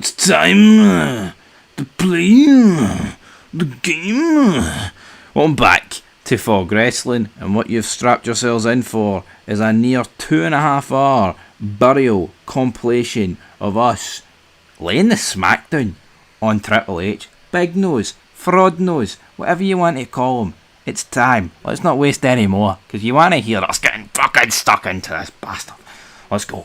It's time to play the game. Welcome back to Fog Wrestling, and what you've strapped yourselves in for is a near 2.5 hour burial compilation of us laying the smackdown on Triple H. Big Nose, Fraud Nose, whatever you want to call him. It's time. Let's not waste any more, because you want to hear us getting fucking stuck into this bastard. Let's go.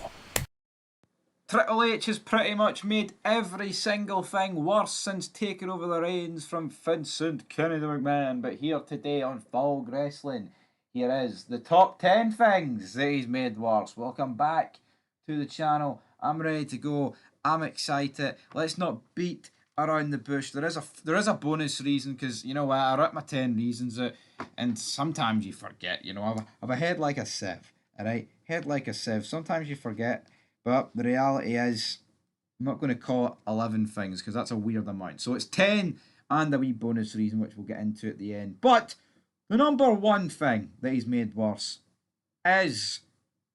Triple H has pretty much made every single thing worse since taking over the reins from Vincent Kennedy McMahon. But here today on Fog Wrestling, here is the top 10 things that he's made worse. Welcome back to the channel. I'm ready to go. I'm excited. Let's not beat around the bush. There is a bonus reason, because you know what, I wrote my 10 reasons out, and sometimes you forget. You know, I've a head like a sieve. Alright, head like a sieve. Sometimes you forget. But the reality is, I'm not going to call it 11 things, because that's a weird amount. So it's 10 and a wee bonus reason, which we'll get into at the end. But the number one thing that he's made worse is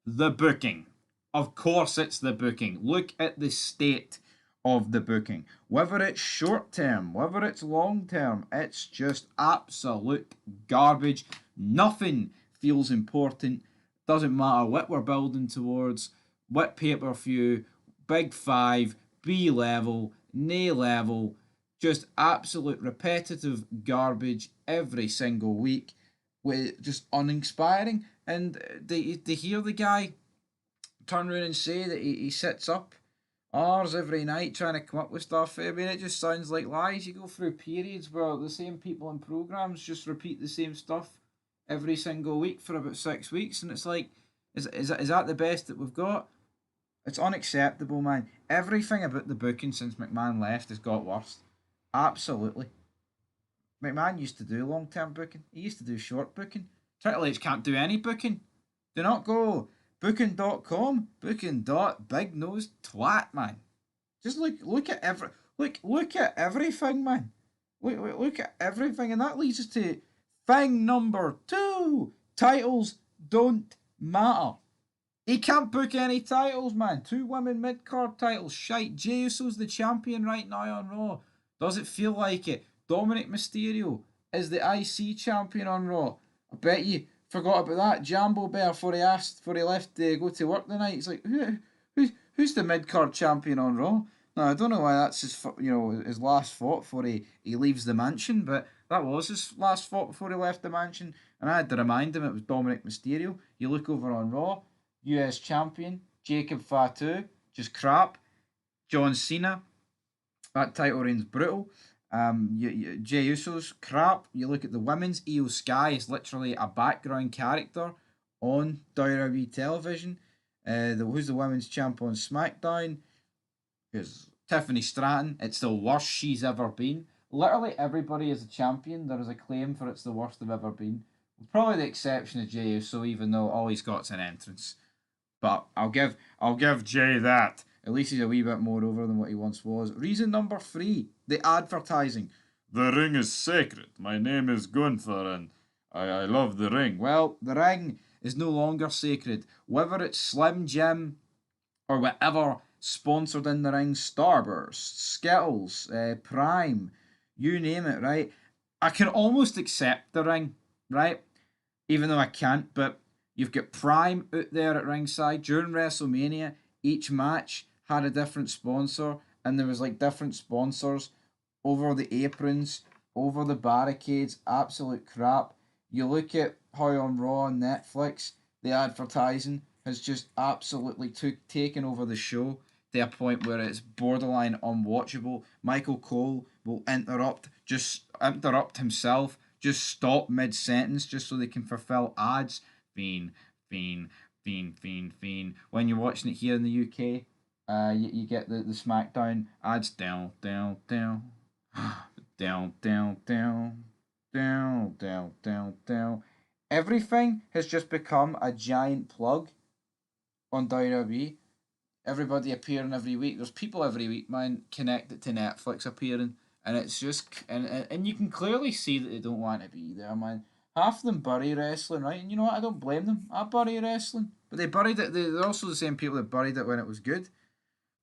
the booking. Of course it's the booking. Look at the state of the booking. Whether it's short term, whether it's long term, it's just absolute garbage. Nothing feels important. Doesn't matter what we're building towards. What pay-per-view, Big Five, B level, nay level, just absolute repetitive garbage every single week, with just uninspiring. And they hear the guy turn around and say that he sits up hours every night trying to come up with stuff. I mean, it just sounds like lies. You go through periods where the same people in programs just repeat the same stuff every single week for about 6 weeks, and it's like, is that the best that we've got? It's unacceptable, man. Everything about the booking since McMahon left has got worse. Absolutely. McMahon used to do long term booking. He used to do short booking. Triple H can't do any booking. Do not go booking.com. Big nose twat, man. Just look at look at everything, man. Look at everything, and that leads us to thing number 2. Titles don't matter. He can't book any titles, man. 2 women mid-card titles. Shite. Jey Uso's the champion right now on Raw. Does it feel like it? Dominic Mysterio is the IC champion on Raw. I bet you forgot about that. Jambo Bear before he left to go to work tonight. It's like, who's the mid-card champion on Raw? Now, I don't know why that's his last fought before he leaves the mansion, but that was his last fought before he left the mansion. And I had to remind him it was Dominic Mysterio. You look over on Raw. US champion, Jacob Fatu, just crap. John Cena, that title reign's brutal. Jey Uso's crap. You look at the women's, Io Sky is literally a background character on WWE television. Who's the women's champ on SmackDown? Because Tiffany Stratton, it's the worst she's ever been. Literally everybody is a champion. There is a claim for it's the worst they've ever been. With probably the exception of Jey Uso, even though all he's got's an entrance. But I'll give Jay that. At least he's a wee bit more over than what he once was. Reason number 3, the advertising. The ring is sacred. My name is Gunther and I love the ring. Well, the ring is no longer sacred. Whether it's Slim Jim or whatever sponsored in the ring, Starburst, Skittles, Prime, you name it, right? I can almost accept the ring, right? Even though I can't, but you've got Prime out there at ringside during WrestleMania. Each match had a different sponsor, and there was like different sponsors over the aprons, over the barricades. Absolute crap. You look at how on Raw and Netflix, the advertising has just absolutely taken over the show to a point where it's borderline unwatchable. Michael Cole will interrupt himself, just stop mid sentence just so they can fulfill ads. Fiend, fiend, fiend, fiend, fiend. When you're watching it here in the UK, you get the SmackDown ads down, down, down, down, down, down, down, down, down, down. Everything has just become a giant plug on WWE. Everybody appearing every week. There's people every week, man, connected to Netflix appearing, and it's just and you can clearly see that they don't want to be there, man. Half of them bury wrestling, right? And you know what? I don't blame them. I bury wrestling, but they buried it. They're also the same people that buried it when it was good.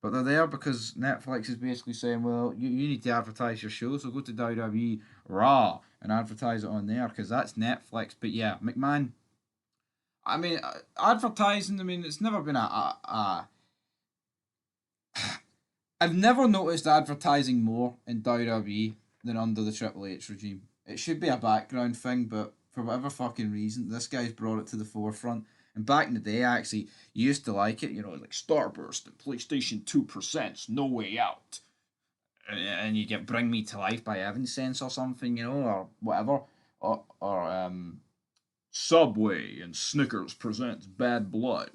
But they're there because Netflix is basically saying, well, you need to advertise your show, so go to WWE Raw and advertise it on there because that's Netflix. But yeah, McMahon. I mean, advertising. I mean, it's never been a. I've never noticed advertising more in WWE than under the Triple H regime. It should be a background thing, but for whatever fucking reason, this guy's brought it to the forefront. And back in the day, I actually used to like it, like Starburst and PlayStation 2%, No Way Out. And you get Bring Me to Life by Evanescence or something, or whatever. Or Subway and Snickers presents Bad Blood.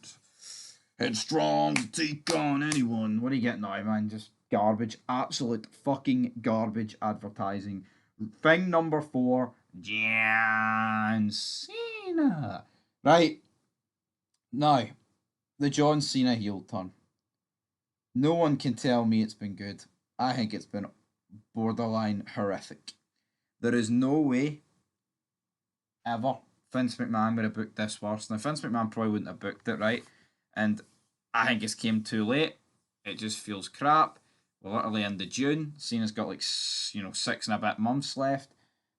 Headstrong to take on anyone. What are you getting now, man? Just garbage. Absolute fucking garbage advertising. Thing number 4, John Cena. Right. Now, the John Cena heel turn. No one can tell me it's been good. I think it's been borderline horrific. There is no way ever Vince McMahon would have booked this worse. Now, Vince McMahon probably wouldn't have booked it, right? And I think it's came too late. It just feels crap. We're literally into June. Cena's got 6 and a bit months left.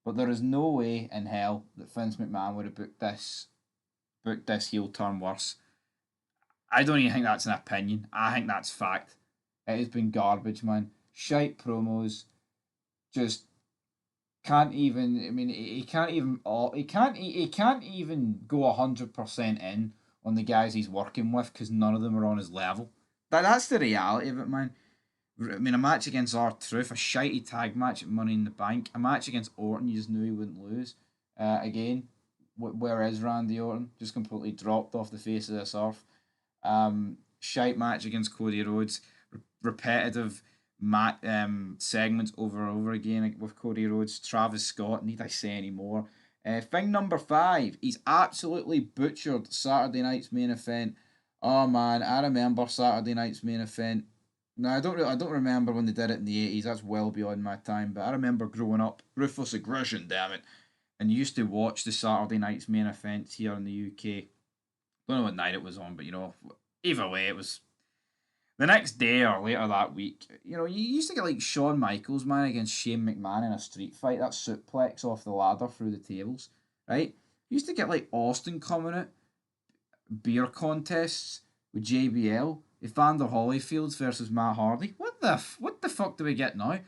But there is no way in hell that Vince McMahon would have booked this heel turn worse. I don't even think that's an opinion. I think that's fact. It has been garbage, man. Shite promos. Just can't even. I mean, he can't even. He can't even go 100% in on the guys he's working with because none of them are on his level. That's the reality of it, man. I mean, a match against R-Truth, a shitey tag match at Money in the Bank, a match against Orton, you just knew he wouldn't lose. Again, where is Randy Orton? Just completely dropped off the face of this earth. Shite match against Cody Rhodes, repetitive segments over and over again with Cody Rhodes. Travis Scott, need I say any more? Thing number 5, he's absolutely butchered Saturday night's main event. Oh man, I remember Saturday night's main event. No, I don't remember when they did it in the 80s. That's well beyond my time. But I remember growing up, ruthless aggression, damn it, and used to watch the Saturday night's main events here in the UK. Don't know what night it was on, but either way, it was the next day or later that week. You used to get like Shawn Michaels, man, against Shane McMahon in a street fight. That suplex off the ladder through the tables, right? You used to get like Austin coming out, beer contests with JBL, Evander Holyfields versus Matt Hardy. What the fuck do we get now?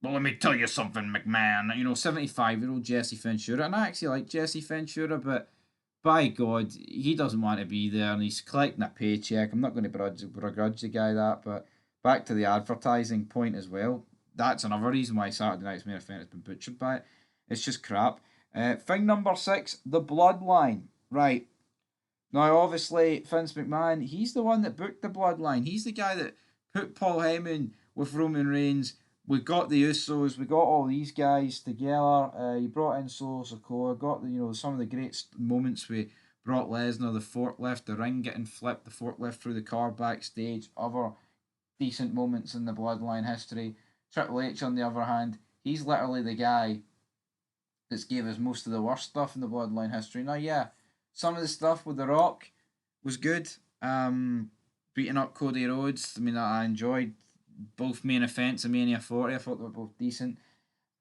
Well, let me tell you something, McMahon. 75-year-old Jesse Ventura, and I actually like Jesse Ventura, but by God, he doesn't want to be there, and he's collecting a paycheck. I'm not going to begrudge the guy that, but back to the advertising point as well. That's another reason why Saturday Night's main event has been butchered by it. It's just crap. Thing number 6, the Bloodline. Right. Now, obviously, Vince McMahon, he's the one that booked the Bloodline. He's the guy that put Paul Heyman with Roman Reigns. We got the Usos. We got all these guys together. He brought in Solo Sikoa. Got some of the great moments with Brock Lesnar, the forklift, the ring getting flipped, the forklift through the car backstage. Other decent moments in the Bloodline history. Triple H, on the other hand, he's literally the guy that's gave us most of the worst stuff in the Bloodline history. Now, yeah, some of the stuff with The Rock was good. Beating up Cody Rhodes. I mean, I enjoyed both main events of Mania 40. I thought they were both decent.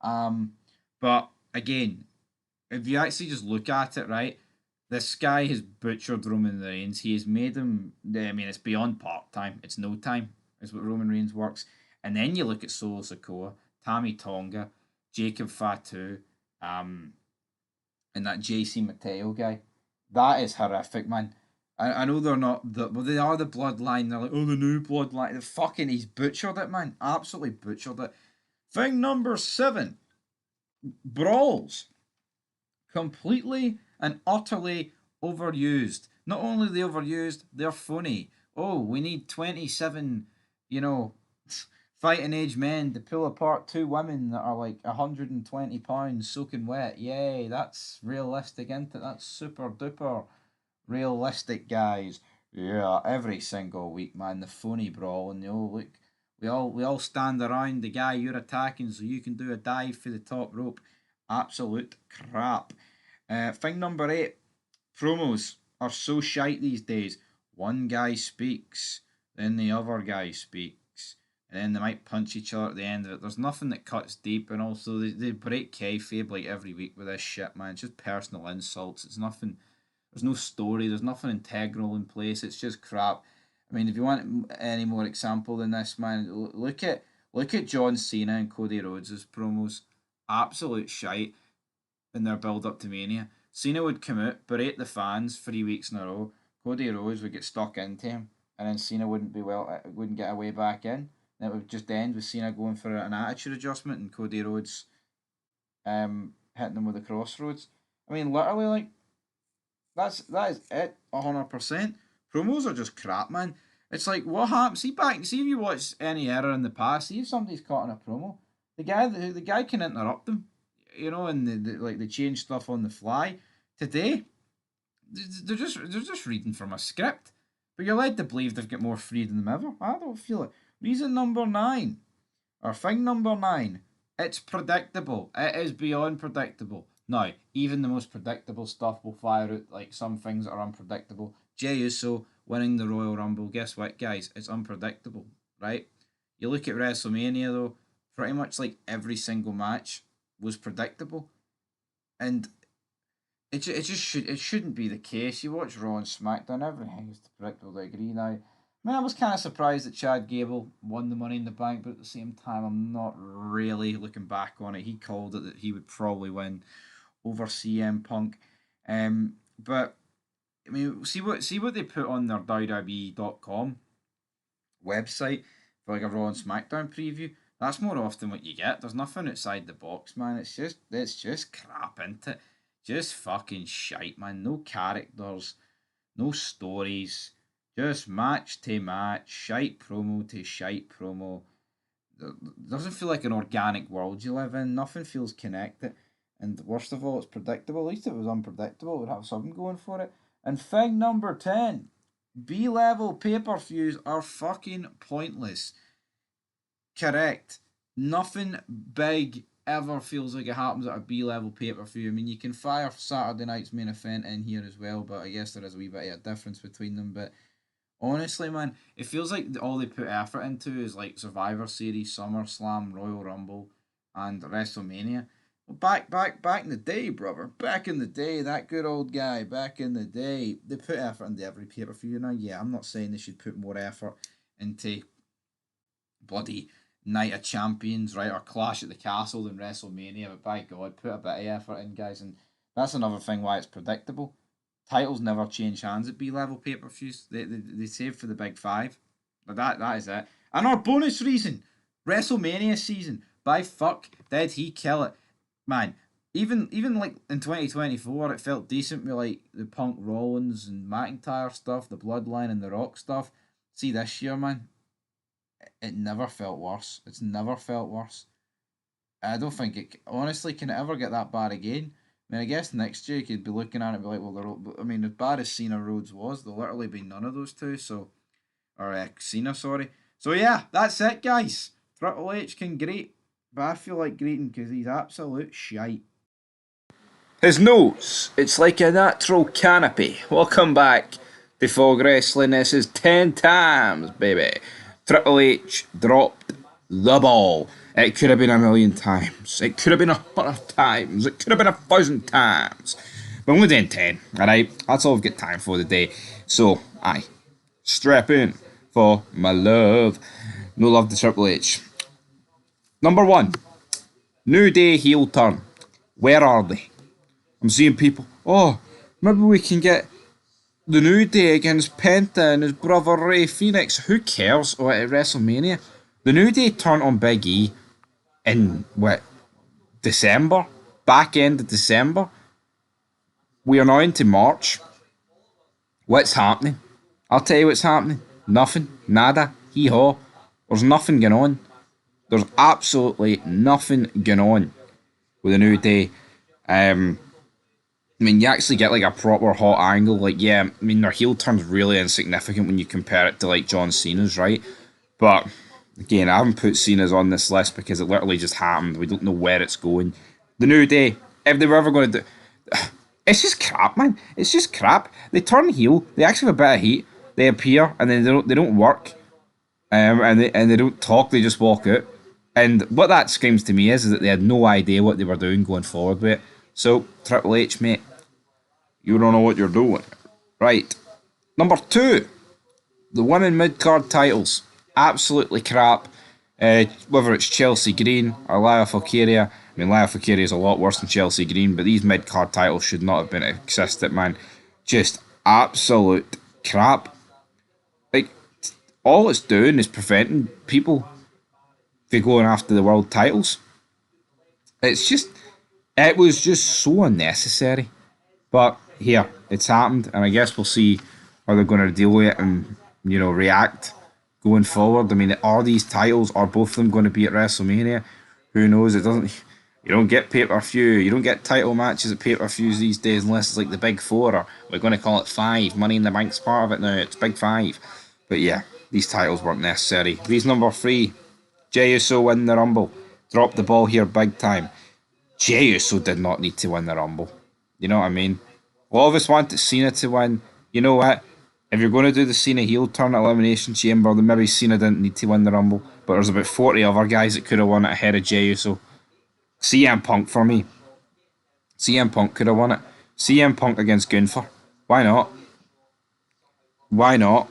But again, if you actually just look at it, right, this guy has butchered Roman Reigns. He has made him. I mean, it's beyond part time. It's no time. Is what Roman Reigns works. And then you look at Solo Sikoa, Tammy Tonga, Jacob Fatu, and that JC Mateo guy. That is horrific, man. I know they're not they are the Bloodline. They're like, oh, the new Bloodline. He's butchered it, man. Absolutely butchered it. Thing number 7, brawls. Completely and utterly overused. Not only are they overused, they're funny. Oh, we need 27, fighting age men to pull apart 2 women that are like 120 pounds soaking wet. Yay, that's realistic, isn't it? That's super duper realistic, guys. Yeah, every single week, man. The phony brawl, and look, we all stand around the guy you're attacking so you can do a dive for the top rope. Absolute crap. Thing number 8, promos are so shite these days. One guy speaks, then the other guy speaks, and then they might punch each other at the end of it. There's nothing that cuts deep, and also they break kayfabe like every week with this shit, man. It's just personal insults. It's nothing. There's no story. There's nothing integral in place. It's just crap. I mean, if you want any more example than this, man, look at John Cena and Cody Rhodes' promos. Absolute shite in their build up to Mania. Cena would come out, berate the fans 3 weeks in a row. Cody Rhodes would get stuck into him, and then Cena wouldn't get a way back in. And it would just end with Cena going for an attitude adjustment and Cody Rhodes hitting him with the crossroads. I mean, literally, like that is it, 100%. Promos are just crap, man. It's like, what happens? See if you watch any era in the past. See if somebody's caught in a promo. The guy can interrupt them, and they change stuff on the fly. Today, they're just reading from a script, but you're led to believe they've got more freedom than ever. I don't feel it. Reason number 9, or thing number 9. It's predictable. It is beyond predictable. Now, even the most predictable stuff will fire out like some things that are unpredictable. Jey Uso winning the Royal Rumble. Guess what, guys? It's unpredictable, right? You look at WrestleMania though, pretty much like every single match was predictable, and it shouldn't be the case. You watch Raw and SmackDown, everything is predictable to a degree now. I mean, I was kind of surprised that Chad Gable won the Money in the Bank, but at the same time, I'm not really looking back on it. He called it that he would probably win over CM Punk. But I mean, see what they put on their WWE.com website for like a Raw and SmackDown preview. That's more often what you get. There's nothing outside the box, man. It's just crap, isn't it? Just fucking shite, man. No characters, no stories. Just match to match, shite promo to shite promo. Doesn't feel like an organic world you live in. Nothing feels connected. And worst of all, it's predictable. At least if it was unpredictable, it would have something going for it. And thing number 10, B-level pay-per-views are fucking pointless. Correct. Nothing big ever feels like it happens at a B-level pay-per-view. I mean, you can fire Saturday night's main event in here as well, but I guess there is a wee bit of a difference between them. But honestly, man, it feels like all they put effort into is like Survivor Series, SummerSlam, Royal Rumble, and WrestleMania. Back in the day, brother. Back in the day, that good old guy. Back in the day, they put effort into every pay per view. Now, yeah, I'm not saying they should put more effort into bloody Night of Champions, right, or Clash at the Castle than WrestleMania. But by God, put a bit of effort in, guys, and that's another thing why it's predictable. Titles never change hands at B-level pay-per-views. They save for the big 5. But that is it. And our bonus reason, WrestleMania season. By fuck, did he kill it. Man, even like in 2024, it felt decent with like the Punk Rollins and McIntyre stuff, the Bloodline and the Rock stuff. See this year, man, it never felt worse. It's never felt worse. I don't think it, honestly, can it ever get that bad again? I mean, I guess next year you could be looking at it and be like, well, I mean, as bad as Cena Rhodes was, there'll literally be none of those two, so, or Cena, sorry. So yeah, that's it, guys. Triple H can greet, but I feel like greeting because he's absolute shite. His nose, it's like a natural canopy. Welcome back to Fog Wrestling. This is 10 times, baby. Triple H dropped the ball. It could have been a million times. It could have been 100 times. It could have been 1,000 times. But I'm only doing 10, alright? That's all I've got time for today. So, strap in for my love. No love to Triple H. Number 1, New Day heel turn. Where are they? I'm seeing people, maybe we can get the New Day against Penta and his brother Rey Fenix. Who cares? At WrestleMania. The New Day turn on Big E in, December? Back end of December? We are now into March. What's happening? I'll tell you what's happening. Nothing. Nada. Hee-haw. There's nothing going on. There's absolutely nothing going on with the New Day. I mean, you actually get like a proper hot angle. Like, yeah, I mean, their heel turn's really insignificant when you compare it to like John Cena's, right? But again, I haven't put Cena's on this list because it literally just happened. We don't know where it's going. The New Day, if they were ever going to do, it's just crap, man. It's just crap. They turn heel. They actually have a bit of heat. They appear and then they don't work. and they don't talk, they just walk out. And what that screams to me is that they had no idea what they were doing going forward with it. So, Triple H, mate, you don't know what you're doing. Right. Number 2, the women mid-card titles. Absolutely crap. Whether it's Chelsea Green or Laya Falkyria. I mean, Laya Falkyria is a lot worse than Chelsea Green, but these mid-card titles should not have been existed, man. Just absolute crap. Like, all it's doing is preventing people from going after the world titles. It was just so unnecessary. But here, it's happened, and I guess we'll see how they're going to deal with it and, react going forward. I mean, are these titles, are both of them going to be at WrestleMania? Who knows? It doesn't. You don't get pay-per-view. You don't get title matches at pay-per-views these days unless it's like the Big Four, or we're going to call it 5. Money in the Bank's part of it now. It's Big 5. But yeah, these titles weren't necessary. Reason number 3, Jey Uso win the Rumble. Dropped the ball here big time. Jey Uso did not need to win the Rumble. You know what I mean? A lot of us wanted Cena to win. You know what? If you're going to do the Cena heel turn at Elimination Chamber, then maybe Cena didn't need to win the Rumble. But there's about 40 other guys that could have won it ahead of Jey Uso. CM Punk for me. CM Punk could have won it. CM Punk against Gunther. Why not? Why not?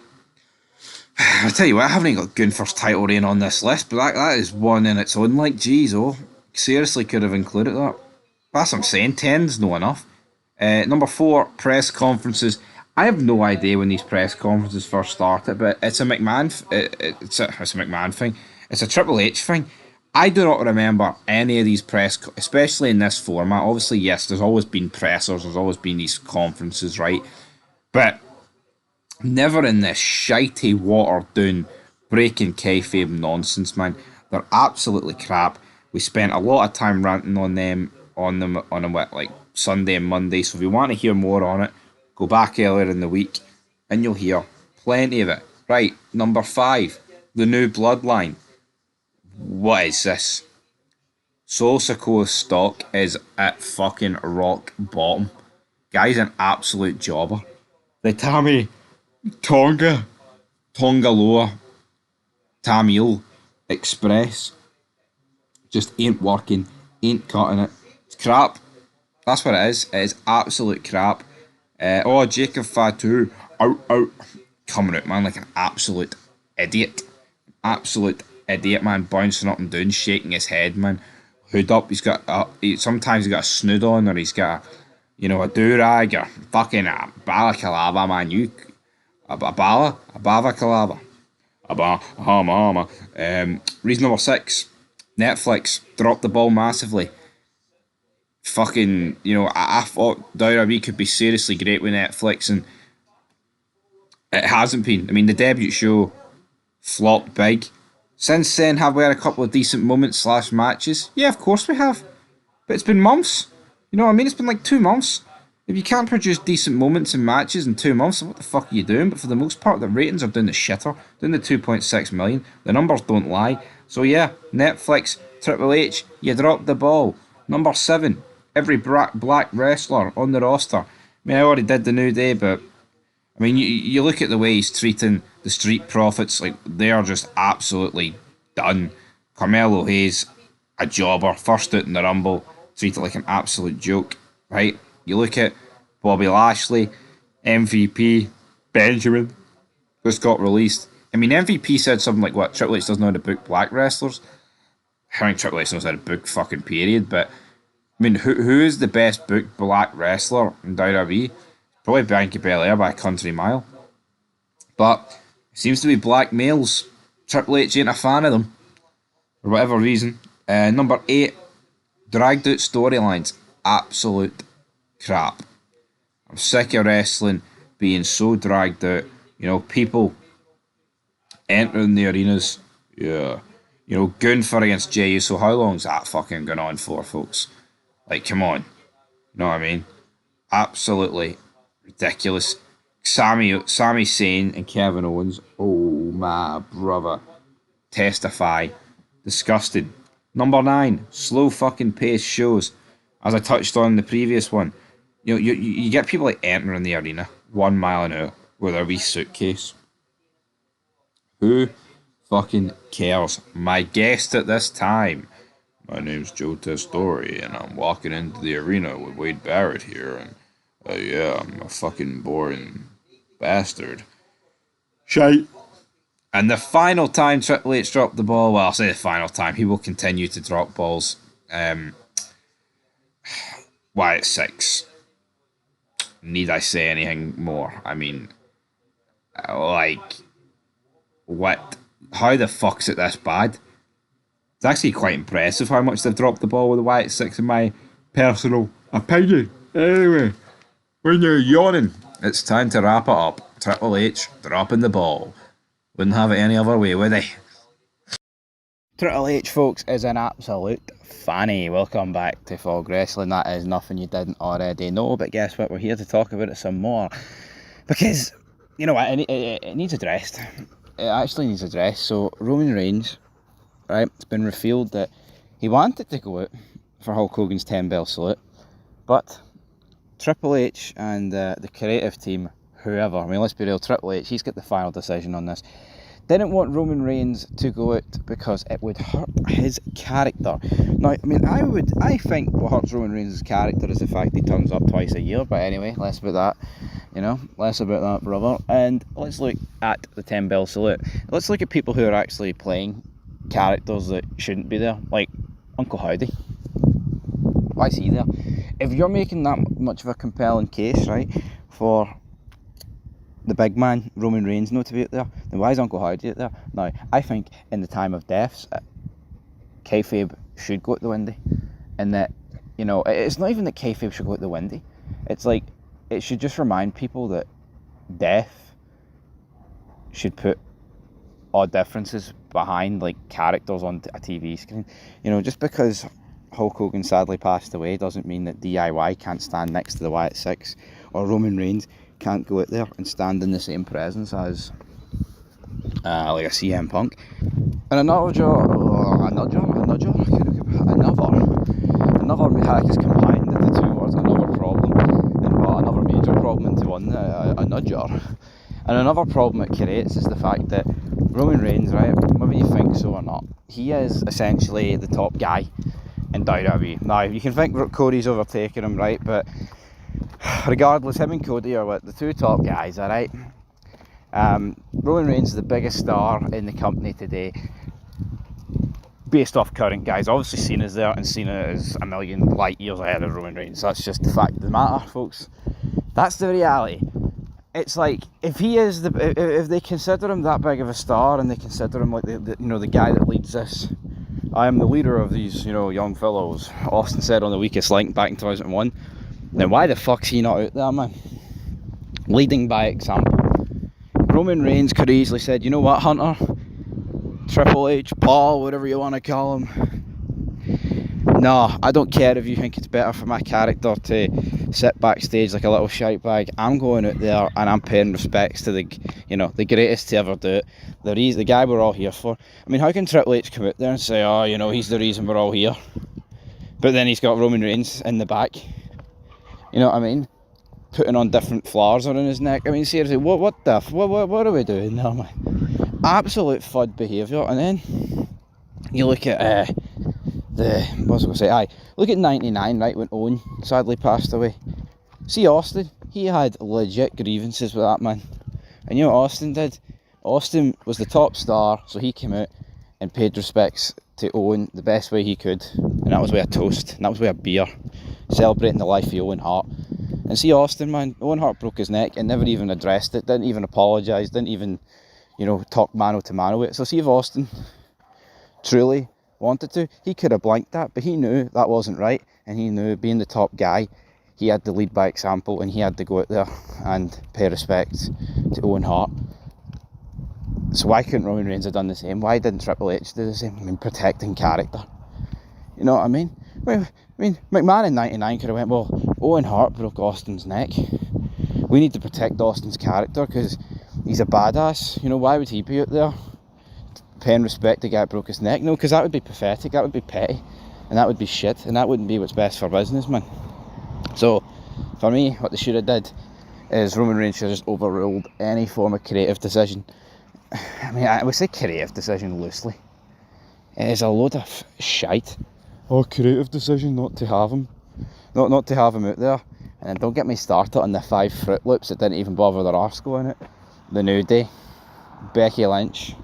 I tell you what, I haven't even got Gunther's title reign on this list, but that is one in its own. Like, geez, seriously could have included that. That's what I'm saying. 10's no enough. Number 4, press conferences. I have no idea when these press conferences first started, but it's a McMahon. It's a McMahon thing. It's a Triple H thing. I do not remember any of these especially in this format. Obviously, yes, there's always been pressers. There's always been these conferences, right? But never in this shitey, watered down, breaking kayfabe nonsense, man. They're absolutely crap. We spent a lot of time ranting on them on like Sunday and Monday. So if you want to hear more on it, go back earlier in the week and you'll hear plenty of it. Right, number 5, the new bloodline. What is this? Solo Sikoa's stock is at fucking rock bottom. Guy's an absolute jobber. The Tongaloa Tamil Express just ain't working, ain't cutting it. It's crap. That's what it is. It is absolute crap. Jacob Fatu out, coming out, man, like an absolute idiot. Absolute idiot, man, bouncing up and down, shaking his head, man. Hood up, sometimes he's got a snood on, or he's got a do-rag, or fucking a balaclava, man. A balaclava. Reason number 6, Netflix dropped the ball massively. Fucking, I thought WWE could be seriously great with Netflix, and it hasn't been. I mean, the debut show flopped big. Since then, have we had a couple of decent moments / matches? Yeah, of course we have. But it's been months. You know what I mean? It's been like 2 months. If you can't produce decent moments and matches in 2 months, what the fuck are you doing? But for the most part, the ratings are doing the shitter. Doing the 2.6 million. The numbers don't lie. So yeah, Netflix, Triple H, you dropped the ball. Number 7, every black wrestler on the roster. I mean, I already did the New Day, but I mean, you look at the way he's treating the Street Profits, like, they are just absolutely done. Carmelo Hayes, a jobber, first out in the Rumble, treated like an absolute joke, right? You look at Bobby Lashley, MVP, Benjamin, just got released. I mean, MVP said something like, what, Triple H doesn't know how to book black wrestlers? I think Triple H knows how to book fucking period, but I mean, who is the best booked black wrestler in WWE? Probably Bianca Belair by a country mile. But it seems to be black males. Triple H ain't a fan of them, for whatever reason. Number 8, dragged out storylines. Absolute crap. I'm sick of wrestling being so dragged out. People entering the arenas. Yeah. Gunther against Jey. So how long's that fucking going on for, folks? Like, come on. You know what I mean? Absolutely ridiculous. Sami Zayn and Kevin Owens. Oh, my brother. Testify. Disgusting. Number 9, slow fucking pace shows. As I touched on in the previous one, you get people like entering the arena 1 mile an hour with a wee suitcase. Who fucking cares? My guest at this time. My name's Joe Testori, and I'm walking into the arena with Wade Barrett here, and yeah, I'm a fucking boring bastard. Shite. And the final time Triple H dropped the ball, well, I'll say the final time, he will continue to drop balls. Why at 6? Need I say anything more? I mean, like, what? How the fuck's it this bad? It's actually quite impressive how much they've dropped the ball with the Wyatt 6 in my personal opinion. Anyway, when you're yawning, it's time to wrap it up. Triple H dropping the ball. Wouldn't have it any other way, would they? Triple H, folks, is an absolute fanny. Welcome back to Fog Wrestling. That is nothing you didn't already know, but guess what? We're here to talk about it some more. Because, you know what, it needs addressed. It actually needs addressed. So, Roman Reigns, right, it's been revealed that he wanted to go out for Hulk Hogan's 10-bell salute, but Triple H and the creative team, whoever, I mean, let's be real, Triple H, he's got the final decision on this, didn't want Roman Reigns to go out because it would hurt his character. Now, I mean, I think what hurts Roman Reigns' character is the fact he turns up twice a year, but anyway, less about that, you know, less about that, brother. And let's look at the 10-bell salute. Let's look at people who are actually playing characters that shouldn't be there, like Uncle Howdy. Why is he there? If you're making that much of a compelling case, right, for the big man, Roman Reigns, not to be out there, then why is Uncle Howdy out there? Now, I think in the time of deaths, kayfabe should go out the windy, and that, you know, it's not even that kayfabe should go out the windy, it's like, it should just remind people that death should put odd differences behind, like, characters on a TV screen. You know, just because Hulk Hogan sadly passed away doesn't mean that DIY can't stand next to the Wyatt 6, or Roman Reigns can't go out there and stand in the same presence as like a CM Punk. And another hack is combined the two words, another problem, and well, another major problem into one, a nudger. And another problem it creates is the fact that Roman Reigns, right, whether you think so or not, he is essentially the top guy in WWE. Now, you can think Cody's overtaken him, right, but regardless, him and Cody are the two top guys, alright? Roman Reigns is the biggest star in the company today, based off current guys. Obviously Cena's there, and Cena is a million light years ahead of Roman Reigns. That's just the fact of the matter, folks. That's the reality. It's like, if they consider him that big of a star, and they consider him like the guy that leads this, I am the leader of these, young fellows, Austin said on The Weakest Link back in 2001, then why the fuck's he not out there, man? Leading by example. Roman Reigns could have easily said, you know what, Hunter? Triple H, Paul, whatever you want to call him. No, I don't care if you think it's better for my character to sit backstage like a little shite bag. I'm going out there and I'm paying respects to the greatest to ever do it. The guy we're all here for. I mean, how can Triple H come out there and say, oh, he's the reason we're all here? But then he's got Roman Reigns in the back. You know what I mean? Putting on different flowers around his neck. I mean, seriously, what are we doing there, man? Absolute FUD behaviour. And then you look at look at 99, right, when Owen sadly passed away. See Austin, he had legit grievances with that man. And you know what Austin did? Austin was the top star, so he came out and paid respects to Owen the best way he could. And that was with a toast, and that was with a beer, celebrating the life of Owen Hart. And see Austin, man, Owen Hart broke his neck and never even addressed it, didn't even apologise, didn't even, talk mano to mano with it. So see if Austin truly wanted to, he could have blanked that, but he knew that wasn't right, and he knew, being the top guy, he had to lead by example, and he had to go out there and pay respect to Owen Hart. So why couldn't Roman Reigns have done the same? Why didn't Triple H do the same? I mean, protecting character. You know what I mean? I mean, McMahon in 99 could have went, well, Owen Hart broke Austin's neck. We need to protect Austin's character because he's a badass. Why would he be out there paying respect to the guy that broke his neck? No, because that would be pathetic, that would be petty, and that would be shit, and that wouldn't be what's best for business, man. So, for me, what they should have did is Roman Reigns should have just overruled any form of creative decision. I mean, I would say creative decision loosely. It is a load of shite. Oh, creative decision not to have him. Not to have him out there. And then don't get me started on the 5 Fruit Loops that didn't even bother their arse going it. The New Day, Becky Lynch,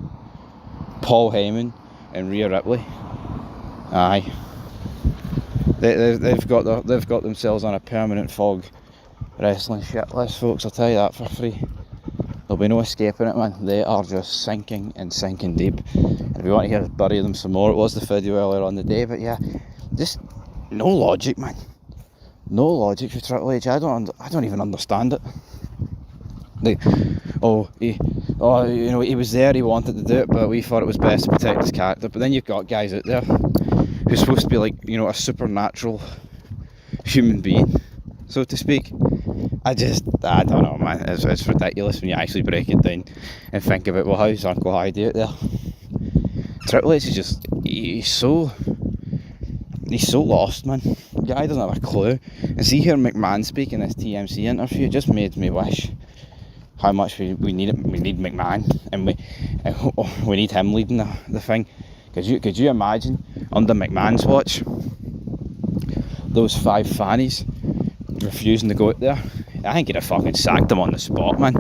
Paul Heyman and Rhea Ripley. Aye. They've got themselves on a permanent fog wrestling shit list, folks, I'll tell you that for free. There'll be no escaping it, man. They are just sinking and sinking deep. And if you want to hear us bury them some more, it was the video earlier on the day, but yeah, just no logic, man. No logic for Triple H. I don't even understand it. He was there, he wanted to do it, but we thought it was best to protect his character. But then you've got guys out there who's supposed to be like, a supernatural human being, so to speak. I don't know, man. It's ridiculous when you actually break it down and think about, well, how's Uncle Heidi out there? Triple H is just, he's so lost, man. The guy doesn't have a clue. And see here McMahon speak in this TMC interview, it just made me wish how much we need McMahon, and we need him leading the thing. Could you imagine under McMahon's watch those 5 fannies refusing to go out there? I think he'd have fucking sacked them on the spot, man.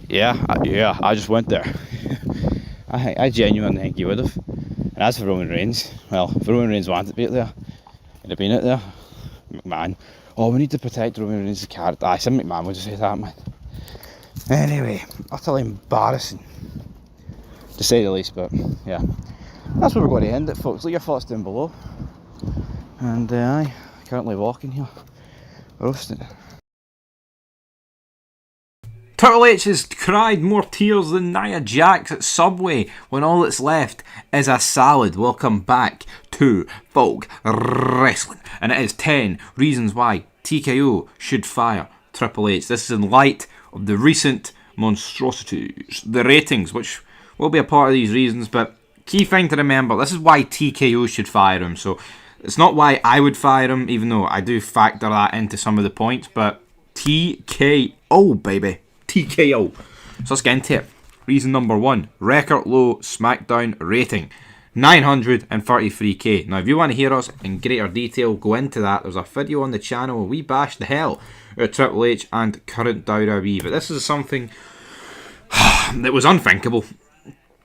Yeah, I just went there. I genuinely think he would have. And as for Roman Reigns, well, if Roman Reigns wanted to be out there, he'd have been out there. McMahon, oh, we need to protect Roman Reigns' character. I said McMahon would have said that, man. Anyway, utterly embarrassing, to say the least, but yeah. That's where we're going to end it, folks. Leave your thoughts down below. And I currently walking here, roasting. Triple H has cried more tears than Nia Jax at Subway when all that's left is a salad. Welcome back to Folk Wrestling. And it is 10 reasons why TKO should fire Triple H. This is in light of the recent monstrosities, the ratings, which will be a part of these reasons, but key thing to remember, this is why TKO should fire him. So it's not why I would fire him, even though I do factor that into some of the points, but TKO, baby. TKO. So let's get into it. Reason number 1, record low SmackDown rating, 933k. Now if you want to hear us in greater detail go into that, there's a video on the channel where we bash the hell out of Triple H and current WWE, but this is something that was unthinkable.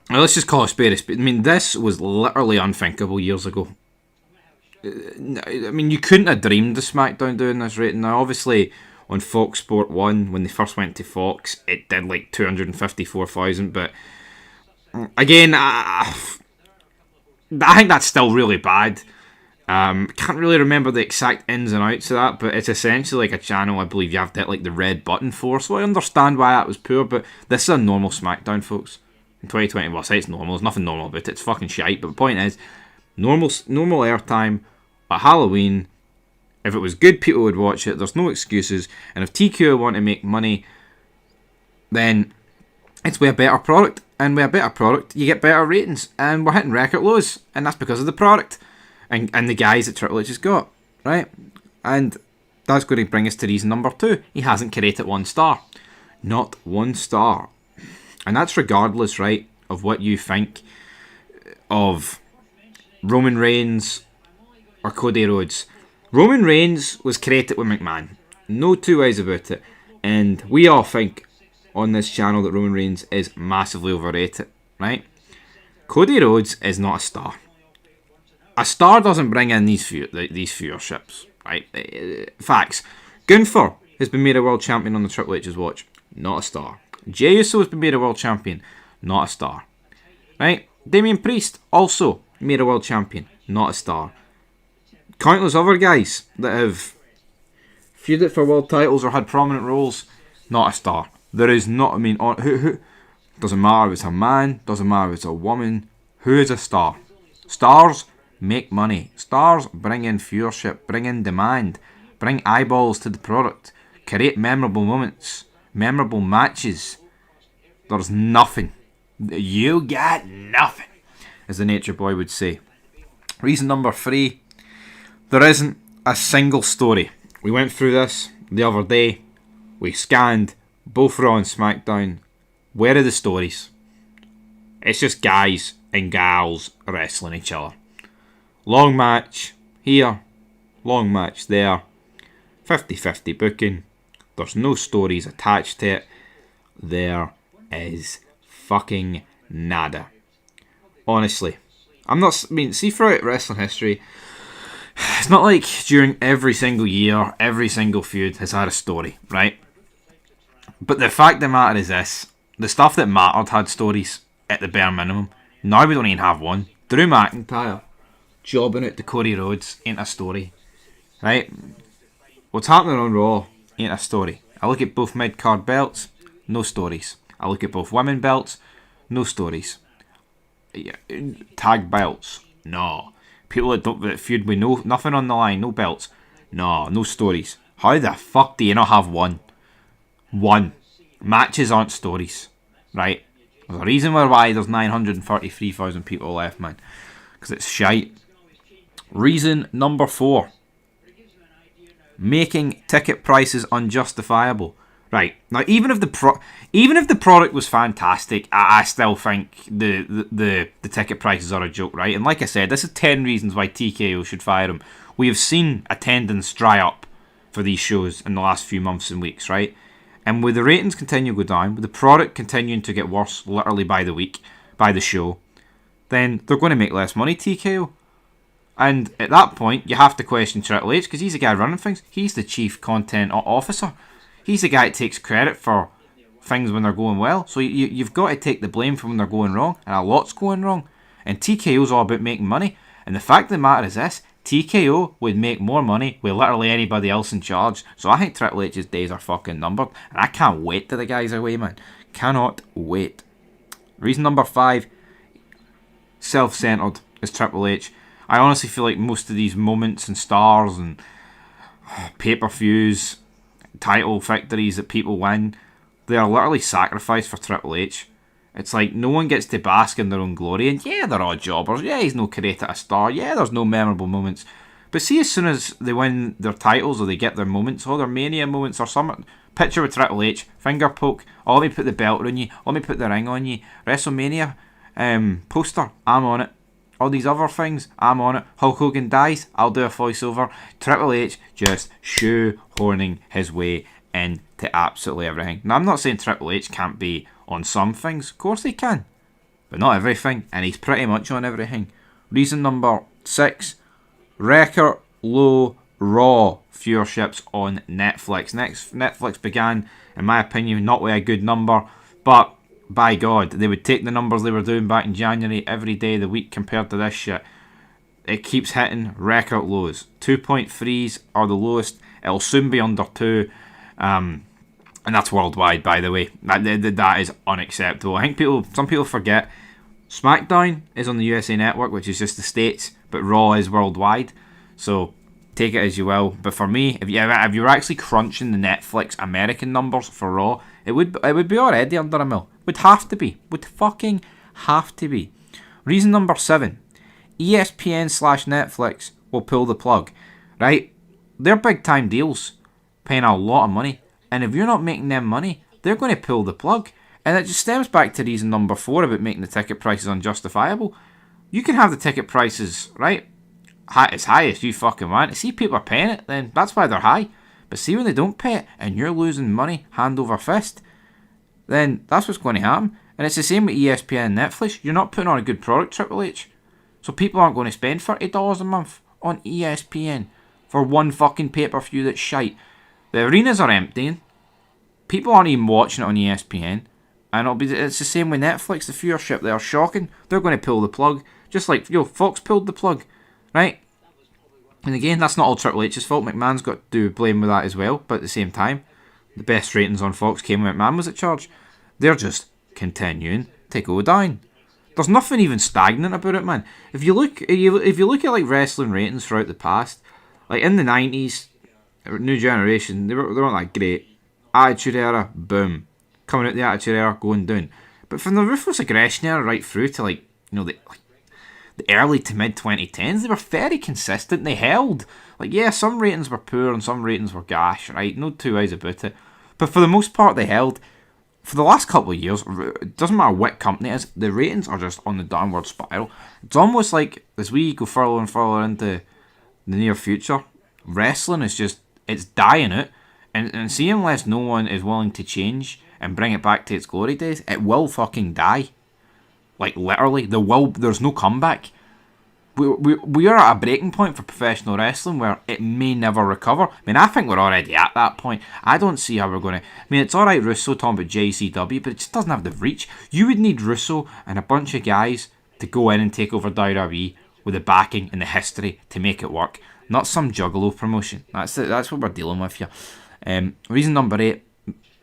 Now let's just call it spade a spade. I mean, this was literally unthinkable years ago. I mean, you couldn't have dreamed of SmackDown doing this rating. Now obviously on Fox Sport 1, when they first went to Fox, it did like 254,000, but again, I think that's still really bad. Can't really remember the exact ins and outs of that, but it's essentially like a channel I believe you have to hit like the red button for, so I understand why that was poor, but this is a normal SmackDown, folks. In 2020, well, I say it's normal, there's nothing normal about it, it's fucking shite, but the point is, normal airtime at Halloween. If it was good, people would watch it. There's no excuses. And if TKO want to make money, then it's with a better product. And with a better product, you get better ratings. And we're hitting record lows. And that's because of the product. And the guys that Triple H has got. Right? And that's going to bring us to reason number 2. He hasn't created 1 star. Not 1 star. And that's regardless, right, of what you think of Roman Reigns or Cody Rhodes. Roman Reigns was created with McMahon. No two ways about it. And we all think on this channel that Roman Reigns is massively overrated, right? Cody Rhodes is not a star. A star doesn't bring in these viewerships, right? Facts. Gunther has been made a world champion on the Triple H's watch. Not a star. Jey Uso has been made a world champion. Not a star. Right? Damian Priest also made a world champion. Not a star. Countless other guys that have feuded for world titles or had prominent roles, not a star. There is not, I mean, who doesn't matter if it's a man, doesn't matter if it's a woman, who is a star? Stars make money. Stars bring in viewership, bring in demand, bring eyeballs to the product, create memorable moments, memorable matches. There's nothing. You got nothing, as the Nature Boy would say. Reason number 3. There isn't a single story. We went through this the other day. We scanned both Raw and SmackDown. Where are the stories? It's just guys and gals wrestling each other. Long match here, long match there. 50-50 booking. There's no stories attached to it. There is fucking nada. Honestly. See, throughout wrestling history, it's not like during every single year, every single feud has had a story, right? But the fact of the matter is this. The stuff that mattered had stories at the bare minimum. Now we don't even have one. Drew McIntyre jobbing out to Cody Rhodes ain't a story, right? What's happening on Raw ain't a story. I look at both mid-card belts, no stories. I look at both women belts, no stories. Tag belts, no. People that feud with nothing on the line, no belts, no stories. How the fuck do you not have one? One. Matches aren't stories, right? There's a reason why there's 933,000 people left, man. Because it's shite. Reason number 4. Making ticket prices unjustifiable. Right, now even if the product was fantastic, I still think the ticket prices are a joke, right? And like I said, this is 10 reasons why TKO should fire him. We have seen attendance dry up for these shows in the last few months and weeks, right? And with the ratings continue to go down, with the product continuing to get worse literally by the week, by the show, then they're going to make less money, TKO. And at that point, you have to question Triple H, because he's the guy running things. He's the chief content officer. He's the guy that takes credit for things when they're going well. So you've got to take the blame for when they're going wrong. And a lot's going wrong. And TKO's all about making money. And the fact of the matter is this. TKO would make more money with literally anybody else in charge. So I think Triple H's days are fucking numbered. And I can't wait till the guy's away, man. Cannot wait. Reason number 5. Self-centered is Triple H. I honestly feel like most of these moments and stars and pay-per-views, title victories that people win, they are literally sacrificed for Triple H. It's like no one gets to bask in their own glory. And yeah, they're all jobbers. Yeah, he's no created a star. Yeah, there's no memorable moments. But see, as soon as they win their titles or they get their moments, or their Mania moments or something, picture with Triple H, finger poke, oh, let me put the belt on you, let me put the ring on you, WrestleMania poster, I'm on it. All these other things, I'm on it. Hulk Hogan dies, I'll do a voiceover. Triple H just shoehorning his way into absolutely everything. Now, I'm not saying Triple H can't be on some things. Of course he can. But not everything. And he's pretty much on everything. Reason number 6. Record low Raw viewerships on Netflix. Netflix began, in my opinion, not with a good number. But by God, they would take the numbers they were doing back in January every day of the week compared to this shit. It keeps hitting record lows. 2.3s are the lowest. It'll soon be under 2. And that's worldwide, by the way. That is unacceptable. I think some people forget SmackDown is on the USA Network, which is just the States, but Raw is worldwide. So take it as you will. But for me, if you were actually crunching the Netflix American numbers for Raw, it would be already under a mil. Would have to be. Would fucking have to be. Reason number 7. ESPN/Netflix will pull the plug. Right? They're big time deals. Paying a lot of money. And if you're not making them money, they're going to pull the plug. And it just stems back to reason number 4 about making the ticket prices unjustifiable. You can have the ticket prices, right, as high as you fucking want. See, people are paying it, then that's why they're high. But see, when they don't pay it and you're losing money hand over fist, then that's what's going to happen. And it's the same with ESPN and Netflix. You're not putting on a good product, Triple H. So people aren't going to spend $30 a month on ESPN for one fucking pay-per-view that's shite. The arenas are emptying. People aren't even watching it on ESPN. And it's the same with Netflix. The viewership, they are shocking. They're going to pull the plug. Just like, Fox pulled the plug. Right? And again, that's not all Triple H's fault. McMahon's got to do blame with that as well. But at the same time, the best ratings on Fox came when McMahon was at charge. They're just continuing to go down. There's nothing even stagnant about it, man. If you look at like wrestling ratings throughout the past, like in the 90s, New Generation, they weren't that great. Attitude Era, boom. Coming out the Attitude Era, going down. But from the Ruthless Aggression Era right through to the early to mid 2010s, they were very consistent. They held. Like, yeah, some ratings were poor and some ratings were gash, right? No two ways about it. But for the most part, they held. for the last couple of years, it doesn't matter what company it is, the ratings are just on the downward spiral. It's almost like as we go further and further into the near future, wrestling is just, it's dying out. And see, unless no one is willing to change and bring it back to its glory days, it will fucking die. Like, literally, there's no comeback. We are at a breaking point for professional wrestling where it may never recover. I mean, I think we're already at that point. I don't see how we're going to... I mean, it's alright Russo talking about JCW, but it just doesn't have the reach. You would need Russo and a bunch of guys to go in and take over WWE with the backing and the history to make it work. Not some juggalo promotion. That's what we're dealing with here. Reason number 8,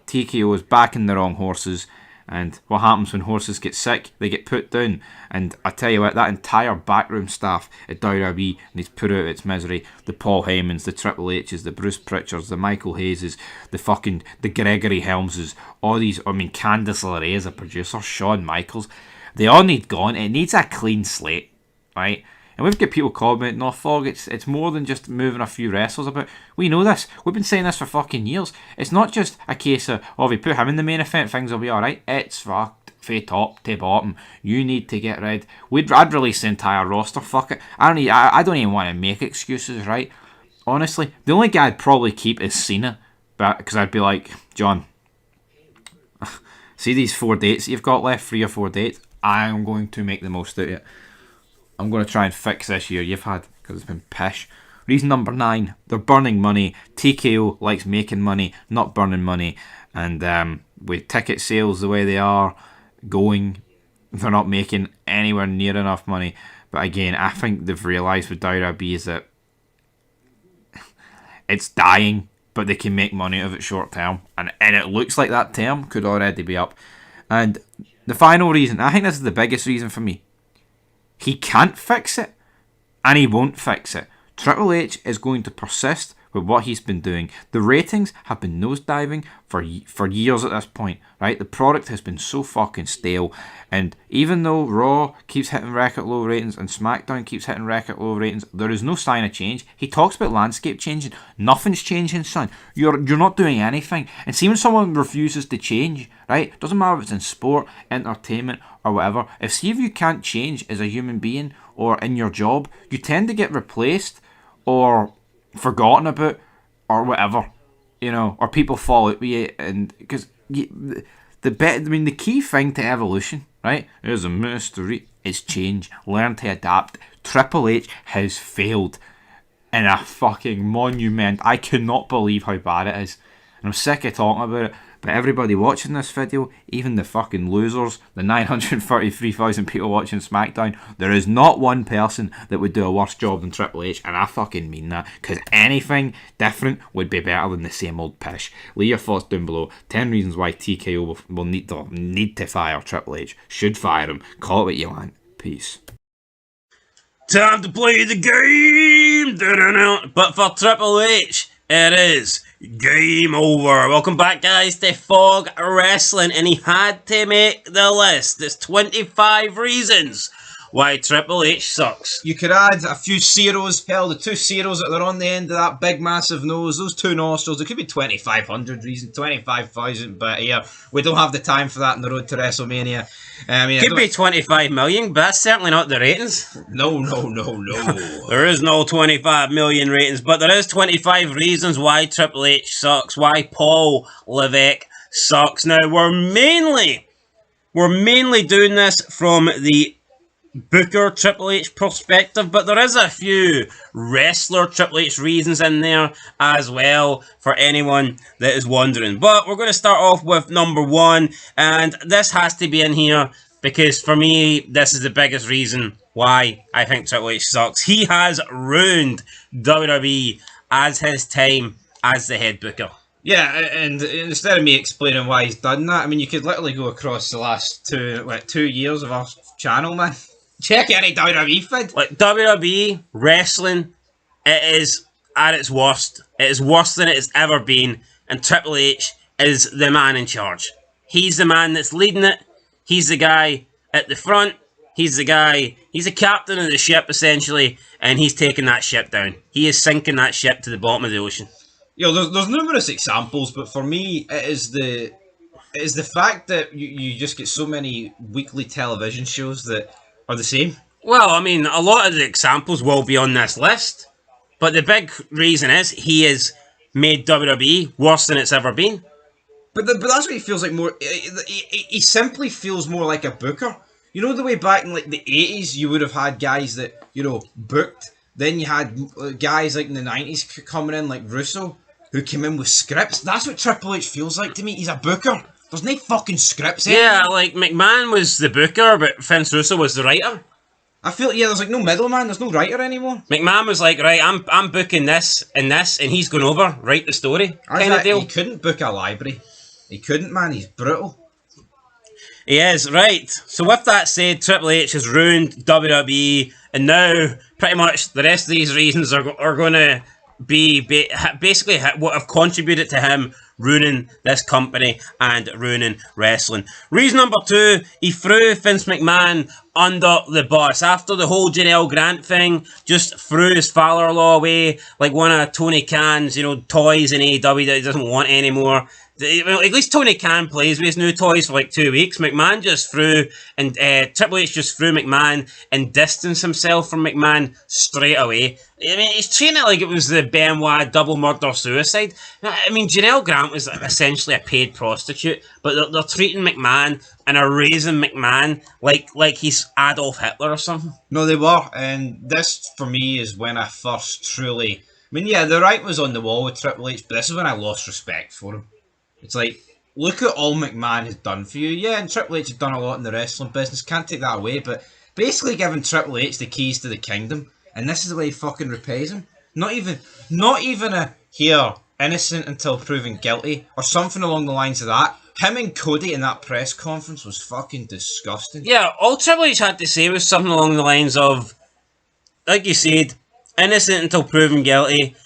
TKO is backing the wrong horses, and what happens when horses get sick? They get put down. And I tell you what, that entire backroom staff at WWE needs put out of its misery. The Paul Heymans, the Triple H's, the Bruce Pritchards, the Michael Hayeses, the Gregory Helmses, all these, I mean, Candice LeRae as a producer, Shawn Michaels, they all need gone. It needs a clean slate, right? And we've got people commenting, no, Fog, it's more than just moving a few wrestlers about. We know this. We've been saying this for fucking years. It's not just a case of, oh, if we put him in the main event, things will be alright. It's fucked from top to bottom. You need to get rid. I'd release the entire roster. Fuck it. I don't even want to make excuses, right? Honestly, the only guy I'd probably keep is Cena. Because I'd be like, John, see these 4 dates you've got left, 3 or 4 dates? I'm going to make the most out of it. I'm going to try and fix this year you've had, because it's been pish. Reason number 9, they're burning money. TKO likes making money, not burning money. And with ticket sales the way they are going, they're not making anywhere near enough money. But again, I think they've realised with WWE is that it's dying, but they can make money out of it short term. And it looks like that term could already be up. And the final reason, I think this is the biggest reason for me, he can't fix it, and he won't fix it. Triple H is going to persist with what he's been doing. The ratings have been nosediving for years at this point, right? The product has been so fucking stale, and even though Raw keeps hitting record low ratings and SmackDown keeps hitting record low ratings, there is no sign of change. He talks about landscape changing. Nothing's changing, son. You're not doing anything. And see, when someone refuses to change, right? Doesn't matter if it's in sport, entertainment, or whatever. If you can't change as a human being or in your job, you tend to get replaced or forgotten about or whatever, you know, or people fall out with you. And because the key thing to evolution, right, is a mystery, is change. Learn to adapt. Triple H has failed in a fucking monument. I cannot believe how bad it is. And I'm sick of talking about it. But everybody watching this video, even the fucking losers, the 933,000 people watching SmackDown, there is not one person that would do a worse job than Triple H, and I fucking mean that, because anything different would be better than the same old pish. Leave your thoughts down below. 10 reasons why TKO will need to fire Triple H. Should fire him. Call it what you want. Peace. Time to play the game! But for Triple H, it is game over. Welcome back, guys, to Fog Wrestling, and he had to make the list. There's 25 reasons why Triple H sucks. You could add a few zeros. Hell, the 2 zeros that are on the end of that big massive nose, those 2 nostrils, it could be 2,500 reasons, 25,000, but yeah, we don't have the time for that on the road to WrestleMania. I mean, Could be 25 million, but that's certainly not the ratings. No. There is no 25 million ratings, but there is 25 reasons why Triple H sucks, why Paul Levesque sucks. Now, we're mainly doing this from the Booker Triple H perspective, but there is a few wrestler Triple H reasons in there as well for anyone that is wondering. But we're going to start off with number 1, and this has to be in here because for me this is the biggest reason why I think Triple H sucks. He has ruined WWE as his time as the head booker. Yeah, and instead of me explaining why he's done that, I mean, you could literally go across the last 2 years of our channel, man. Check any WWE feed. Like, WWE wrestling, it is at its worst. It is worse than it has ever been, and Triple H is the man in charge. He's the man that's leading it. He's the guy at the front. He's the captain of the ship, essentially, and he's taking that ship down. He is sinking that ship to the bottom of the ocean. You know, there's numerous examples, but for me, it is the is the fact that you just get so many weekly television shows that are the same. Well, I mean, a lot of the examples will be on this list, but the big reason is he has made WWE worse than it's ever been. But that's what he feels like more. He simply feels more like a booker. You know the way back in like the 80s, you would have had guys that booked. Then you had guys like in the 90s coming in like Russo, who came in with scripts. That's what Triple H feels like to me. He's a booker. There's no fucking scripts. Yeah, like McMahon was the booker, but Vince Russo was the writer. I feel there's like no middleman. There's no writer anymore. McMahon was like, right, I'm booking this, and he's going over, write the story, kind of deal. He couldn't book a library. He couldn't, man. He's brutal. He is, right. So with that said, Triple H has ruined WWE, and now pretty much the rest of these reasons are going to be basically what have contributed to him ruining this company and ruining wrestling. Reason number 2, he threw Vince McMahon under the bus. After the whole Janelle Grant thing, just threw his father-in-law away like one of Tony Khan's, toys in AEW that he doesn't want anymore. Well, at least Tony Khan plays with his new toys for like 2 weeks. McMahon just threw, and Triple H just threw McMahon and distanced himself from McMahon straight away. I mean, he's treating it like it was the Benoit double murder suicide. I mean, Janelle Grant was essentially a paid prostitute, but they're treating McMahon and are raising McMahon like he's Adolf Hitler or something. No, they were, and this for me is when I first truly. I mean, yeah, the writing was on the wall with Triple H, but this is when I lost respect for him. It's like, look at all McMahon has done for you. Yeah, and Triple H has done a lot in the wrestling business. Can't take that away, but basically giving Triple H the keys to the kingdom, and this is the way he fucking repays him. Not even a here, innocent until proven guilty, or something along the lines of that. Him and Cody in that press conference was fucking disgusting. Yeah, all Triple H had to say was something along the lines of, like you said, innocent until proven guilty,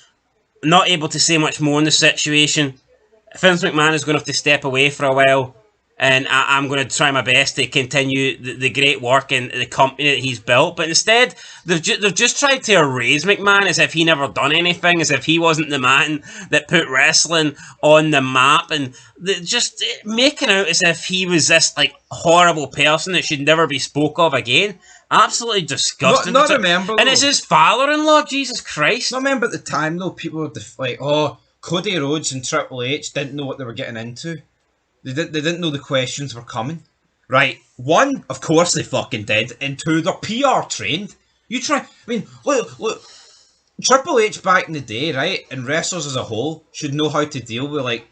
not able to say much more in the situation. Vince McMahon is going to have to step away for a while, and I'm going to try my best to continue the great work in the company that he's built. But instead, they've just tried to erase McMahon as if he never done anything, as if he wasn't the man that put wrestling on the map, and just making out as if he was this like horrible person that should never be spoke of again. Absolutely disgusting. Not remember, and it's his father-in-law. Jesus Christ! Not remember at the time though. People were like, "Oh, Cody Rhodes and Triple H didn't know what they were getting into. They didn't know the questions were coming." Right. 1, of course they fucking did. And 2, they're PR trained. Look. Triple H back in the day, right, and wrestlers as a whole should know how to deal with like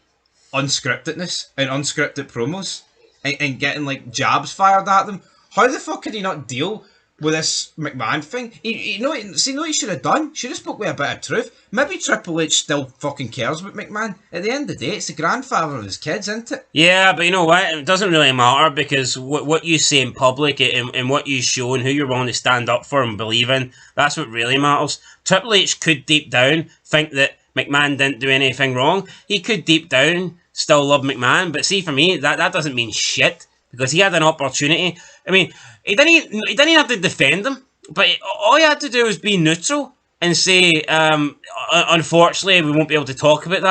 unscriptedness and unscripted promos and getting like jabs fired at them. How the fuck could he not deal with this McMahon thing? What he should have done? Should have spoke with a bit of truth. Maybe Triple H still fucking cares about McMahon. At the end of the day, it's the grandfather of his kids, isn't it? Yeah, but you know what? It doesn't really matter, because what you say in public and what you show and who you're willing to stand up for and believe in, that's what really matters. Triple H could deep down think that McMahon didn't do anything wrong. He could deep down still love McMahon, but see, for me, that doesn't mean shit, because he had an opportunity. I mean, he didn't have to defend him, but all he had to do was be neutral and say, unfortunately, we won't be able to talk about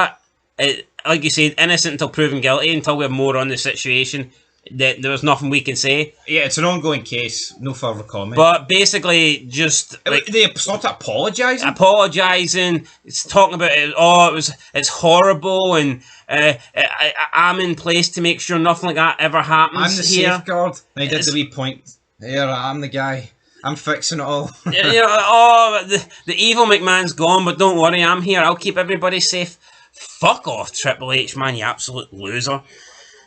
that. Like you said, innocent until proven guilty, until we have more on the situation. There was nothing we can say. Yeah, it's an ongoing case. No further comment. But basically, just like they sort of apologising. It's talking about it. Oh, it's horrible, and I'm in place to make sure nothing like that ever happens. I'm the safeguard. And he did the wee point. Here, I'm the guy. I'm fixing it all. The evil McMahon's gone, but don't worry, I'm here. I'll keep everybody safe. Fuck off, Triple H, man, you absolute loser.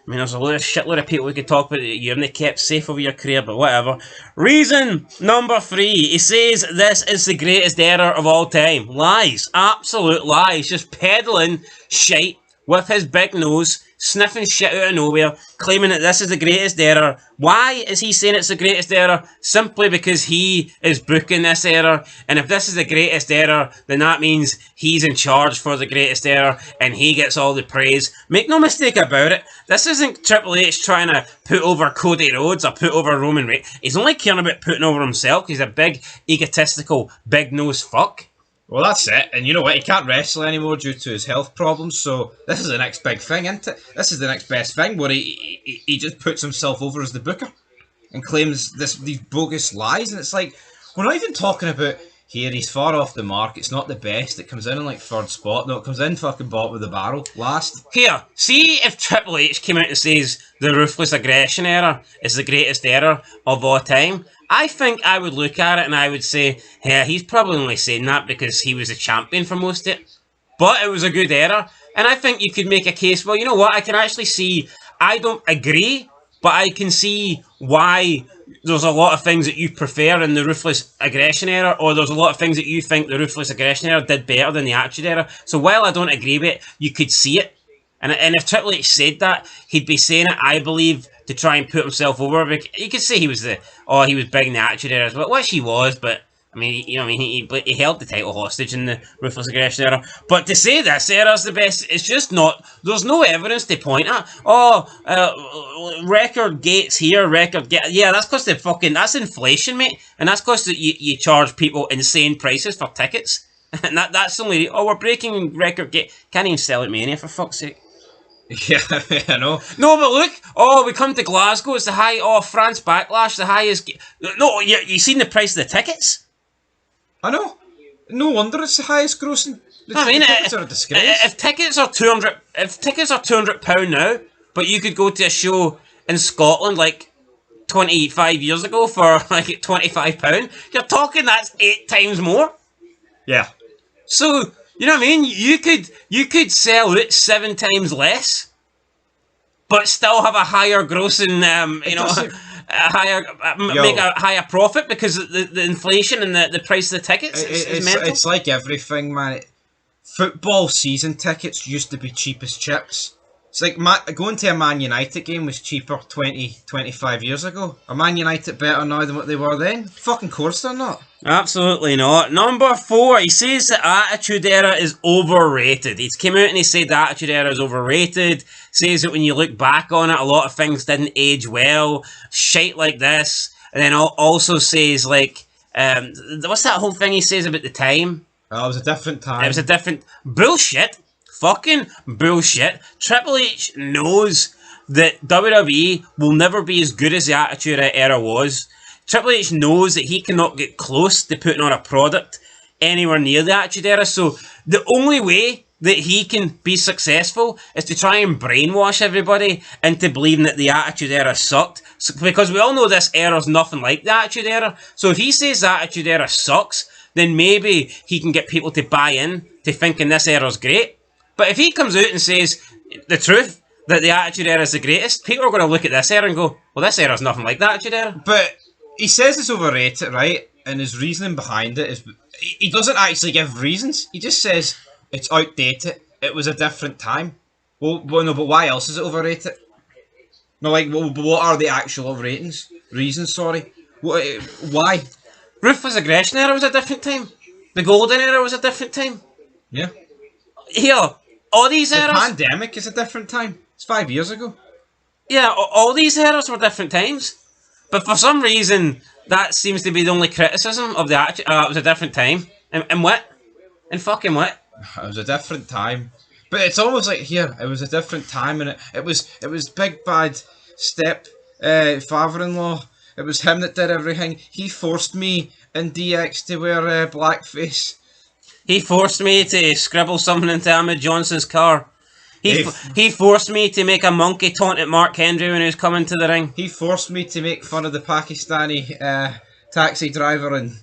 I mean, there's a shitload of people we could talk about that you haven't kept safe over your career, but whatever. Reason number 3. He says this is the greatest era of all time. Lies. Absolute lies. Just peddling shite with his big nose, sniffing shit out of nowhere, claiming that this is the greatest era. Why is he saying it's the greatest era? Simply because he is booking this era, and if this is the greatest era, then that means he's in charge for the greatest era, and he gets all the praise. Make no mistake about it, this isn't Triple H trying to put over Cody Rhodes or put over Roman Reigns. He's only caring about putting over himself. He's a big, egotistical, big-nosed fuck. Well, that's it. And you know what? He can't wrestle anymore due to his health problems. So this is the next big thing, isn't it? This is the next best thing where he just puts himself over as the booker and claims these bogus lies. And it's like, we're not even talking about here. He's far off the mark. It's not the best. It comes in like third spot. No, it comes in fucking bottom of the barrel last. Here, see if Triple H came out and says the Ruthless Aggression era is the greatest era of all time. I think I would look at it and I would say, yeah, he's probably only saying that because he was a champion for most of it. But it was a good era. And I think you could make a case, well, you know what, I can actually see, I don't agree, but I can see why there's a lot of things that you prefer in the Ruthless Aggression era, or there's a lot of things that you think the Ruthless Aggression era did better than the Attitude era. So while I don't agree with it, you could see it. And if Triple H said that, he'd be saying it, I believe, to try and put himself over. You could say he was big in the Attitude Era as well, which he was, but I mean, he held the title hostage in the Ruthless Aggression Era. But to say this era's the best, it's just not. There's no evidence to point at. Record gates here, yeah, that's because that's inflation, mate, and that's because you charge people insane prices for tickets, and that's only. We're breaking record gate. Can't even sell at Mania for fuck's sake. Yeah, I know. No, but look, we come to Glasgow, it's France Backlash, the highest... No, you seen the price of the tickets? I know. No wonder it's the highest grossing. The tickets are a disgrace. If tickets are £200 now, but you could go to a show in Scotland like 25 years ago for like £25, you're talking that's 8 times more. Yeah. So... You know what I mean? You could sell it 7 times less, but still have a higher grossing, make a higher profit because the inflation and the price of the tickets is mental. It's like everything, man. Football season tickets used to be cheap as chips. It's like going to a Man United game was cheaper 25 years ago. Are Man United better now than what they were then? Fucking course they're not. Absolutely not. Number 4, he says the Attitude Era is overrated. He's came out and he said the Attitude Era is overrated. Says that when you look back on it, a lot of things didn't age well. Shite like this. And then also says like, what's that whole thing he says about the time? Oh, it was a different time. It was a different... Bullshit. Fucking bullshit. Triple H knows that WWE will never be as good as the Attitude Era was. Triple H knows that he cannot get close to putting on a product anywhere near the Attitude Era. So the only way that he can be successful is to try and brainwash everybody into believing that the Attitude Era sucked. Because we all know this era's nothing like the Attitude Era. So if he says the Attitude Era sucks, then maybe he can get people to buy in to thinking this era's great. But if he comes out and says the truth, that the Attitude Era is the greatest, people are going to look at this era and go, well, this era's nothing like the Attitude Era. But he says it's overrated, right? And his reasoning behind it is... He doesn't actually give reasons. He just says it's outdated. It was a different time. Well, no, but why else is it overrated? No, like, what are the actual reasons, sorry? Why? Ruthless Aggression Era was a different time. The Golden Era was a different time. Yeah. Here... All these eras... The pandemic is a different time. It's 5 years ago. Yeah, all these eras were different times. But for some reason, that seems to be the only criticism of the Attitude. It was a different time. And what? And fucking what? It was a different time. But it's almost like here, it was a different time, and it was Big Bad Step father-in-law. It was him that did everything. He forced me in DX to wear blackface. He forced me to scribble something into Ahmed Johnson's car. He forced me to make a monkey taunt at Mark Henry when he was coming to the ring. He forced me to make fun of the Pakistani taxi driver in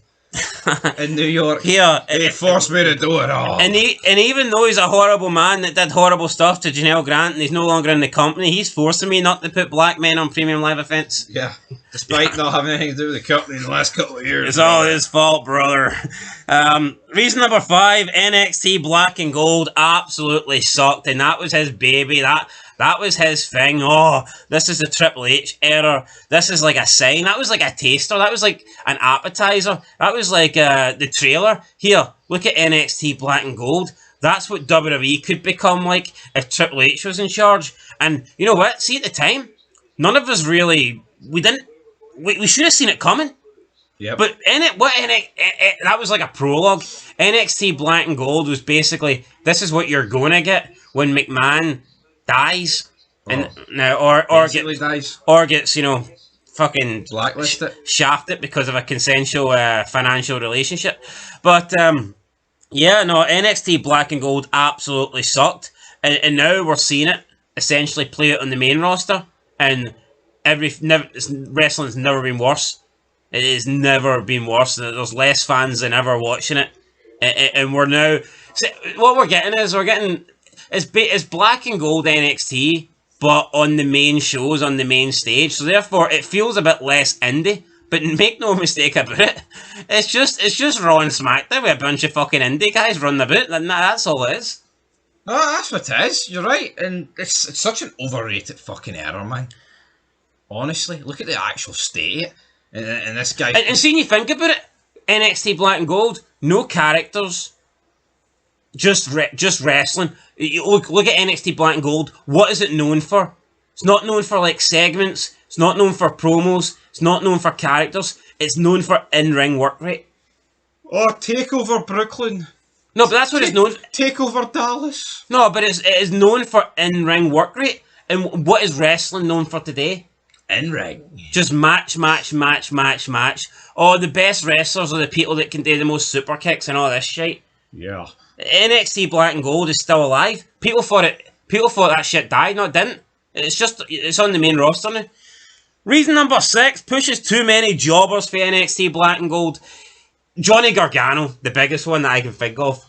New York. He forced me to do it all. And even though he's a horrible man that did horrible stuff to Janelle Grant and he's no longer in the company, he's forcing me not to put black men on premium live events. Yeah, despite not having anything to do with the company in the last couple of years. It's all his fault, brother. Reason number 5, NXT Black and Gold absolutely sucked, and that was his baby. That was his thing. Oh, this is the Triple H era. This is like a sign. That was like a taster. That was like an appetizer. That was like the trailer. Here, look at NXT Black and Gold. That's what WWE could become like if Triple H was in charge. And you know what? See, at the time, none of us really... We should have seen it coming. Yep. But that was like a prologue. NXT Black and Gold was basically, this is what you're going to get when McMahon dies, and now or gets fucking blacklisted, shafted because of a consensual financial relationship. But yeah, no, NXT Black and Gold absolutely sucked, and now we're seeing it essentially play it on the main roster, and wrestling's never been worse. It has never been worse. There's less fans than ever watching it, and we're now. What we're getting is Black and Gold NXT, but on the main shows, on the main stage. So therefore, it feels a bit less indie. But make no mistake about it, it's just Raw and SmackDown with a bunch of fucking indie guys running about. That's all it is. No, that's what it is. You're right, and it's such an overrated fucking error, man. Honestly, look at the actual state. And this guy... And seeing you think about it, NXT Black and Gold, no characters, just wrestling. You look at NXT Black and Gold, what is it known for? It's not known for, like, segments, it's not known for promos, it's not known for characters, it's known for in-ring work rate. Oh, TakeOver Brooklyn. No, but that's what it's known for. TakeOver Dallas. No, but it is known for in-ring work rate. And what is wrestling known for today? In-ring. Just match. Oh, the best wrestlers are the people that can do the most super kicks and all this shit. Yeah. NXT Black and Gold is still alive. People thought that shit died. No, it didn't. It's on the main roster now. Reason number 6, pushes too many jobbers for NXT Black and Gold. Johnny Gargano, the biggest one that I can think of.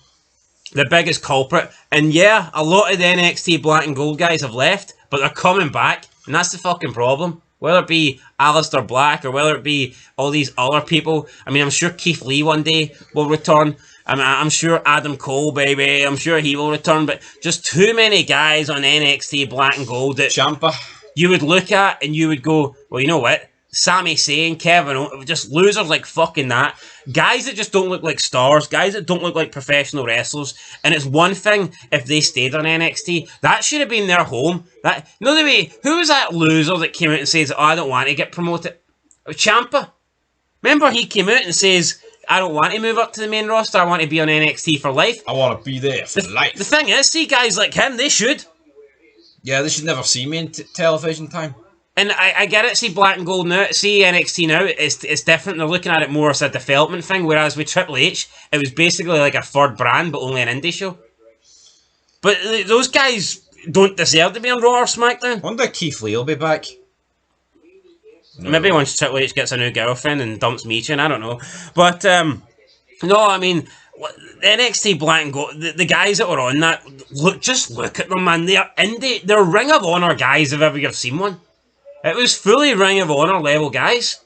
The biggest culprit. And yeah, a lot of the NXT Black and Gold guys have left, but they're coming back. And that's the fucking problem. Whether it be Aleister Black or whether it be all these other people. I mean, I'm sure Keith Lee one day will return. I'm sure Adam Cole, baby, I'm sure he will return. But just too many guys on NXT Black and Gold that Ciampa. You would look at and you would go, well, you know what? Sami Zayn, Kevin Owens, just losers like fucking that. Guys that just don't look like stars. Guys that don't look like professional wrestlers. And it's one thing if they stayed on NXT. That should have been their home. Who was that loser that came out and says, oh, I don't want to get promoted? Ciampa. Remember he came out and says, I don't want to move up to the main roster. I want to be on NXT for life. I want to be there for life. The thing is, see guys like him, they should. Yeah, they should never see me in television time. And I get it, see Black and Gold now, see NXT now, it's different. They're looking at it more as a development thing, whereas with Triple H, it was basically like a third brand, but only an indie show. But those guys don't deserve to be on Raw or SmackDown. I wonder if Keith Lee will be back. No. Maybe once Triple H gets a new girlfriend and dumps Meechin, I don't know. But, no, I mean, NXT Black and Gold, the guys that were on that, just look at them, man. They're indie, they're Ring of Honor guys if ever you've seen one. It was fully Ring of Honor level guys.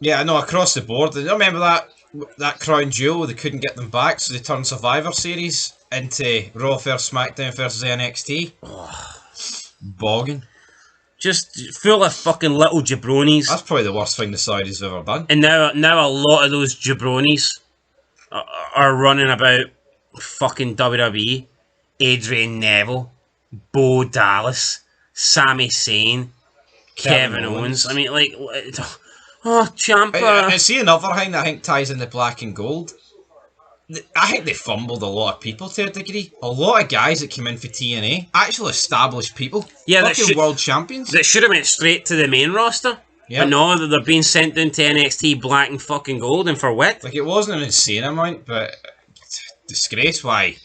Yeah, I know, across the board. I remember that Crown Jewel, they couldn't get them back, so they turned Survivor Series into Raw vs SmackDown versus NXT. Bogging. Just full of fucking little jabronis. That's probably the worst thing the Saudis have ever done. And now a lot of those jabronis are running about fucking WWE. Adrian Neville, Bo Dallas, Sami Zayn, Kevin Owens. I mean, like, oh, Ciampa. I see another thing that I think ties in the Black and Gold. I think they fumbled a lot of people to a degree. A lot of guys that came in for TNA, actual established people. Yeah, fucking world champions. That should have went straight to the main roster. Yep. But no, they're being sent down to NXT Black and fucking Gold, and for what? Like, it wasn't an insane amount, but disgrace. Why?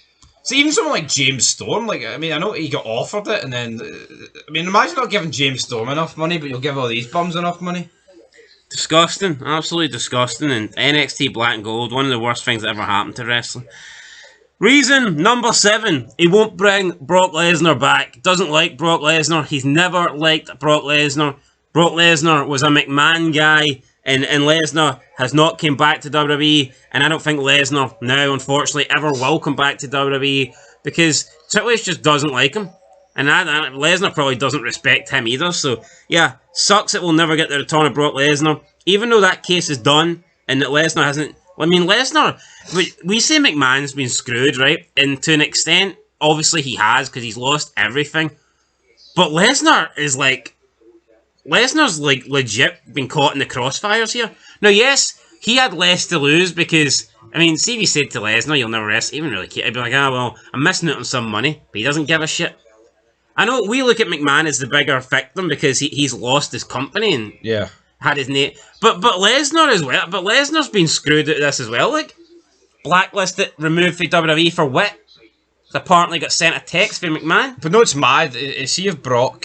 So even someone like James Storm, like, I mean, I know he got offered it, and then, I mean, imagine not giving James Storm enough money, but you'll give all these bums enough money. Disgusting, absolutely disgusting. And NXT Black and Gold, one of the worst things that ever happened to wrestling. Reason number 7, he won't bring Brock Lesnar back. Doesn't like Brock Lesnar. He's never liked Brock Lesnar. Brock Lesnar was a McMahon guy, and Lesnar has not come back to WWE, and I don't think Lesnar now, unfortunately, ever will come back to WWE, because Triple H just doesn't like him. And Lesnar probably doesn't respect him either. So, yeah, sucks that we'll never get the return of Brock Lesnar. Even though that case is done and that Lesnar hasn't... I mean, Lesnar... We say McMahon's been screwed, right? And to an extent, obviously he has, because he's lost everything. But Lesnar is like... Lesnar's like legit been caught in the crossfires here. Now, yes, he had less to lose because, I mean, see if he said to Lesnar, you'll never wrestle, he wouldn't really care. He'd be like, well, I'm missing out on some money, but he doesn't give a shit. I know we look at McMahon as the bigger victim because he's lost his company and had his name. But Lesnar as well. But Lesnar's been screwed out of this as well. Like, blacklisted, removed from WWE for what? Apparently got sent a text from McMahon. But no, it's mad. See if Brock...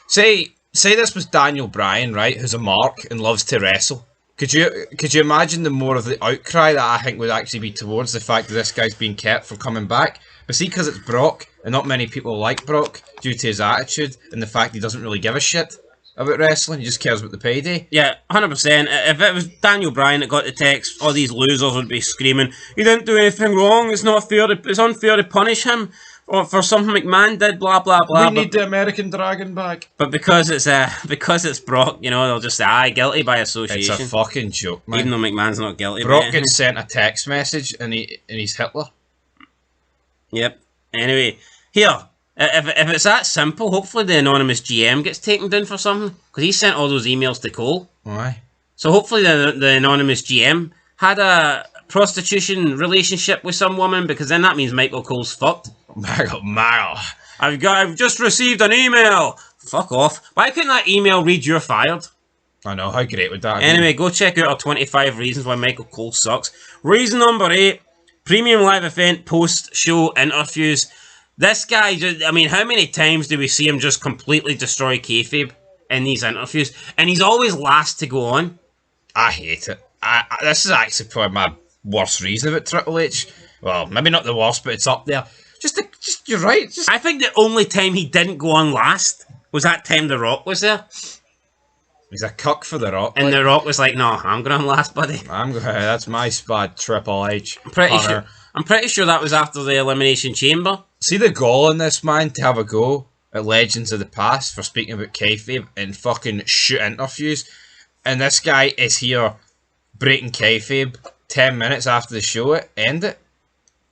Say this was Daniel Bryan, right, who's a mark and loves to wrestle. Could you imagine the more of the outcry that I think would actually be towards the fact that this guy's being kept from coming back? But see, because it's Brock, and not many people like Brock due to his attitude and the fact he doesn't really give a shit about wrestling, he just cares about the payday. Yeah, 100%. If it was Daniel Bryan that got the text, all these losers would be screaming, "He didn't do anything wrong, it's unfair to punish him for something McMahon did, blah blah blah." We need the American Dragon back. But because it's Brock, you know, they'll just say, guilty by association. It's a fucking joke, man. Even though McMahon's not guilty. Brock gets sent a text message and he's Hitler. Yep. Anyway, here, if it's that simple, hopefully the anonymous GM gets taken down for something, because he sent all those emails to Cole. Why? So hopefully the anonymous GM had a prostitution relationship with some woman, because then that means Michael Cole's fucked. Michael. I've just received an email. Fuck off. Why couldn't that email read "you're fired"? I know, how great would that be? Anyway, go check out our 25 reasons why Michael Cole sucks. Reason number 8. Premium live event post-show interviews. This guy, I mean, how many times do we see him just completely destroy kayfabe in these interviews? And he's always last to go on. I hate it. This is actually probably my worst reason about Triple H. Well, maybe not the worst, but it's up there. You're right. I think the only time he didn't go on last was that time The Rock was there. He's a cuck for The Rock. And The Rock was like, no, I'm going on last, buddy. That's my spot, Triple H. I'm pretty sure that was after the Elimination Chamber. See the goal in this, man, to have a go at Legends of the Past for speaking about kayfabe and fucking shoot interviews. And this guy is here breaking kayfabe 10 minutes after the show ended.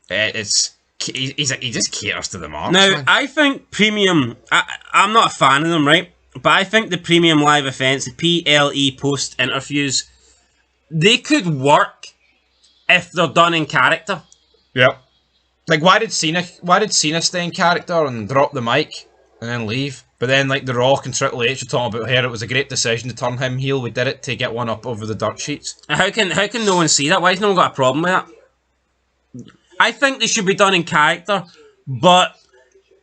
He just caters to the marks. Now, man. I think premium... I'm not a fan of them, right? But I think the premium live events, the PLE post interviews, they could work if they're done in character. Yep. Like, why did Cena stay in character and drop the mic and then leave? But then, like, The Rock and Triple H were talking about here, it was a great decision to turn him heel. We did it to get one up over the dirt sheets. How can no one see that? Why has no one got a problem with that? I think they should be done in character, but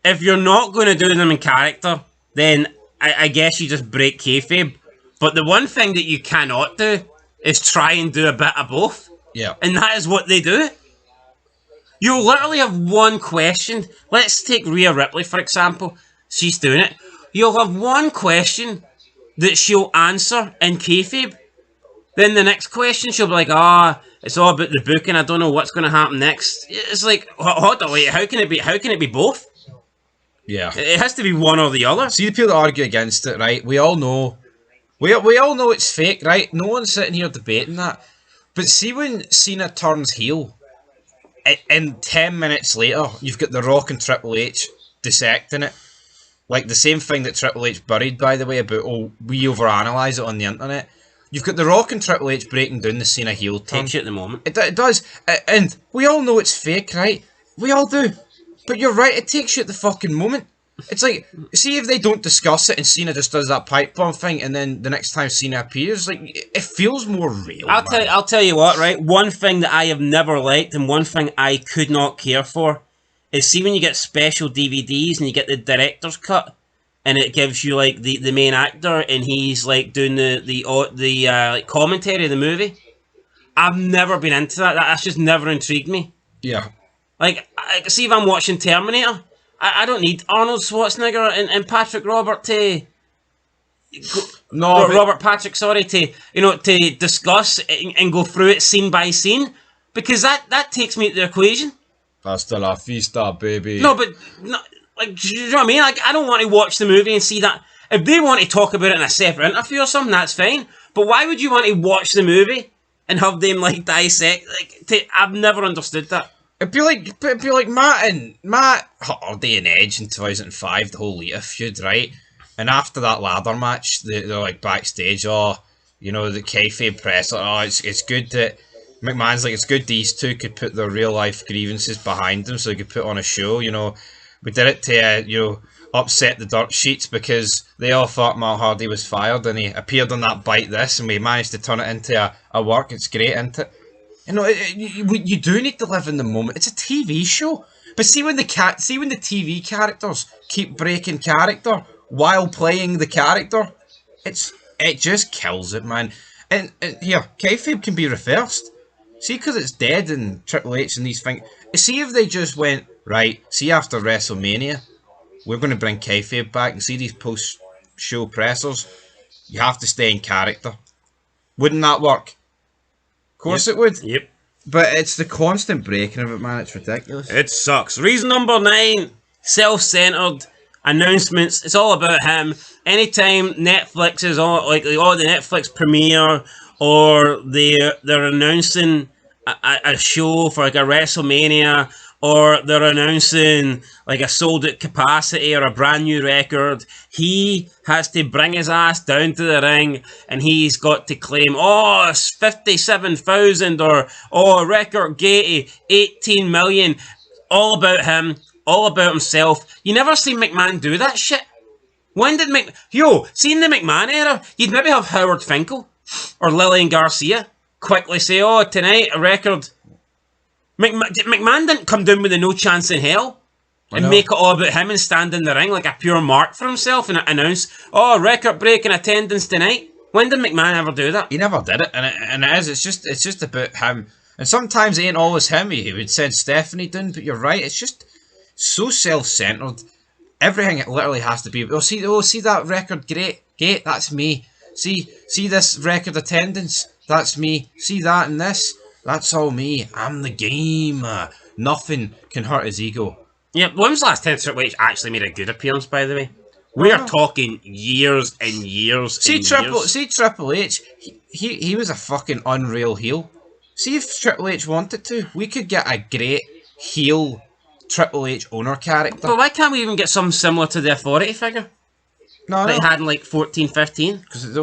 if you're not going to do them in character, then I guess you just break kayfabe. But the one thing that you cannot do is try and do a bit of both. Yeah. And that is what they do. You'll literally have one question. Let's take Rhea Ripley, for example. She's doing it. You'll have one question that she'll answer in kayfabe. Then the next question, she'll be like, it's all about the booking. I don't know what's going to happen next. It's like, hold on, wait, how can it be both? Yeah. It has to be one or the other. See the people that argue against it, right? We all know it's fake, right? No one's sitting here debating that. But see when Cena turns heel, and 10 minutes later, you've got The Rock and Triple H dissecting it. Like the same thing that Triple H buried, by the way, about, we overanalyze it on the internet. You've got The Rock and Triple H breaking down the Cena heel turn. Takes you at the moment. It does. And we all know it's fake, right? We all do. But you're right, it takes you at the fucking moment. It's like, see if they don't discuss it and Cena just does that pipe bomb thing and then the next time Cena appears, like, it feels more real. I'll tell you what, right? One thing that I have never liked and one thing I could not care for is, see when you get special DVDs and you get the director's cut and it gives you like the main actor and he's like doing the like commentary of the movie. I've never been into that. That's just never intrigued me. Yeah. Like, see if I'm watching Terminator, I don't need Arnold Schwarzenegger and Patrick Robert to... Robert Patrick, sorry, to discuss and go through it scene by scene, because that takes me to the equation. Hasta la vista, baby. No, but like, do you know what I mean? Like, I don't want to watch the movie and see that. If they want to talk about it in a separate interview or something, that's fine. But why would you want to watch the movie and have them like dissect? Like, I've never understood that. It'd be like Matt Hardy and Edge in 2005, the whole Lita feud, right? And after that ladder match, they're like backstage, You know, the kayfabe press. Like, oh, it's good that McMahon's like, it's good these two could put their real life grievances behind them, so they could put on a show. You know, we did it to upset the dirt sheets because they all thought Matt Hardy was fired, and he appeared on that Bite This, and we managed to turn it into a work. It's great, isn't it? You know, you do need to live in the moment. It's a TV show, but see when the TV characters keep breaking character while playing the character, it just kills it, man. And here, kayfabe can be reversed. See, because it's dead and Triple H and these things. See if they just went, right, see after WrestleMania, we're going to bring kayfabe back, and see these post-show pressers, you have to stay in character. Wouldn't that work? Of course it would. Yep. But it's the constant breaking of it, man. It's ridiculous. It sucks. Reason number 9, self-centered announcements. It's all about him. Anytime Netflix is on, like the Netflix premiere, or they're announcing a show for like a WrestleMania, or they're announcing like a sold out capacity or a brand new record, he has to bring his ass down to the ring, and he's got to claim, oh, it's 57,000, or record gate 18 million. All about him, all about himself. You never seen McMahon do that shit. When did see in the McMahon era, you'd maybe have Howard Finkel or Lillian Garcia quickly say, oh, tonight a record. McMahon didn't come down with a no chance in hell and make it all about him and stand in the ring like a pure mark for himself and announce, oh, record breaking attendance tonight. When did McMahon ever do that? He never did it, and it's just about him. And sometimes it ain't always him. He would send Stephanie down, but you're right. It's just so self-centered. Everything it literally has to be. See that record gate. That's me. See this record attendance. That's me. See that and this. That's all me. I'm the game. Nothing can hurt his ego. Yeah, when was the last time Triple H actually made a good appearance, by the way? We are talking years and years See years. Triple H, he was a fucking unreal heel. See if Triple H wanted to, we could get a great heel Triple H owner character. But why can't we even get something similar to the Authority figure? No, That he had in like 14, 15? because we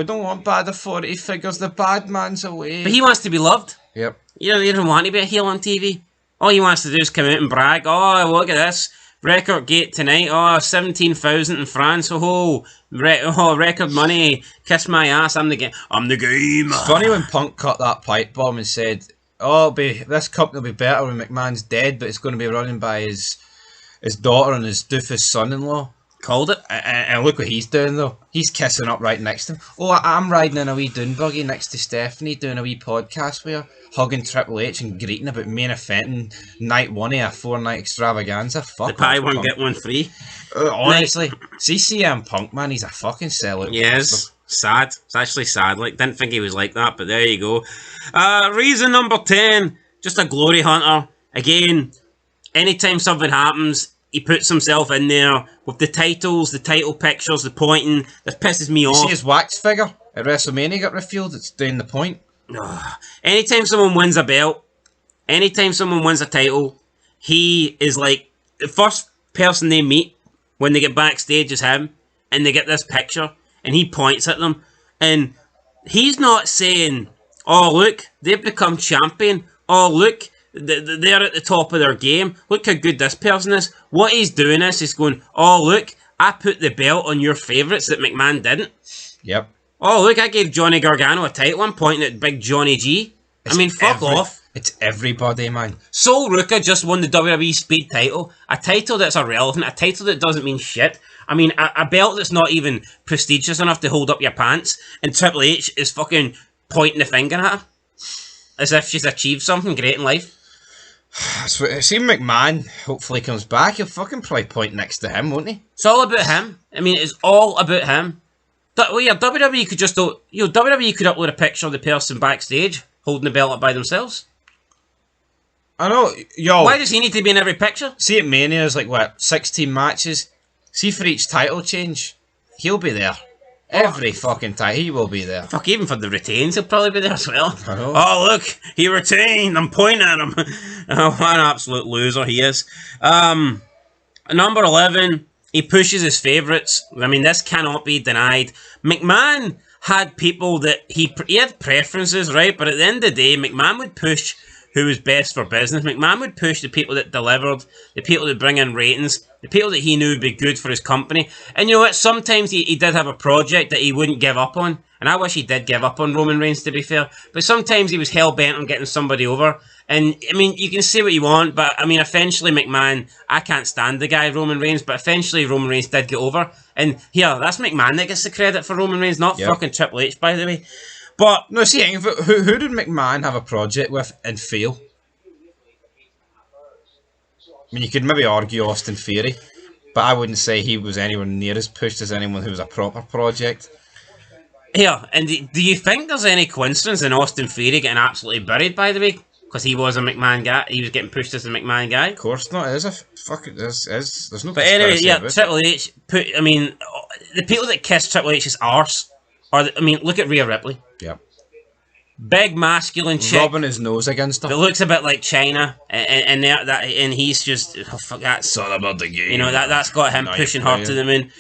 don't want bad authority figures. The bad man's away. But he wants to be loved. Yep. You know, he doesn't want to be a heel on TV. All he wants to do is come out and brag. Oh, look at this. Record gate tonight. Oh, 17,000 in France. Record money. Kiss my ass. I'm the game. It's funny when Punk cut that pipe bomb and said, "Oh, this company will be better when McMahon's dead, but it's going to be running by his daughter and his doofus son-in-law." Called it. And look what he's doing though. He's kissing up right next to him. Oh, I'm riding in a wee dune buggy next to Stephanie, doing a wee podcast with her, hugging Triple H and greeting about main eventing night 1 of a 4-night extravaganza. Fuck. The pie one get one free. Honestly, see CM Punk, man, he's a fucking sellout. Yes. Sad. It's actually sad. Like, didn't think he was like that, but there you go. Reason number 10. Just a glory hunter. Again, anytime something happens, he puts himself in there with the titles, the title pictures, the pointing. This pisses me off. You see his wax figure at WrestleMania got revealed? It's doing the point. Anytime someone wins a belt, anytime someone wins a title, he is like, the first person they meet when they get backstage is him, and they get this picture, and he points at them, and he's not saying, oh look, they've become champion, oh look, they're at the top of their game, look how good this person is. What he's doing is he's going, oh look, I put the belt on your favourites that McMahon didn't. Yep. Oh look, I gave Johnny Gargano a title, I'm pointing at big Johnny G. Fuck off. It's everybody, man. Sol Ruka just won the WWE Speed title, a title that's irrelevant, a title that doesn't mean shit. I mean, a belt that's not even prestigious enough to hold up your pants, and Triple H is fucking pointing the finger at her as if she's achieved something great in life. See McMahon hopefully comes back, he'll fucking probably point next to him, won't he? It's all about him. I mean, it's all about him. WWE could just WWE could upload a picture of the person backstage holding the belt up by themselves. I know, yo. Why does he need to be in every picture? See at Mania is like what, 16 matches? See for each title change, he'll be there. Every fucking time, he will be there. Fuck, even for the retains, he'll probably be there as well. I know. Oh, look, he retained. I'm pointing at him. Oh, what an absolute loser he is. Number 11, he pushes his favourites. I mean, this cannot be denied. McMahon had people that he had preferences, right? But at the end of the day, McMahon would push who was best for business. McMahon would push the people that delivered, the people that bring in ratings, the people that he knew would be good for his company. And you know what? Sometimes he did have a project that he wouldn't give up on. And I wish he did give up on Roman Reigns, to be fair. But sometimes he was hell-bent on getting somebody over. And, I mean, you can say what you want, but, I mean, eventually McMahon, I can't stand the guy, Roman Reigns, but eventually Roman Reigns did get over. And here, that's McMahon that gets the credit for Roman Reigns, not fucking Triple H, by the way. But no, see, who did McMahon have a project with and fail? I mean, you could maybe argue Austin Theory, but I wouldn't say he was anywhere near as pushed as anyone who was a proper project. Here, and do you think there's any coincidence in Austin Theory getting absolutely buried, by the way? Because he was a McMahon guy, he was getting pushed as a McMahon guy. Of course not, it is a fucking, there's no. But anyway, yeah, Triple H I mean, the people that kiss Triple H's arse are, I mean, look at Rhea Ripley. Yep. Big masculine chick. Rubbing his nose against her. That looks a bit like China, and he's just, oh fuck, that's all about the game. You know, that's got him pushing her to the moon.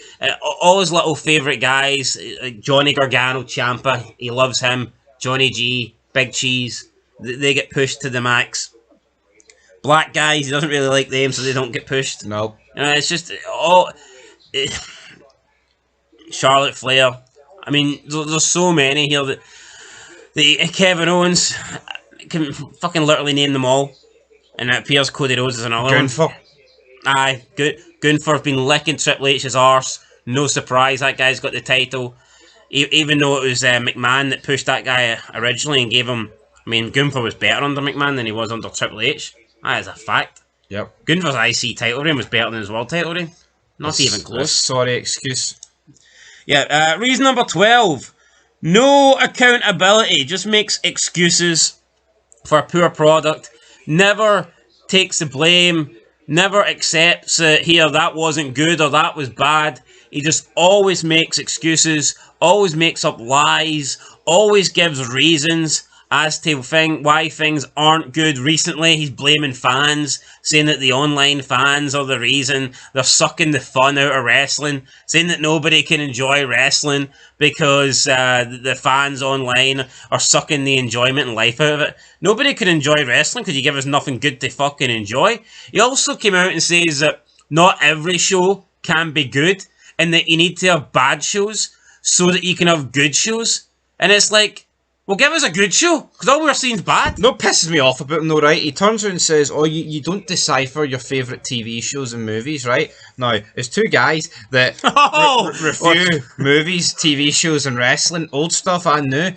All his little favourite guys, like Johnny Gargano, Ciampa, he loves him. Johnny G, Big Cheese, they get pushed to the max. Black guys, he doesn't really like them, so they don't get pushed. No. You know, it's just Charlotte Flair. I mean, there's so many here that. Kevin Owens can fucking literally name them all. And it appears Cody Rhodes is another Gunther. one. Aye, Gunther's been licking Triple H's arse. No surprise, that guy's got the title. Even though it was McMahon that pushed that guy originally and gave him... I mean, Gunther was better under McMahon than he was under Triple H. That is a fact. Yep. Gunther's IC title reign was better than his world title reign. Not even close. Sorry, excuse. Yeah, reason number 12. No accountability, just makes excuses for a poor product, never takes the blame, never accepts it, here, that wasn't good or that was bad. He just always makes excuses, always makes up lies, always gives reasons as to why things aren't good recently. He's blaming fans, saying that the online fans are the reason. They're sucking the fun out of wrestling, saying that nobody can enjoy wrestling because the fans online are sucking the enjoyment and life out of it. Nobody can enjoy wrestling because you give us nothing good to fucking enjoy. He also came out and says that not every show can be good and that you need to have bad shows so that you can have good shows. And it's like, well, give us a good show, because all we're seeing is bad. No, pisses me off about him though, right? He turns around and says, oh, you don't decipher your favourite TV shows and movies, right? Now, there's two guys that review movies, TV shows and wrestling, old stuff and new.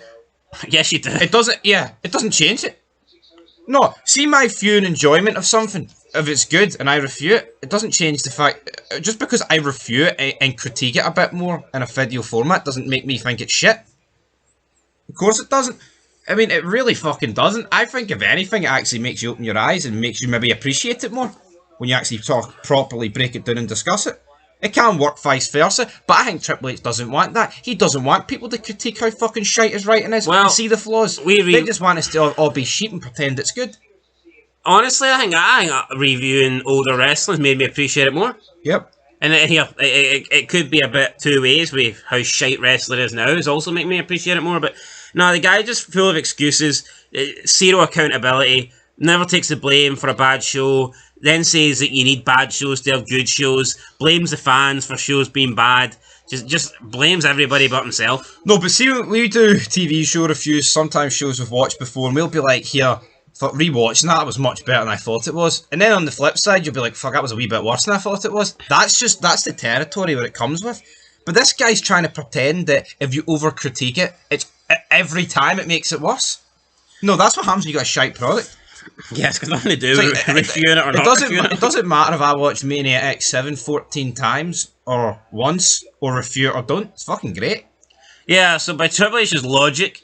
Yes, you do. It doesn't change it. No, see my view and enjoyment of something, if it's good and I review it, it doesn't change the fact, just because I review it and critique it a bit more in a video format doesn't make me think it's shit. Of course it doesn't. I mean, it really fucking doesn't. I think if anything, it actually makes you open your eyes and makes you maybe appreciate it more when you actually talk properly, break it down and discuss it. It can work vice versa, but I think Triple H doesn't want that. He doesn't want people to critique how fucking shite his writing is and see the flaws. They just want us to all be sheep and pretend it's good. Honestly, I think reviewing older wrestling's made me appreciate it more. Yep. And it could be a bit two ways with how shite wrestling is now. It's also making me appreciate it more, but no, the guy just full of excuses, zero accountability, never takes the blame for a bad show, then says that you need bad shows to have good shows, blames the fans for shows being bad, just blames everybody but himself. No, but see, we do TV show reviews, sometimes shows we've watched before, and we'll be like, here, rewatching that was much better than I thought it was. And then on the flip side, you'll be like, fuck, that was a wee bit worse than I thought it was. That's the territory where it comes with. But this guy's trying to pretend that if you over-critique it, it's every time it makes it worse. No, that's what happens when you got a shite product. Yeah, it's got nothing to do with reviewing it or not reviewing it. It doesn't matter if I watch Mania X7 14 times, or once, or review it or don't. It's fucking great. Yeah, so by Triple H's logic,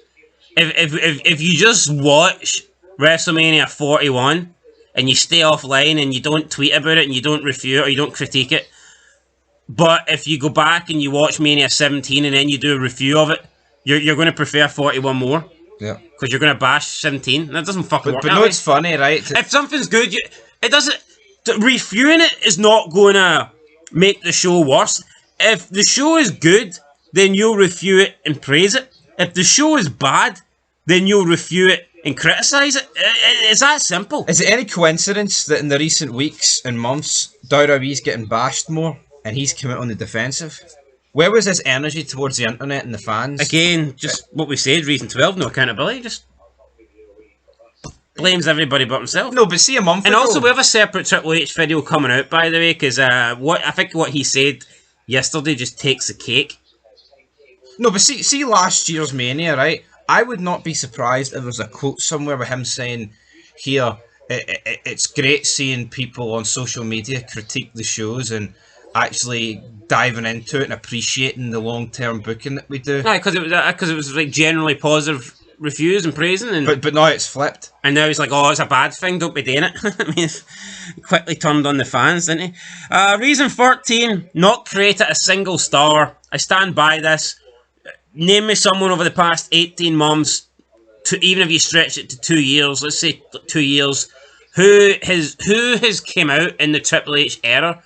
if you just watch WrestleMania 41 and you stay offline and you don't tweet about it and you don't review it or you don't critique it, but if you go back and you watch Mania 17 and then you do a review of it, you're going to prefer 41 more. Yeah. Because you're going to bash 17. That doesn't fucking work. But no, it's funny, right? If something's good, it doesn't... Reviewing it is not going to make the show worse. If the show is good, then you'll review it and praise it. If the show is bad, then you'll review it and criticise it. It's that simple. Is it any coincidence that in the recent weeks and months, WWE's getting bashed more and he's come out on the defensive? Where was his energy towards the internet and the fans? Again, just what we said, reason 12, no accountability, just blames everybody but himself. No, but see a month and ago... also, we have a separate Triple H video coming out, by the way, because I think what he said yesterday just takes the cake. No, but see last year's Mania, right? I would not be surprised if there was a quote somewhere with him saying, here, it's great seeing people on social media critique the shows and actually diving into it and appreciating the long-term booking that we do. No, because it was like generally positive reviews and praising. And but now it's flipped. And now he's like, oh, it's a bad thing, don't be doing it. I mean, he quickly turned on the fans, didn't he? Reason 13, not created a single star. I stand by this. Name me someone over the past 18 months, even if you stretch it to 2 years, let's say 2 years, who has came out in the Triple H era.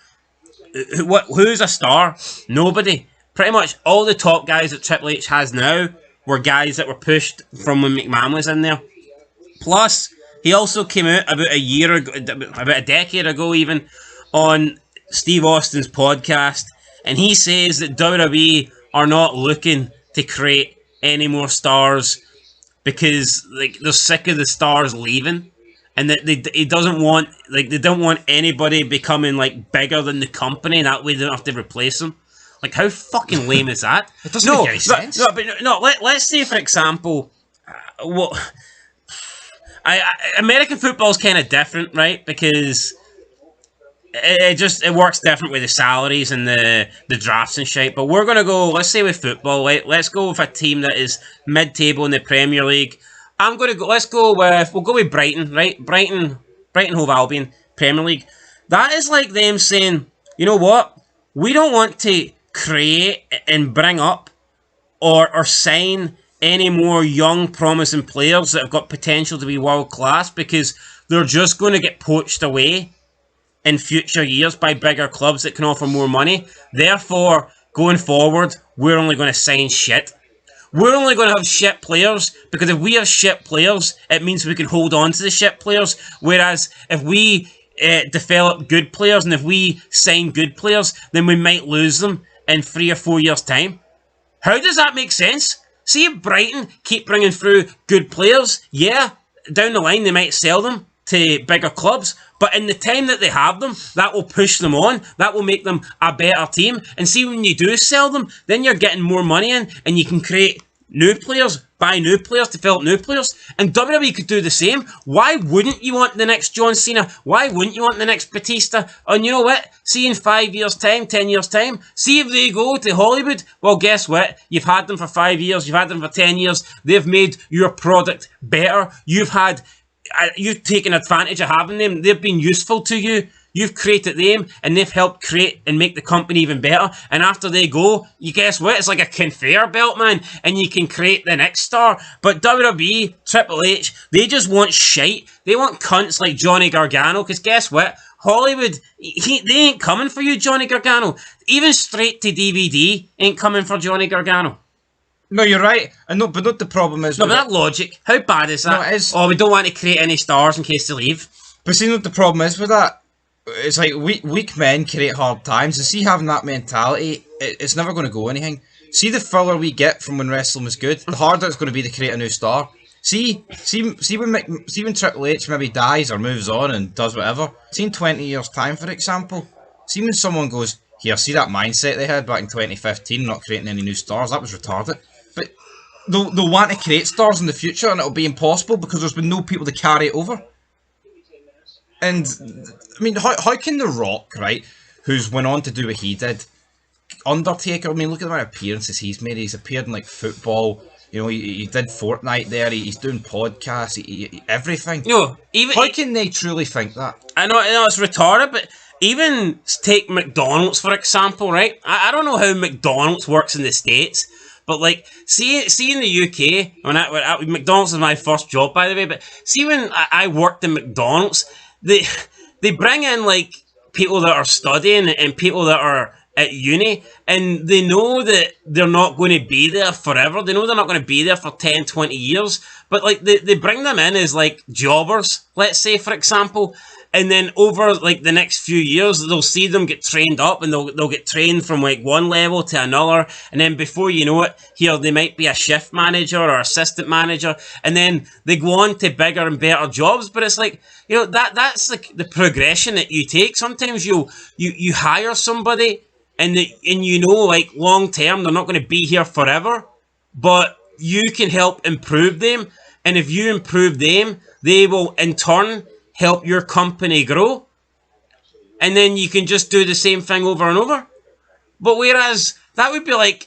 Who's a star? Nobody. Pretty much all the top guys that Triple H has now were guys that were pushed from when McMahon was in there. Plus, he also came out about a year ago, about a decade ago even, on Steve Austin's podcast, and he says that WWE are not looking to create any more stars because they're sick of the stars leaving, and that he doesn't want they don't want anybody becoming bigger than the company, and that way they don't have to replace them. How fucking lame is that? It doesn't make any sense. Let's say, for example, American football is kind of different, right? Because it works different with the salaries and the drafts and shit. But we're gonna go. Let's say with football, let's go with a team that is mid-table in the Premier League. We'll go with Brighton, right? Brighton Hove Albion, Premier League. That is like them saying, you know what? We don't want to create and bring up or sign any more young promising players that have got potential to be world class because they're just going to get poached away in future years by bigger clubs that can offer more money. Therefore, going forward, we're only going to sign shit. We're only going to have shit players because if we have shit players, it means we can hold on to the shit players. Whereas if we develop good players and if we sign good players, then we might lose them in 3 or 4 years' time. How does that make sense? See if Brighton keep bringing through good players, yeah, down the line they might sell them to bigger clubs, but in the time that they have them, that will push them on, that will make them a better team, and see when you do sell them, then you're getting more money in, and you can create new players, buy new players, develop new players, and WWE could do the same. Why wouldn't you want the next John Cena? Why wouldn't you want the next Batista? And you know what? See in 5 years' time, 10 years' time, see if they go to Hollywood. Well, guess what? You've had them for 5 years, you've had them for 10 years, they've made your product better, you've taken advantage of having them, they've been useful to you. You've created them, and they've helped create and make the company even better. And after they go, you guess what? It's like a conveyor belt, man. And you can create the next star. But WWE, Triple H, they just want shite. They want cunts like Johnny Gargano. Because guess what? Hollywood, they ain't coming for you, Johnny Gargano. Even straight to DVD ain't coming for Johnny Gargano. No, you're right. But not the problem is... No, but that logic. How bad is that? No, it is. Oh, we don't want to create any stars in case they leave. But see what the problem is with that? It's like weak men create hard times, and see having that mentality, it's never going to go anything. See the further we get from when wrestling was good, the harder it's going to be to create a new star. See when Triple H maybe dies or moves on and does whatever. See in 20 years' time, for example. See when someone goes, here, see that mindset they had back in 2015, not creating any new stars, that was retarded. But they'll want to create stars in the future, and it'll be impossible because there's been no people to carry it over. And, I mean, how can The Rock, right, who's went on to do what he did, Undertaker, I mean, look at the amount of appearances he's made. He's appeared in, football, you know, he did Fortnite there, he's doing podcasts, everything. You know, how can they truly think that? I know it's retarded, but even take McDonald's, for example, right? I don't know how McDonald's works in the States, but, see in the UK, when McDonald's was my first job, by the way, but see when I worked in McDonald's, they bring in people that are studying and people that are at uni, and they know that they're not going to be there forever. They know they're not going to be there for 10, 20 years. But like they bring them in as like jobbers, let's say, for example. And then over like the next few years, they'll see them get trained up, and they'll get trained from like one level to another. And then before you know it, here they might be a shift manager or assistant manager, and then they go on to bigger and better jobs. But it's like, you know, that's like the progression that you take. Sometimes you hire somebody, and you know, like long term they're not going to be here forever, but you can help improve them, and if you improve them, they will in turn help your company grow, and then you can just do the same thing over and over. But whereas that would be like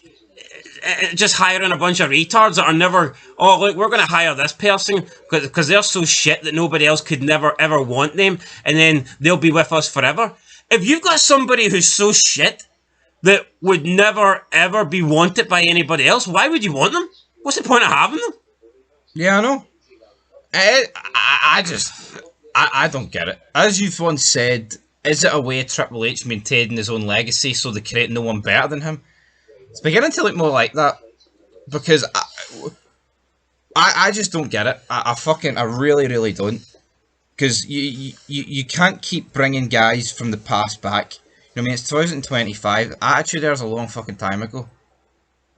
just hiring a bunch of retards that are never, oh look, we're going to hire this person because they're so shit that nobody else could never ever want them, and then they'll be with us forever. If you've got somebody who's so shit that would never ever be wanted by anybody else, why would you want them? What's the point of having them? Yeah, I know. I don't get it. As you've once said, is it a way of Triple H maintaining his own legacy so they create no one better than him? It's beginning to look more like that, because I just don't get it. I really, really don't. Because you can't keep bringing guys from the past back. You know what I mean? It's 2025. Attitude Era's a long fucking time ago.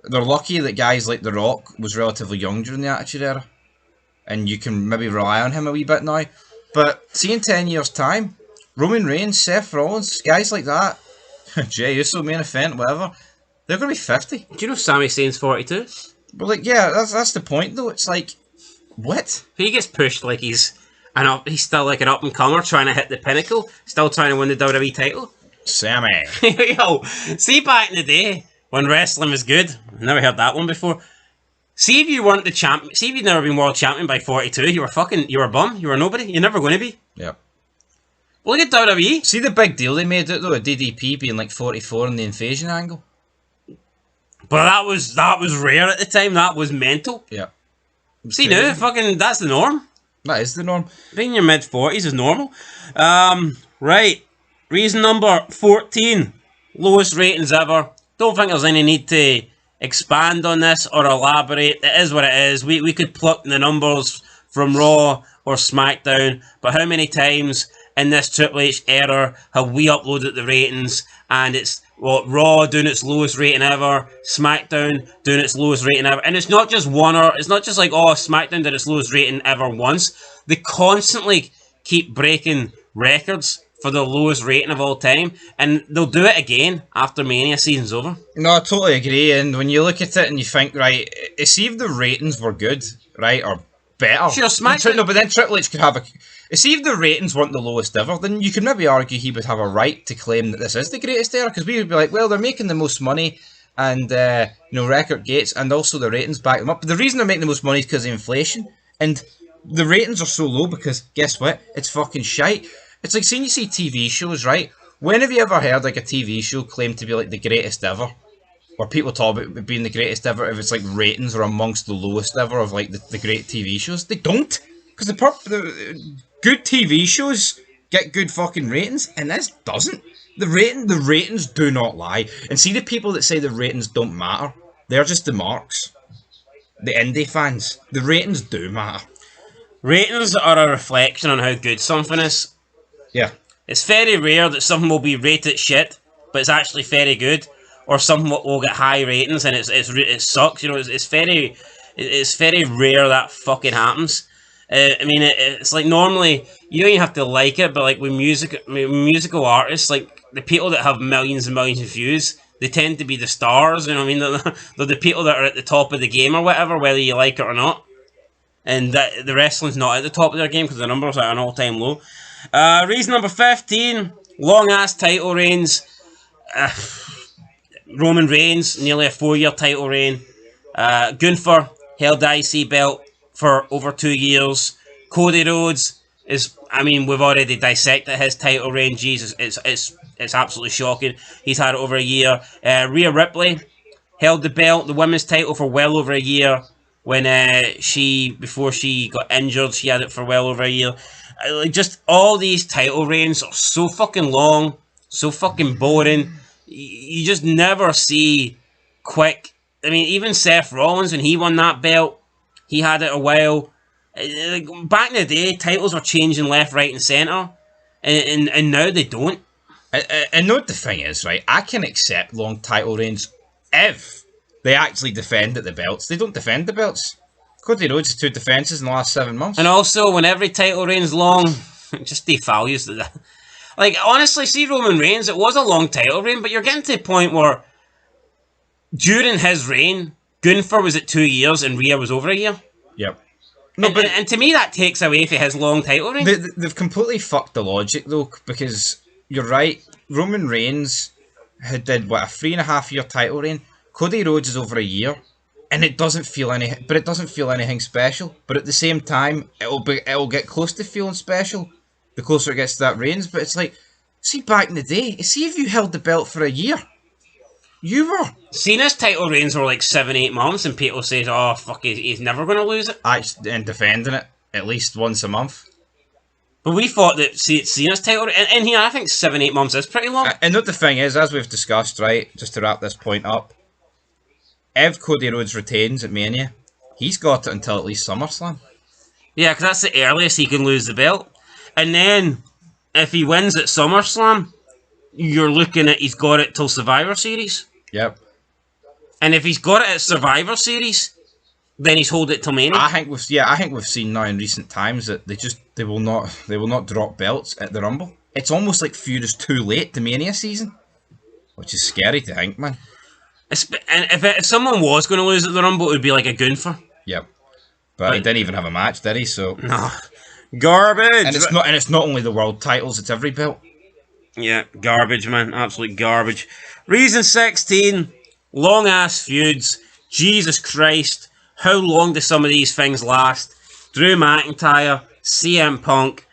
They're lucky that guys like The Rock was relatively young during the Attitude Era, and you can maybe rely on him a wee bit now. But see, in 10 years' time, Roman Reigns, Seth Rollins, guys like that, Jey Uso, main event, whatever, they're going to be 50. Do you know Sami Zayn's 42? But like, yeah, that's the point though. It's like, what? He gets pushed like he's still like an up and comer trying to hit the pinnacle, still trying to win the WWE title. Sammy. Yo, see back in the day when wrestling was good. I've never heard that one before. See if you weren't the champ. See if you'd never been world champion by 42. You were a bum. You were nobody. You're never going to be. Yep. Look at WWE. See the big deal they made out though, of DDP being like 44 in the invasion angle. But that was rare at the time. That was mental. Yeah. See now, fucking that's the norm. That is the norm. Being in your mid 40s is normal. Right. Reason number 14. Lowest ratings ever. Don't think there's any need to expand on this or elaborate. It is what it is. We could pluck the numbers from Raw or SmackDown, but how many times in this Triple H era have we uploaded the ratings, and it's Raw doing its lowest rating ever, SmackDown doing its lowest rating ever, and it's not just it's not just like, oh, SmackDown did its lowest rating ever once. They constantly keep breaking records for the lowest rating of all time, and they'll do it again after Mania season's over. No, I totally agree, and when you look at it and you think, right, see if the ratings were good, right, or better. Sure, SmackDown... No, but then Triple H could have see if the ratings weren't the lowest ever, then you could maybe argue he would have a right to claim that this is the greatest era, because we would be like, well, they're making the most money, and, record gates, and also the ratings back them up. But the reason they're making the most money is because of inflation, and the ratings are so low because, guess what, it's fucking shite. It's like seeing you see TV shows, right? When have you ever heard like a TV show claimed to be like the greatest ever? Or people talk about it being the greatest ever if it's like ratings are amongst the lowest ever of like the great TV shows? They don't! Because the good TV shows get good fucking ratings, and this doesn't. The ratings do not lie. And see the people that say the ratings don't matter, they're just the marks. The indie fans. The ratings do matter. Ratings are a reflection on how good something is. Yeah. It's very rare that something will be rated shit, but it's actually very good, or something will get high ratings and it sucks. You know, it's very rare that fucking happens. I mean, it's like normally you don't even have to like it, but like with musical artists, like the people that have millions and millions of views, they tend to be the stars. You know what I mean? They're the people that are at the top of the game or whatever, whether you like it or not. And that the wrestling's not at the top of their game because the numbers are at an all-time low. Reason number 15, long-ass title reigns. Roman Reigns, nearly a 4-year title reign. Gunther held the IC belt for over 2 years. Cody Rhodes is, I mean, we've already dissected his title reign. Jesus, it's absolutely shocking. He's had it over a year. Rhea Ripley held the women's title for well over a year. When before she got injured, she had it for well over a year. Just all these title reigns are so fucking long, so fucking boring. You just never see quick. I mean, even Seth Rollins, when he won that belt, he had it a while. Back in the day, titles were changing left, right, and centre, and now they don't. And know what the thing is, right? I can accept long title reigns if they actually defend at the belts. They don't defend the belts. Cody Rhodes has 2 defences in the last 7 months. And also, when every title reign's long, it just devalues the... Like, honestly, see Roman Reigns, it was a long title reign, but you're getting to the point where during his reign, Gunther was at 2 years and Rhea was over a year. Yep. No, and to me, that takes away from his long title reign. They've completely fucked the logic, though, because you're right. Roman Reigns did, what, a 3.5 year title reign. Cody Rhodes is over a year. And it doesn't feel anything special. But at the same time, it'll get close to feeling special the closer it gets to that reigns. But it's like, see back in the day, see if you held the belt for a year. You were. Cena's title reigns were like 7-8 months, and people say, "Oh fuck, he's never going to lose it." And defending it at least once a month. But we thought that Cena's title, and here I think 7-8 months is pretty long. And what the thing is, as we've discussed, right, just to wrap this point up, if Cody Rhodes retains at Mania, he's got it until at least SummerSlam. Yeah, because that's the earliest he can lose the belt. And then, if he wins at SummerSlam, you're looking at he's got it till Survivor Series. Yep. And if he's got it at Survivor Series, then he's hold it till Mania. I think we've seen now in recent times that they will not drop belts at the Rumble. It's almost like feud is too late to Mania season, which is scary to think, man. And if someone was going to lose at the Rumble, it would be like a Gunther. Yep. But he didn't even have a match, did he? So no, garbage. And it's not only the world titles; it's every belt. Yeah, garbage, man. Absolute garbage. Reason 16, long ass feuds. Jesus Christ, how long do some of these things last? Drew McIntyre, CM Punk.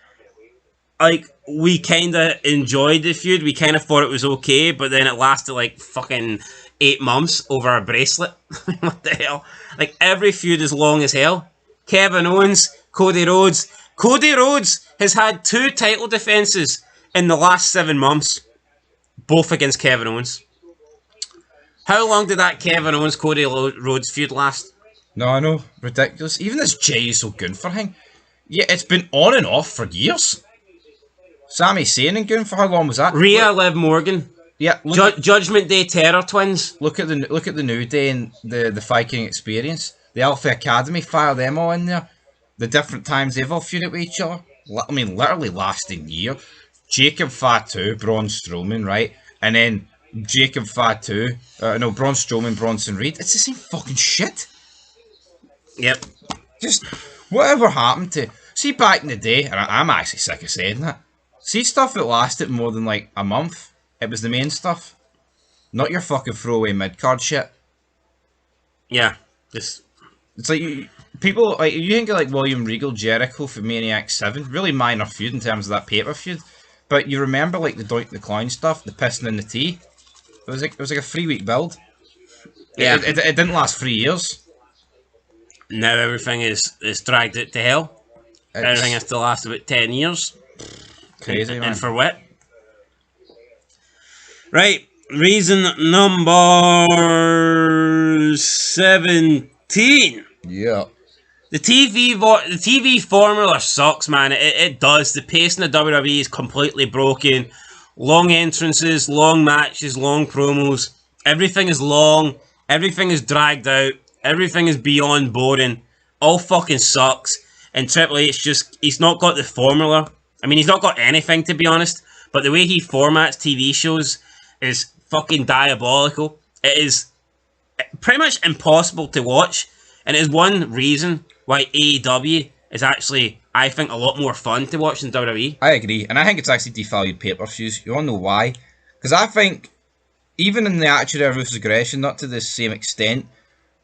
Like, we kind of enjoyed the feud. We kind of thought it was okay, but then it lasted like fucking 8 months over a bracelet. What the hell? Like, every feud is long as hell. Kevin Owens, Cody Rhodes. Cody Rhodes has had 2 title defenses in the last 7 months, both against Kevin Owens. How long did that Kevin Owens-Cody Rhodes feud last? No, I know. Ridiculous. Even this Jey Uso Gunther thing. Yeah, it's been on and off for years. Sami Zayn and Gunther, how long was that? Rhea, Liv Morgan. Yeah. Judgment Day Terror Twins. Look at the New Day and the Viking Experience. The Alpha Academy, fire them all in there. The different times they've all feuded with each other. I mean, literally lasting year. Jacob Fatu, Braun Strowman, right? And then Jacob Fatu, Braun Strowman, Bronson Reed. It's the same fucking shit. Yep. Just, whatever happened to... See, back in the day, and I'm actually sick of saying that, see stuff that lasted more than, like, a month? It was the main stuff. Not your fucking throwaway mid-card shit. Yeah. Just... It's like, people, like, you think of, like, William Regal, Jericho for Maniac 7. Really minor feud in terms of that paper feud. But you remember, like, the Doink the Clown stuff, the pissing in the tea? It was like a 3-week build. Yeah. It didn't last 3 years. Now everything is dragged out to hell. Everything has to last about 10 years. Crazy, man. And for what? Right. Reason number 17. Yeah. The TV formula sucks, man. It does. The pace in the WWE is completely broken. Long entrances, long matches, long promos. Everything is long. Everything is dragged out. Everything is beyond boring. All fucking sucks. And Triple H he's not got the formula. I mean, he's not got anything, to be honest. But the way he formats TV shows is fucking diabolical. It is pretty much impossible to watch. And it is one reason why AEW is actually, I think, a lot more fun to watch than WWE. I agree. And I think it's actually devalued pay-per-views. You all know why? Because I think, even in the Attitude Era vs. Aggression, not to the same extent,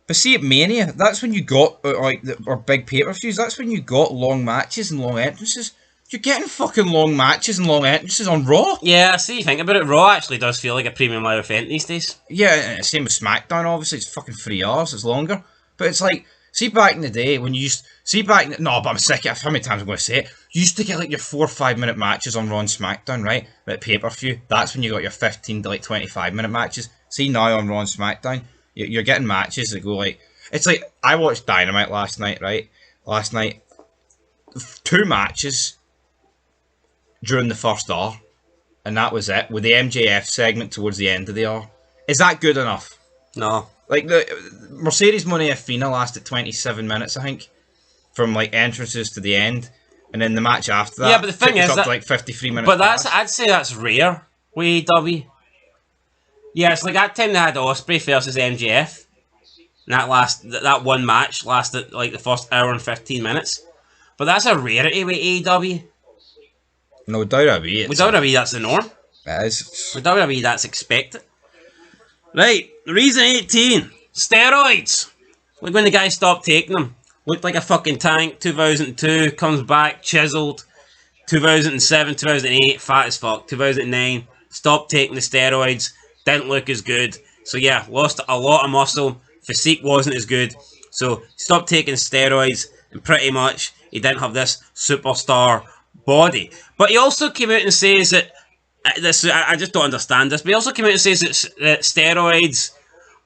but see at Mania, that's when you got, or big pay-per-views, that's when you got long matches and long entrances. You're getting fucking long matches and long entrances on Raw. Yeah, see, you think about it, Raw actually does feel like a premium live event these days. Yeah, same with SmackDown, obviously, it's fucking 3 hours, it's longer. But it's like, See back in the day when you used no, but I'm sick of how many times I'm going to say it. You used to get like your 4 or 5 minute matches on Raw and SmackDown, right? At pay-per-view. That's when you got your 15 to like 25 minute matches. See now on Raw and SmackDown, you're getting matches that go like, it's like, I watched Dynamite last night, right? Last night, 2 matches during the first hour, and that was it, with the MJF segment towards the end of the hour. Is that good enough? No. Like, the Mercedes Moné Fina lasted 27 minutes, I think, from like entrances to the end, and then the match after that, yeah, but the thing is up that, to like 53 minutes. but I'd say that's rare with AEW. Yeah, it's like that time they had Ospreay versus MJF. And that one match lasted like the first hour and 15 minutes. But that's a rarity with AEW. No, WWE. With WWE, that's the norm. It is. With WWE, that's expected. Right, reason 18. Steroids. Like when the guy stopped taking them. Looked like a fucking tank. 2002, comes back, chiseled. 2007, 2008, fat as fuck. 2009, stopped taking the steroids. Didn't look as good. So yeah, lost a lot of muscle. Physique wasn't as good. So stopped taking steroids. And pretty much, he didn't have this superstar body. But he also came out and says that, I just don't understand this, but he also came out and says that steroids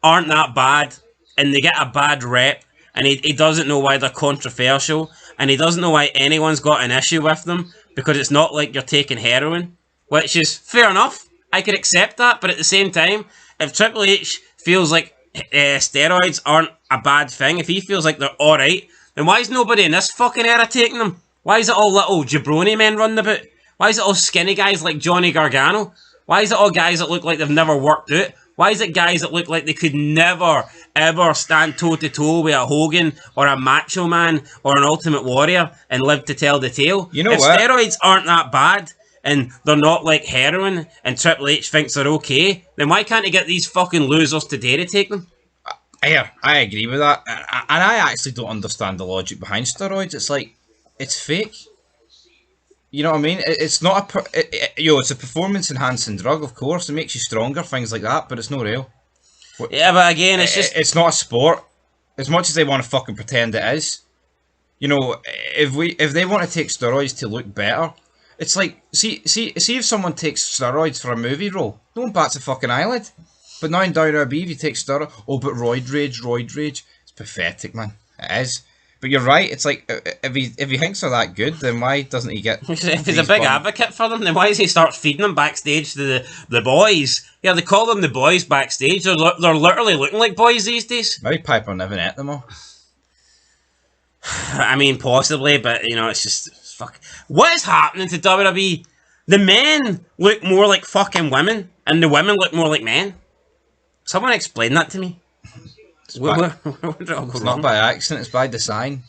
aren't that bad. And they get a bad rep. And he doesn't know why they're controversial. And he doesn't know why anyone's got an issue with them. Because it's not like you're taking heroin. Which is fair enough. I could accept that, but at the same time, if Triple H feels like steroids aren't a bad thing, if he feels like they're alright, then why is nobody in this fucking era taking them? Why is it all little jabroni men running about? Why is it all skinny guys like Johnny Gargano? Why is it all guys that look like they've never worked out? Why is it guys that look like they could never, ever stand toe-to-toe with a Hogan or a Macho Man or an Ultimate Warrior and live to tell the tale? You know if what? Steroids aren't that bad, and they're not like heroin, and Triple H thinks they're okay, then why can't he get these fucking losers today to take them? Yeah, I agree with that. And I actually don't understand the logic behind steroids. It's like, it's fake. You know what I mean? It's not it's a performance-enhancing drug, of course. It makes you stronger, things like that, but it's not real. Yeah, but again, it's just... It's not a sport. As much as they want to fucking pretend it is. You know, if they want to take steroids to look better... It's like, see if someone takes steroids for a movie role, no one bats a fucking eyelid. But now in WWE, if you take steroids, oh, but roid rage, it's pathetic, man. It is. But you're right, it's like, if he thinks they're that good, then why doesn't he get... If he's a big advocate for them, then why does he start feeding them backstage to the boys? Yeah, they call them the boys backstage, they're literally looking like boys these days. Maybe Piper never ate them all. I mean, possibly, but, you know, it's just... Fuck. What is happening to WWE? The men look more like fucking women, and the women look more like men. Someone explain that to me. Where did it all go It's wrong? not by accident, it's by design.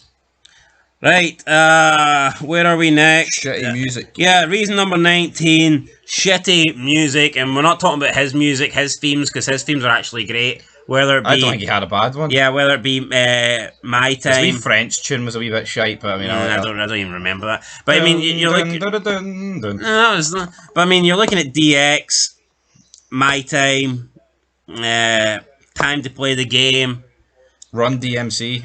Right, where are we next? Shitty music. Yeah, reason number 19, shitty music, and we're not talking about his music, his themes, because his themes are actually great. Whether it be... I don't think he had a bad one. Yeah, whether it be My His Time... wee French tune was a wee bit shite, but I mean... I don't even remember that. But I mean, you're looking... No, it's not. But I mean, you're looking at DX, My Time, Time to Play the Game, Run DMC,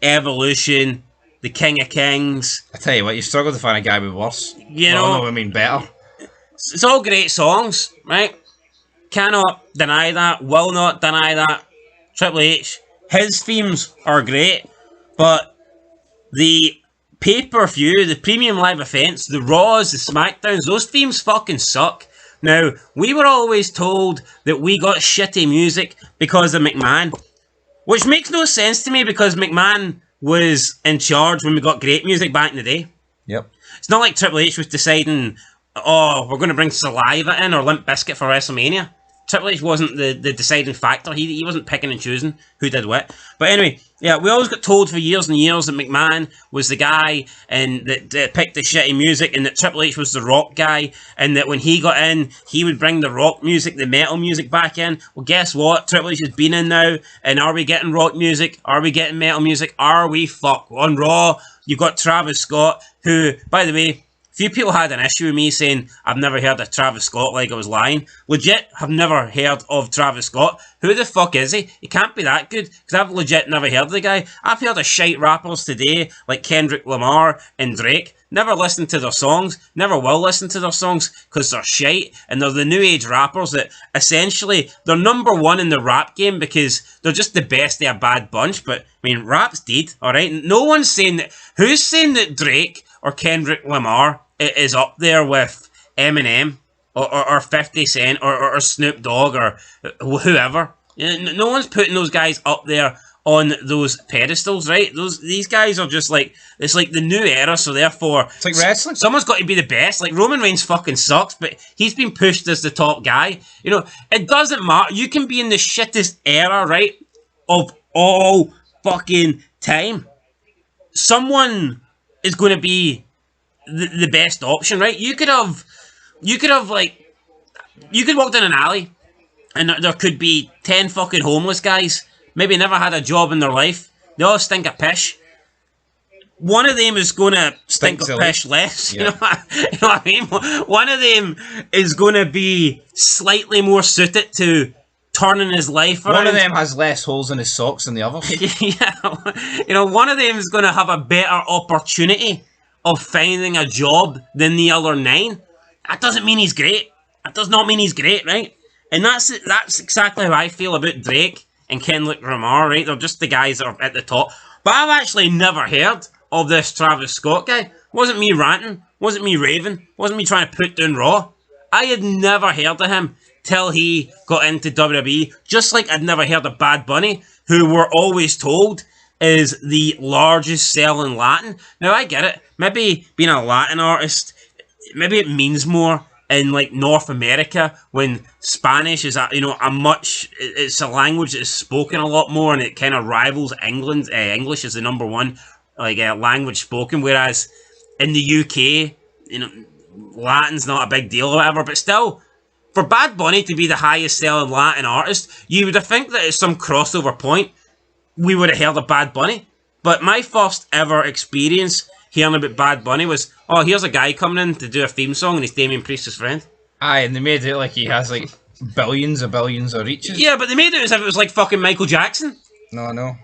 Evolution, The King of Kings. I tell you what, you struggle to find a guy with worse. You Well, know, no, I mean better. it's all great songs, right? Cannot deny that, will not deny that. Triple H, his themes are great, but the pay-per-view, the premium live events, the Raws, the SmackDowns, those themes fucking suck. Now, we were always told that we got shitty music because of McMahon, which makes no sense to me because McMahon was in charge when we got great music back in the day. Yep. It's not like Triple H was deciding, oh, we're going to bring Saliva in or Limp Bizkit for WrestleMania. Triple H wasn't the deciding factor. He wasn't picking and choosing who did what. But anyway, yeah, we always got told for years and years that McMahon was the guy and that picked the shitty music, and that Triple H was the rock guy, and that when he got in, he would bring the rock music, the metal music back in. Well, guess what? Triple H has been in now, and are we getting rock music? Are we getting metal music? Are we? Fuck. On Raw, you've got Travis Scott, who, by the way, few people had an issue with me saying I've never heard of Travis Scott, like I was lying. Legit, have never heard of Travis Scott. Who the fuck is he? He can't be that good, because I've legit never heard of the guy. I've heard of shite rappers today, like Kendrick Lamar and Drake. Never listened to their songs, never will listen to their songs, because they're shite, and they're the new age rappers that, essentially, they're number one in the rap game, because they're just the best of a bad bunch. But, I mean, rap's dead, alright? No one's saying that, who's saying that Drake or Kendrick Lamar is up there with Eminem, or 50 Cent, or Snoop Dogg, or whoever? No one's putting those guys up there on those pedestals, right? These guys are just like, it's like the new era, so therefore It's like wrestling. someone's got to be the best. Like, Roman Reigns fucking sucks, but he's been pushed as the top guy. You know, it doesn't matter. You can be in the shittest era, right, of all fucking time. Someone is going to be the best option, right? You could have like, you could walk down an alley and there could be 10 fucking homeless guys, maybe never had a job in their life. They all stink of piss. One of them is going to stink of piss less. Yeah. You know what I mean? One of them is going to be slightly more suited to turning his life around. One of them has less holes in his socks than the others. Yeah, you know, one of them is going to have a better opportunity of finding a job than the other 9. That doesn't mean he's great. That does not mean he's great, right? And that's exactly how I feel about Drake and Kendrick Lamar, right? They're just the guys that are at the top. But I've actually never heard of this Travis Scott guy. Wasn't me ranting. Wasn't me raving. Wasn't me trying to put down Raw. I had never heard of him till he got into WWE. Just like I'd never heard of Bad Bunny, who we're always told is the largest selling Latin. Now, I get it. Maybe being a Latin artist, maybe it means more in like North America, when Spanish is it's a language that is spoken a lot more, and it kind of rivals England. English is the number one language spoken, whereas in the UK, you know, Latin's not a big deal or whatever. But still, for Bad Bunny to be the highest selling Latin artist, you would have think that at some crossover point we would have heard of Bad Bunny. But my first ever experience hearing about Bad Bunny was, oh, here's a guy coming in to do a theme song, and he's Damien Priest's friend. Aye, and they made it like he has like billions of reaches. Yeah, but they made it as if it was like fucking Michael Jackson. No.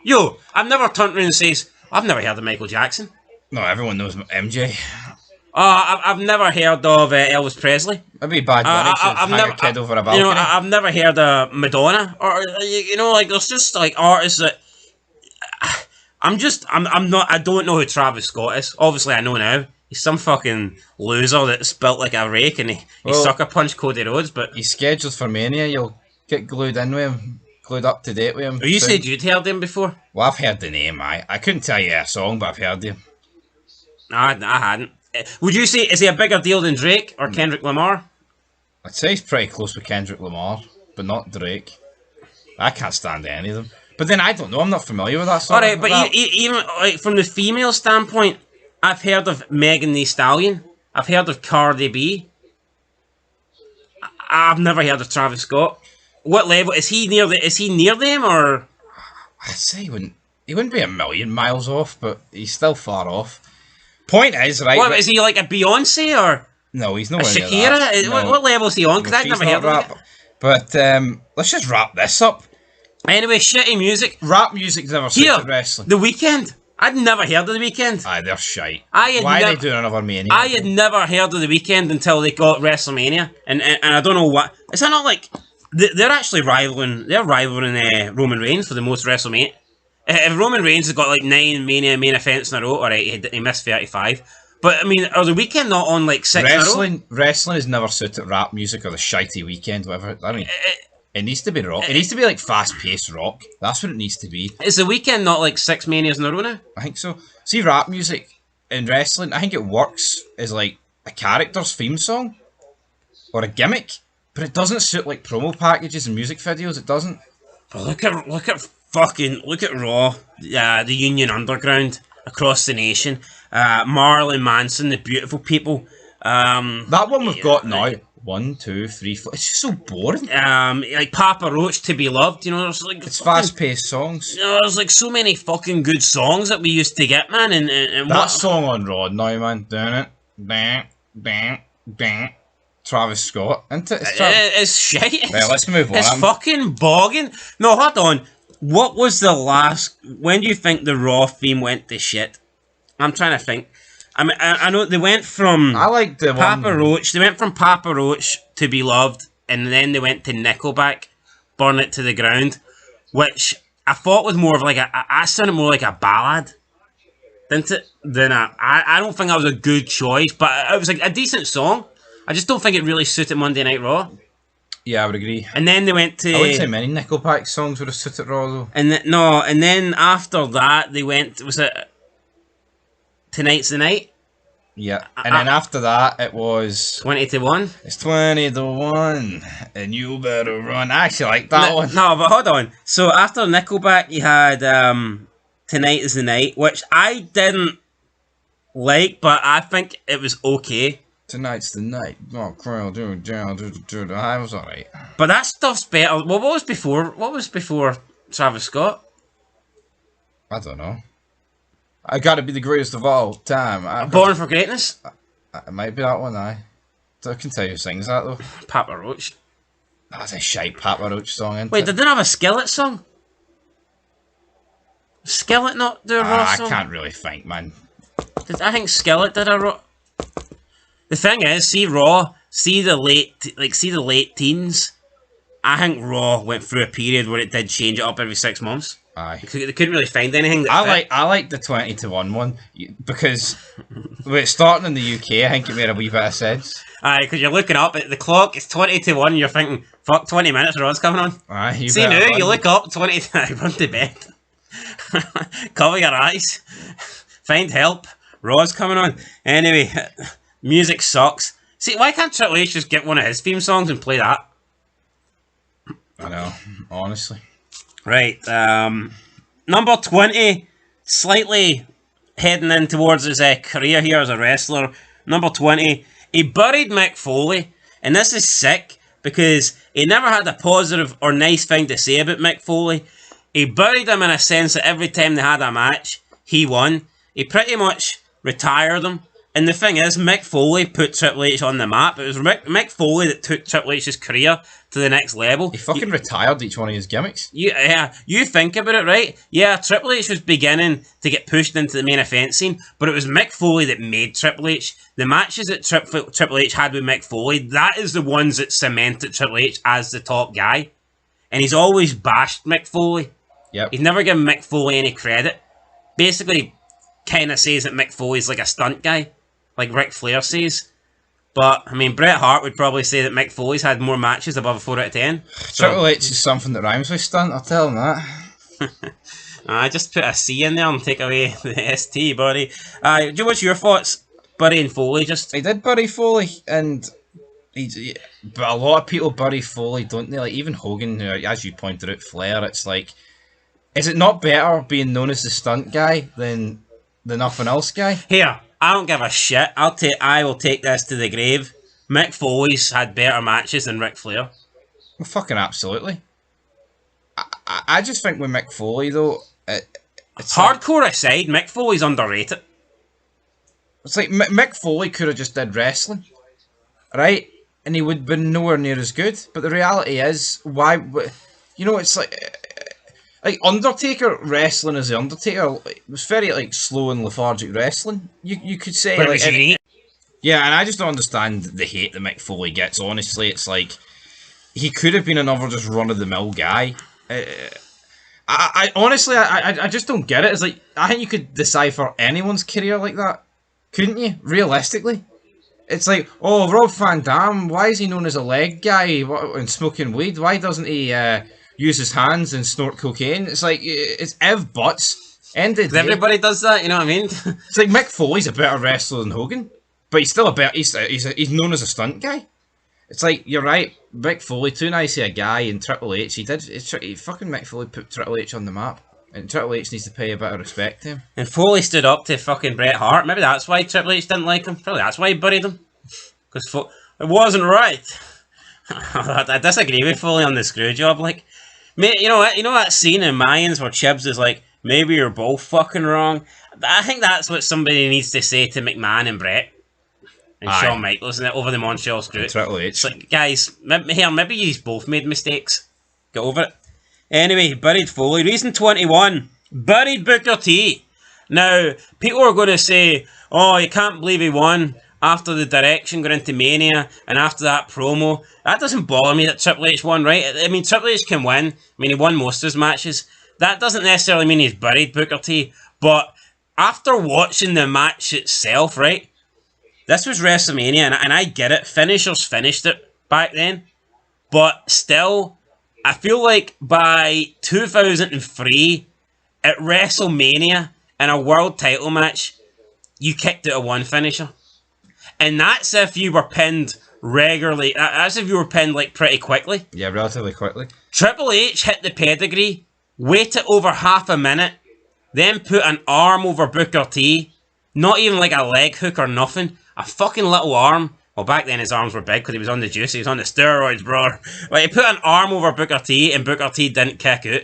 Yo, I've never turned around and says, I've never heard of Michael Jackson. No, everyone knows MJ. I've never heard of Elvis Presley. Maybe Bad Bunny I've hang never, a kid over a balcony. You know, I've never heard of Madonna, or you know, like there's just like artists that I don't know who Travis Scott is. Obviously, I know now. He's some fucking loser that's built like a rake, and he sucker punched Cody Rhodes. But he's scheduled for Mania. You'll get glued in with him, glued up to date with him. You said you'd heard him before. Well, I've heard the name. I couldn't tell you a song, but I've heard him. I hadn't. Would you say, is he a bigger deal than Drake or Kendrick Lamar? I'd say he's pretty close with Kendrick Lamar, but not Drake. I can't stand any of them. But then I don't know. I'm not familiar with that song. Alright, but even like from the female standpoint, I've heard of Megan Thee Stallion. I've heard of Cardi B. I've never heard of Travis Scott. What level is he near? Is he near them, or? I'd say he wouldn't be a million miles off, but he's still far off. Point is, right? What, is he like a Beyonce or no? He's a nowhere near Shakira? that. No. What level is he on? Because I've never heard of it. But let's just wrap this up. Anyway, shitty music. Rap music's never suited wrestling. The Weeknd. I'd never heard of The Weeknd. Aye, they're shite. Why are they doing another Mania? I had never heard of The Weeknd until they got WrestleMania, and I don't know what. Is that not like they're actually rivaling? They're rivaling Roman Reigns for the most WrestleMania. If Roman Reigns has got like 9 Mania main events in a row, alright, he missed 35. But I mean, are The Weeknd not on like 6 in a row? Wrestling has never suited rap music or the shitey Weekend, whatever. I mean, it needs to be rock. It needs to be like fast-paced rock. That's what it needs to be. Is The Weeknd not like 6 Manias in a row now? I think so. See, rap music in wrestling, I think it works as like a character's theme song or a gimmick, but it doesn't suit like promo packages and music videos. It doesn't. But look at Raw, the Union Underground across the nation. Marilyn Manson, the Beautiful People. That one we've got now. 1, 2, 3, 4. It's just so boring. Like Papa Roach, To Be Loved. You know, there's like it's fast-paced songs. You know, there's like so many fucking good songs that we used to get, man. And that song on Raw now, man, doing it. bang, bang, bang. Travis Scott, isn't it? It's shite. Right, let's move on. It's fucking bogging. No, hold on. What was the last... When do you think the Raw theme went to shit? I'm trying to think. I mean, I know they went from... I like the Papa one... Roach. They went from Papa Roach to Beloved, and then they went to Nickelback, Burn It to the Ground, which I thought was more of like a... I sounded more like a ballad, didn't it? I don't think that was a good choice, but it was like a decent song. I just don't think it really suited Monday Night Raw. Yeah, I would agree. And then they went to... I wouldn't say many Nickelback songs would have suited Raw, though. And then after that, they went... Was it Tonight's the Night? Yeah. And then after that, it was... 20 to 1? It's 20 to 1, and you better run. I actually like that one. No, but hold on. So after Nickelback, you had Tonight is the Night, which I didn't like, but I think it was okay. Tonight's the night. Oh, crown, I was alright. But that stuff's better. Well, what was before? What was before Travis Scott? I don't know. I gotta be the greatest of all time. Born for Greatness? It might be that one, aye. I can tell you who sings that, though. Papa Roach. That's a shite Papa Roach song, isn't Wait, it? did they not have a Skillet song? Skillet not do a Raw song? I can't really think, man. I think Skillet did a Raw... The thing is, see Raw, see the late teens. I think Raw went through a period where it did change it up every 6 months. Aye. They couldn't really find anything that fit. I like the 20 to 1 one because with it starting in the UK, I think it made a wee bit of sense. Aye, because you're looking up at the clock, it's 20 to 1, and you're thinking, fuck, 20 minutes, Raw's coming on. Aye, See now, you look up, 20 to run to bed. Cover your eyes. Find help. Raw's coming on. Anyway, music sucks. See, why can't Triple H just get one of his theme songs and play that? I know, honestly. Right, number 20, slightly heading in towards his career here as a wrestler. Number 20, he buried Mick Foley, and this is sick because he never had a positive or nice thing to say about Mick Foley. He buried him in a sense that every time they had a match, he won. He pretty much retired him. And the thing is, Mick Foley put Triple H on the map. It was Mick Foley that took Triple H's career to the next level. He fucking retired each one of his gimmicks. You think about it, right? Yeah, Triple H was beginning to get pushed into the main event scene, but it was Mick Foley that made Triple H. The matches that Triple H had with Mick Foley, that is the ones that cemented Triple H as the top guy. And he's always bashed Mick Foley. Yep. He's never given Mick Foley any credit. Basically, kind of says that Mick Foley's like a stunt guy, like Ric Flair says. But, I mean, Bret Hart would probably say that Mick Foley's had more matches above a 4 out of 10. So, Triple H is something that rhymes with stunt, I'll tell him that. I just put a C in there and take away the ST, buddy. What's your thoughts? Burying Foley, just... He did bury Foley, and... But a lot of people bury Foley, don't they? Like, even Hogan, as you pointed out, Flair, it's like... Is it not better being known as the stunt guy than the nothing else guy? Here, I don't give a shit. I will take this to the grave. Mick Foley's had better matches than Ric Flair. Well, fucking absolutely. I just think with Mick Foley, though... It's hardcore aside, Mick Foley's underrated. It's like Mick Foley could have just did wrestling, right? And he would have been nowhere near as good. But the reality is, why... You know, it's like Undertaker wrestling as the Undertaker, it was very like slow and lethargic wrestling. You could say, but like, unique. Yeah, and I just don't understand the hate that Mick Foley gets. Honestly, it's like he could have been another just run of the mill guy. I honestly, I just don't get it. It's like I think you could decipher anyone's career like that, couldn't you? Realistically, it's like, oh, Rob Van Dam, why is he known as a leg guy and smoking weed? Why doesn't he use his hands and snort cocaine? It's like, it's Ev Butts. Ended. Everybody does that, you know what I mean? It's like Mick Foley's a better wrestler than Hogan, but he's still a better. He's known as a stunt guy. It's like, you're right, Mick Foley, too nice a guy, and Triple H, he fucking Mick Foley put Triple H on the map, and Triple H needs to pay a bit of respect to him. And Foley stood up to fucking Bret Hart. Maybe that's why Triple H didn't like him. Probably that's why he buried him. Because it wasn't right. I disagree with Foley on the screw job, like. Mate, you know what? You know that scene in Mayans where Chibbs is like, maybe you're both fucking wrong? I think that's what somebody needs to say to McMahon and Brett. and Aye. Shawn Michaels in it over the Montreal Screw. Triple H. It's like, guys, maybe you both made mistakes. Get over it. Anyway, buried Foley. Reason 21. Buried Booker T. Now, people are going to say, oh, you can't believe he won after the direction going into Mania and after that promo. That doesn't bother me that Triple H won, right? I mean, Triple H can win. I mean, he won most of his matches. That doesn't necessarily mean he's buried Booker T. But after watching the match itself, right? This was WrestleMania, and I get it. Finishers finished it back then. But still, I feel like by 2003, at WrestleMania, in a world title match, you kicked out a one finisher. And that's if you were pinned regularly. That's if you were pinned like pretty quickly. Yeah, relatively quickly. Triple H hit the pedigree, waited over half a minute, then put an arm over Booker T. Not even like a leg hook or nothing. A fucking little arm. Well, back then his arms were big because he was on the juice. He was on the steroids, bro. But he put an arm over Booker T and Booker T didn't kick out.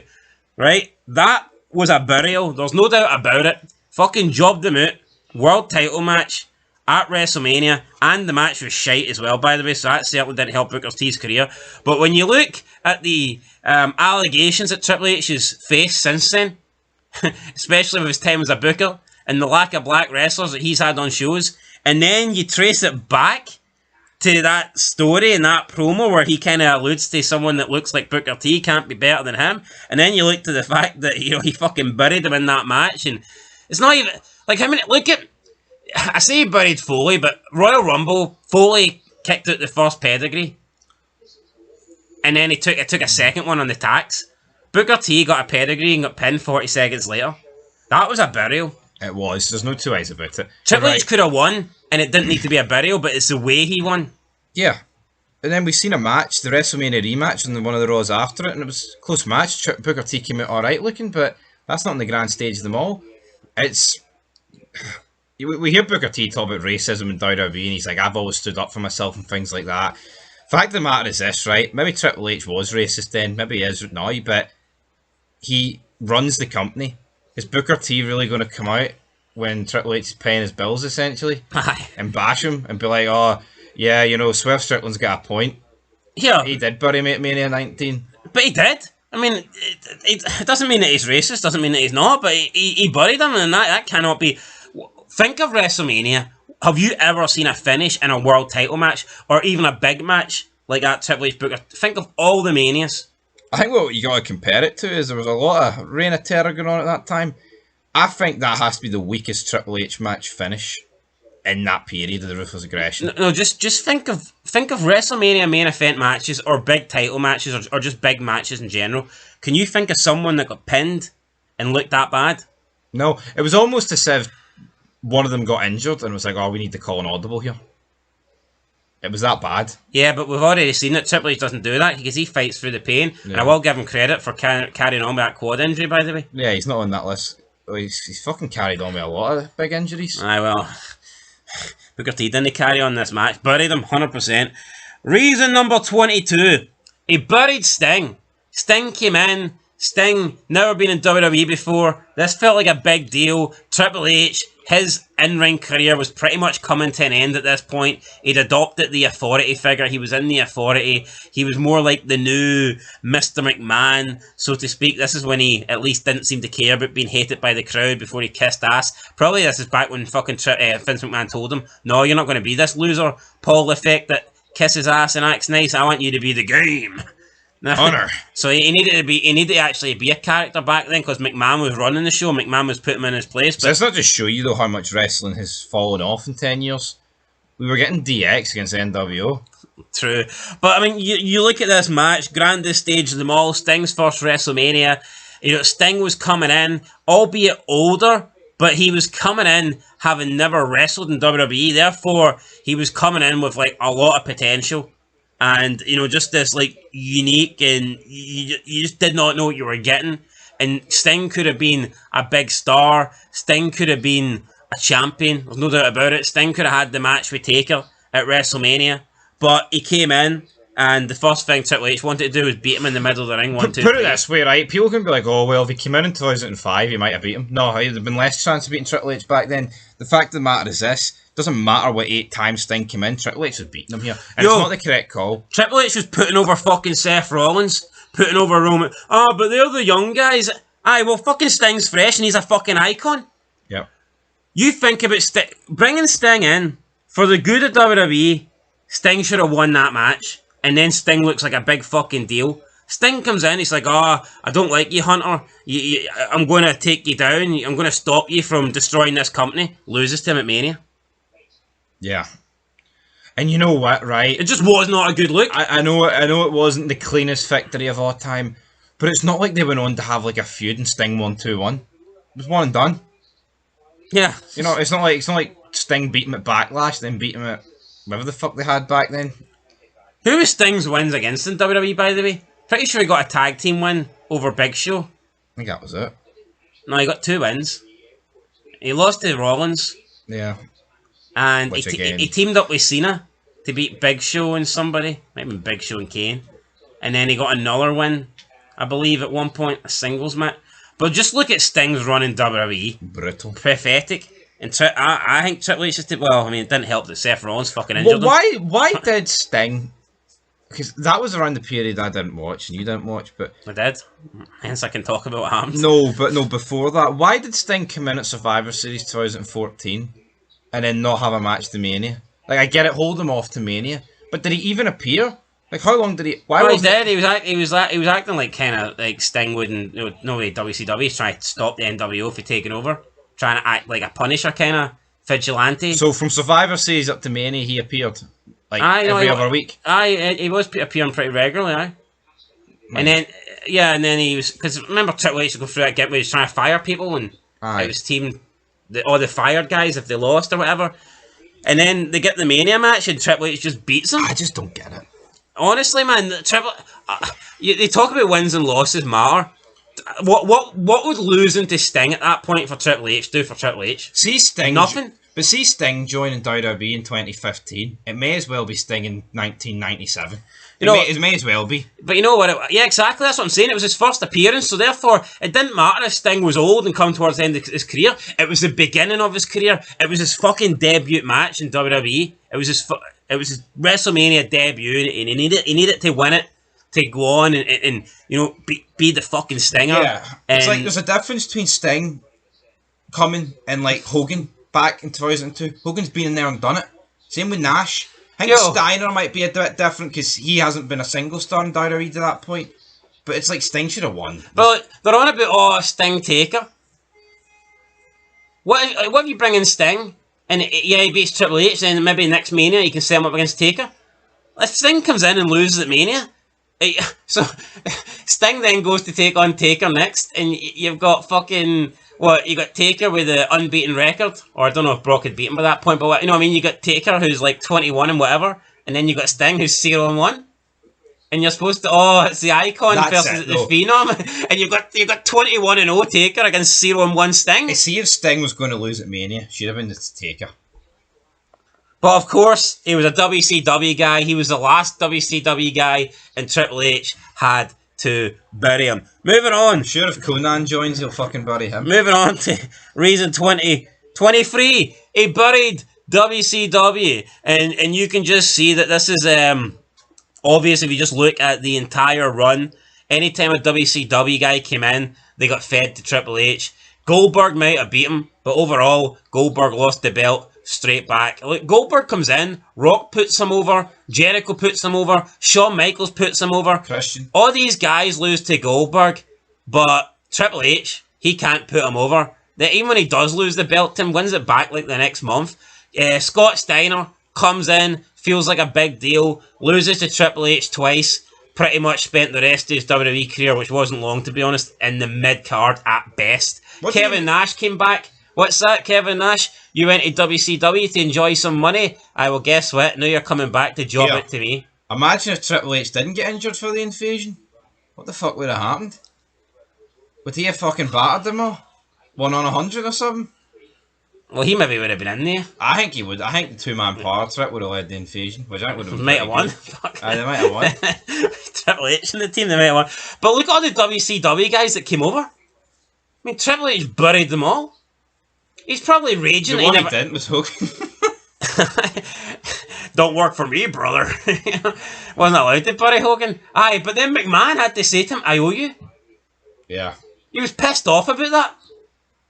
Right? That was a burial. There's no doubt about it. Fucking jobbed him out. World title match at WrestleMania. And the match was shite as well, by the way. So that certainly didn't help Booker T's career. But when you look at the allegations that Triple H has faced since then, especially with his time as a booker, and the lack of black wrestlers that he's had on shows, and then you trace it back to that story and that promo where he kind of alludes to someone that looks like Booker T can't be better than him, and then you look to the fact that, you know, he fucking buried him in that match, and it's not even like, I mean, look at, I say he buried Foley, but Royal Rumble, Foley kicked out the first pedigree, and then it took a second one on the tax. Booker T got a pedigree and got pinned 40 seconds later. That was a burial. It was. There's no two ways about it. Triple H could have won, and it didn't need to be a burial, but it's the way he won. Yeah. And then we've seen a match, the WrestleMania rematch, and one of the Raws after it, and it was a close match. Booker T came out alright looking, but that's not on the grand stage of them all. It's... We hear Booker T talk about racism in WWE, and he's like, I've always stood up for myself and things like that. Fact of the matter is this, right? Maybe Triple H was racist then, maybe he is now, but he runs the company. Is Booker T really going to come out when Triple H is paying his bills, essentially? Aye. And bash him and be like, oh, yeah, you know, Swerve Strickland's got a point. Yeah. He did bury me at Mania 19. But he did. I mean, it doesn't mean that he's racist, doesn't mean that he's not, but he buried him, and that cannot be... Think of WrestleMania. Have you ever seen a finish in a world title match, or even a big match like that Triple H Booker? Think of all the Manias. I think what you got to compare it to is there was a lot of Reign of Terror going on at that time. I think that has to be the weakest Triple H match finish in that period of the Ruthless Aggression. No, just think of WrestleMania main event matches, or big title matches, or just big matches in general. Can you think of someone that got pinned and looked that bad? No, it was almost as if one of them got injured and was like, oh, we need to call an audible here. It was that bad. Yeah, but we've already seen that Triple H doesn't do that because he fights through the pain. Yeah. And I will give him credit for carrying on with that quad injury, by the way. Yeah, he's not on that list. He's fucking carried on with a lot of big injuries. Aye, well, Booker T didn't carry on this match. Buried him 100%. Reason number 22. He buried Sting. Sting came in. Sting, never been in WWE before. This felt like a big deal. Triple H, his in-ring career was pretty much coming to an end at this point. He'd adopted the authority figure. He was in the authority. He was more like the new Mr. McMahon, so to speak. This is when he at least didn't seem to care about being hated by the crowd before he kissed ass. Probably this is back when fucking Vince McMahon told him, no, you're not going to be this loser, Paul Effect, that kisses ass and acts nice. I want you to be the game. Honor. So he needed to actually be a character back then because McMahon was running the show. McMahon was putting him in his place. So let's not just show you though how much wrestling has fallen off in 10 years. We were getting DX against NWO. True. But I mean, you look at this match, grandest stage of them all, Sting's first WrestleMania. You know, Sting was coming in, albeit older, but he was coming in having never wrestled in WWE. Therefore, he was coming in with like a lot of potential. And, you know, just this, like, unique, and you just did not know what you were getting. And Sting could have been a big star. Sting could have been a champion. There's no doubt about it. Sting could have had the match with Taker at WrestleMania. But he came in, and the first thing Triple H wanted to do was beat him in the middle of the ring. Put it this way, right? People can be like, oh, well, if he came in 2005, he might have beat him. No, there'd have been less chance of beating Triple H back then. The fact of the matter is this. Doesn't matter what 8 times Sting came in, Triple H was beating him here. And Yo. it's not the correct call. Triple H was putting over fucking Seth Rollins, putting over Roman. Oh, but they're the young guys. Aye, well, fucking Sting's fresh and he's a fucking icon. Yep. You think about bringing Sting in for the good of WWE. Sting should have won that match, and then Sting looks like a big fucking deal. Sting comes in, he's like, "Oh, I don't like you, Hunter. I'm going to take you down. I'm going to stop you from destroying this company." Loses to him at Mania. Yeah. And you know what, right? It just was not a good look. I know it wasn't the cleanest victory of all time, but it's not like they went on to have like a feud and Sting won 2-1. It was one and done. Yeah. You know, it's not like Sting beat him at Backlash, then beat him at whatever the fuck they had back then. Who was Sting's wins against in WWE, by the way? Pretty sure he got a tag team win over Big Show. I think that was it. No, he got 2 wins. He lost to Rollins. Yeah. And Which again- he teamed up with Cena to beat Big Show and somebody. Maybe Big Show and Kane. And then he got another win, I believe, at one point, a singles match. But just look at Sting's run in WWE. Brutal. Pathetic. And I think Triple H just well, I mean, it didn't help that Seth Rollins fucking injured Well, him. why did Sting... Because that was around the period I didn't watch and you didn't watch, but... I did. Hence I can talk about what happened. No, before that, why did Sting come in at Survivor Series 2014 and then not have a match to Mania? Like, I get it, hold him off to Mania, but did he even appear? Like, how long did he... Why Well, he wasn't did. He was acting like kind of like Sting wouldn't. No way. WCW's trying to stop the NWO from taking over, trying to act like a Punisher kind of vigilante. So from Survivor Series up to Mania, he appeared like every other week. He was appearing pretty regularly. Aye. And then he was because remember Triple H go through that get where he was trying to fire people and Aye. it was team all the fired guys if they lost or whatever. And then they get the Mania match and Triple H just beats them. I just don't get it. Honestly, man, they talk about wins and losses matter. What would losing to Sting at that point for Triple H do for Triple H? See Sting... Nothing. But see Sting joining WWE in 2015, it may as well be Sting in 1997. It may as well be. But you know what? Yeah, exactly. That's what I'm saying. It was his first appearance, so therefore it didn't matter if Sting was old and come towards the end of his career. It was the beginning of his career. It was his fucking debut match in WWE. It was his WrestleMania debut, and he needed to win it to go on and you know be the fucking Stinger. Yeah, it's like there's a difference between Sting coming and like Hogan back in 2002. Hogan's been in there and done it. Same with Nash. I think Steiner might be a bit different because he hasn't been a single star in WWE to that point. But it's like Sting should have won. Well, they're on about Sting Taker. What if you bring in Sting and he beats Triple H, then maybe next Mania you can set him up against Taker? If Sting comes in and loses at Mania, so Sting then goes to take on Taker next, and you've got fucking you got Taker with the unbeaten record, or I don't know if Brock had beaten by that point, but you know what I mean. You got Taker who's like 21 and whatever, and then you got Sting who's 0-1, and you're supposed to it's the icon versus the Phenom, and you've got 21-0 Taker against 0-1 Sting. I see if Sting was going to lose at Mania, should have been the Taker. But of course, he was a WCW guy. He was the last WCW guy, and Triple H had to bury him. Moving on. I'm sure if Conan joins, he'll fucking bury him. Moving on to reason 2023. He buried WCW, and you can just see that this is obvious if you just look at the entire run. Anytime a WCW guy came in, they got fed to Triple H. Goldberg might have beat him, but overall, Goldberg lost the belt straight back. Look, Goldberg comes in, Rock puts him over, Jericho puts him over, Shawn Michaels puts him over. Christian. All these guys lose to Goldberg, but Triple H, he can't put him over. Even when he does lose the belt, Tim wins it back like the next month. Scott Steiner comes in, feels like a big deal, loses to Triple H twice, pretty much spent the rest of his WWE career, which wasn't long to be honest, in the mid-card at best. Kevin Nash came back. What's that, Kevin Nash? You went to WCW to enjoy some money? Well, guess what? Now you're coming back to job it to me. Imagine if Triple H didn't get injured for the invasion. What the fuck would have happened? Would he have fucking battered them all? 1 on 100 or something? Well, he maybe would have been in there. I think he would. I think the two-man power trip would have led the invasion, which I think would have been might have won. They might have won. Triple H in the team, they might have won. But look at all the WCW guys that came over. I mean, Triple H buried them all. He's probably raging. The one he didn't was Hogan. Don't work for me, brother. Wasn't allowed to bury Hogan. Aye, but then McMahon had to say to him, I owe you. Yeah. He was pissed off about that.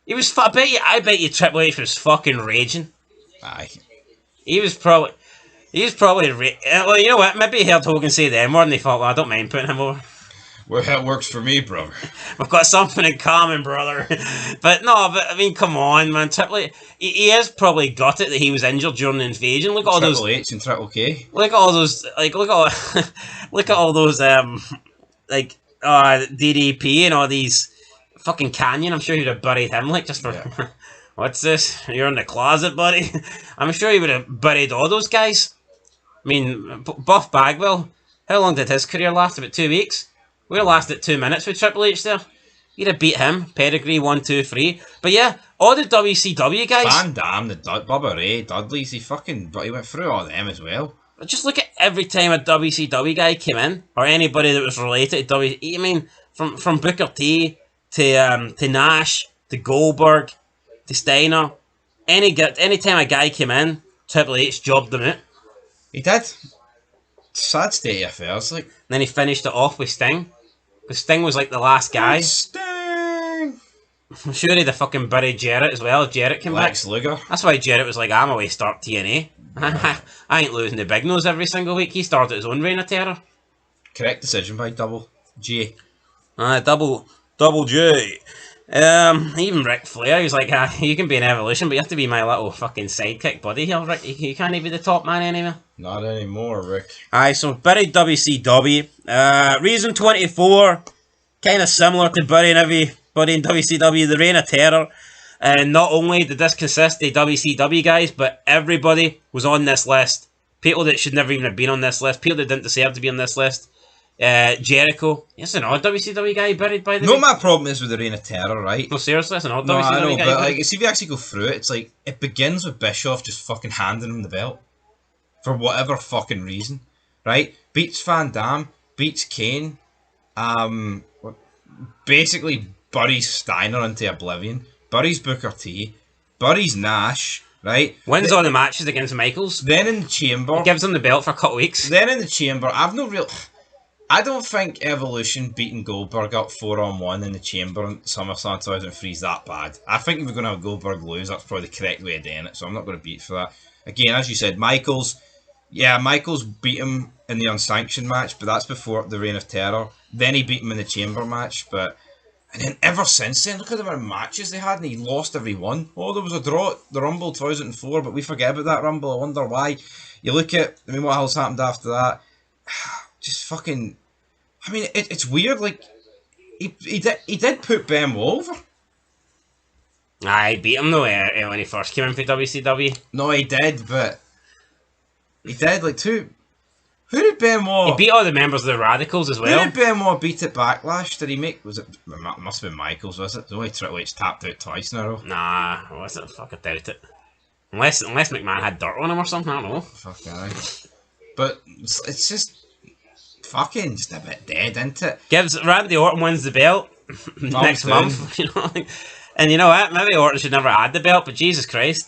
He was. I bet you Triple H was fucking raging. Aye. He was probably. Well, you know what? Maybe he heard Hogan say the N-word and he thought, well, I don't mind putting him over. Well, that works for me, brother. We've got something in common, brother. But I mean, come on, man. Triple H, he has probably got it that he was injured during the invasion. Look at all those. Triple H and Triple K. Look at all those. Look at all those. DDP and all these. Fucking Canyon. I'm sure he'd have buried him just for. Yeah. What's this? You're in the closet, buddy. I'm sure he would have buried all those guys. I mean, Buff Bagwell. How long did his career last? About 2 weeks. We'd have lasted 2 minutes with Triple H there. You'd have beat him. Pedigree 1, 2, 3. But yeah, all the WCW guys. Van Damme, Bubba Ray, Dudley's, he went through all them as well. But just look at every time a WCW guy came in, or anybody that was related to WWE. I mean, from Booker T to Nash to Goldberg to Steiner. Any time a guy came in, Triple H jobbed them out. He did. Sad state of affairs, like. And then he finished it off with Sting. Because Sting was like the last guy. Sting! I'm sure he'd have fucking buried Jarrett as well if Jarrett came back. Lex Luger. That's why Jarrett was like, I'm away start TNA. I ain't losing the big nose every single week. He started his own reign of terror. Correct decision by Double J. Double J. Even Ric Flair, he's like, you can be an Evolution, but you have to be my little fucking sidekick buddy here, Rick. You can't even be the top man anymore. Not anymore, Rick. Aye, so buried WCW. Reason 24, kind of similar to burying everybody in WCW, the Reign of Terror. And not only did this consist of WCW guys, but everybody was on this list. People that should never even have been on this list. People that didn't deserve to be on this list. Jericho. It's an odd WCW guy buried by the way. My problem is with the Reign of Terror, right? No, seriously, it's an odd No, WCW I know, guy. but like, see if you actually go through it, it's like, it begins with Bischoff just fucking handing him the belt. For whatever fucking reason. Right? Beats Van Damme, beats Kane, basically buries Steiner into oblivion, buries Booker T, buries Nash, right? Wins all the matches against Michaels. Then in the Chamber. Gives him the belt for a couple of weeks. Then in the Chamber, I don't think Evolution beating Goldberg up 4-on-1 in the Chamber in SummerSlam 2003 is that bad. I think if we're going to have Goldberg lose, that's probably the correct way of doing it, so I'm not going to beat for that. Again, as you said, Michaels beat him in the unsanctioned match, but that's before the Reign of Terror. Then he beat him in the Chamber match, and then ever since then, look at the amount of matches they had, and he lost every one. Oh, there was a draw at the Rumble 2004, but we forget about that Rumble. I wonder why. You look at, what else happened after that? Just fucking... it's weird, like, he did put Benoit over. I beat him though when he first came in for WCW. No, he did, but... He did, like, two... Who did Benoit... He beat all the members of the Radicals as well. Who did Benoit beat at Backlash? Did he make... Was it... Must have been Michaels, was it? The only Triple H tapped out twice in a row. Nah, wasn't. Fuck, I doubt it. Unless McMahon had dirt on him or something, I don't know. Fuck, aye. But it's just... Fucking just a bit dead, isn't it? Randy Orton wins the belt next month. You know, and you know what? Maybe Orton should never had the belt, but Jesus Christ.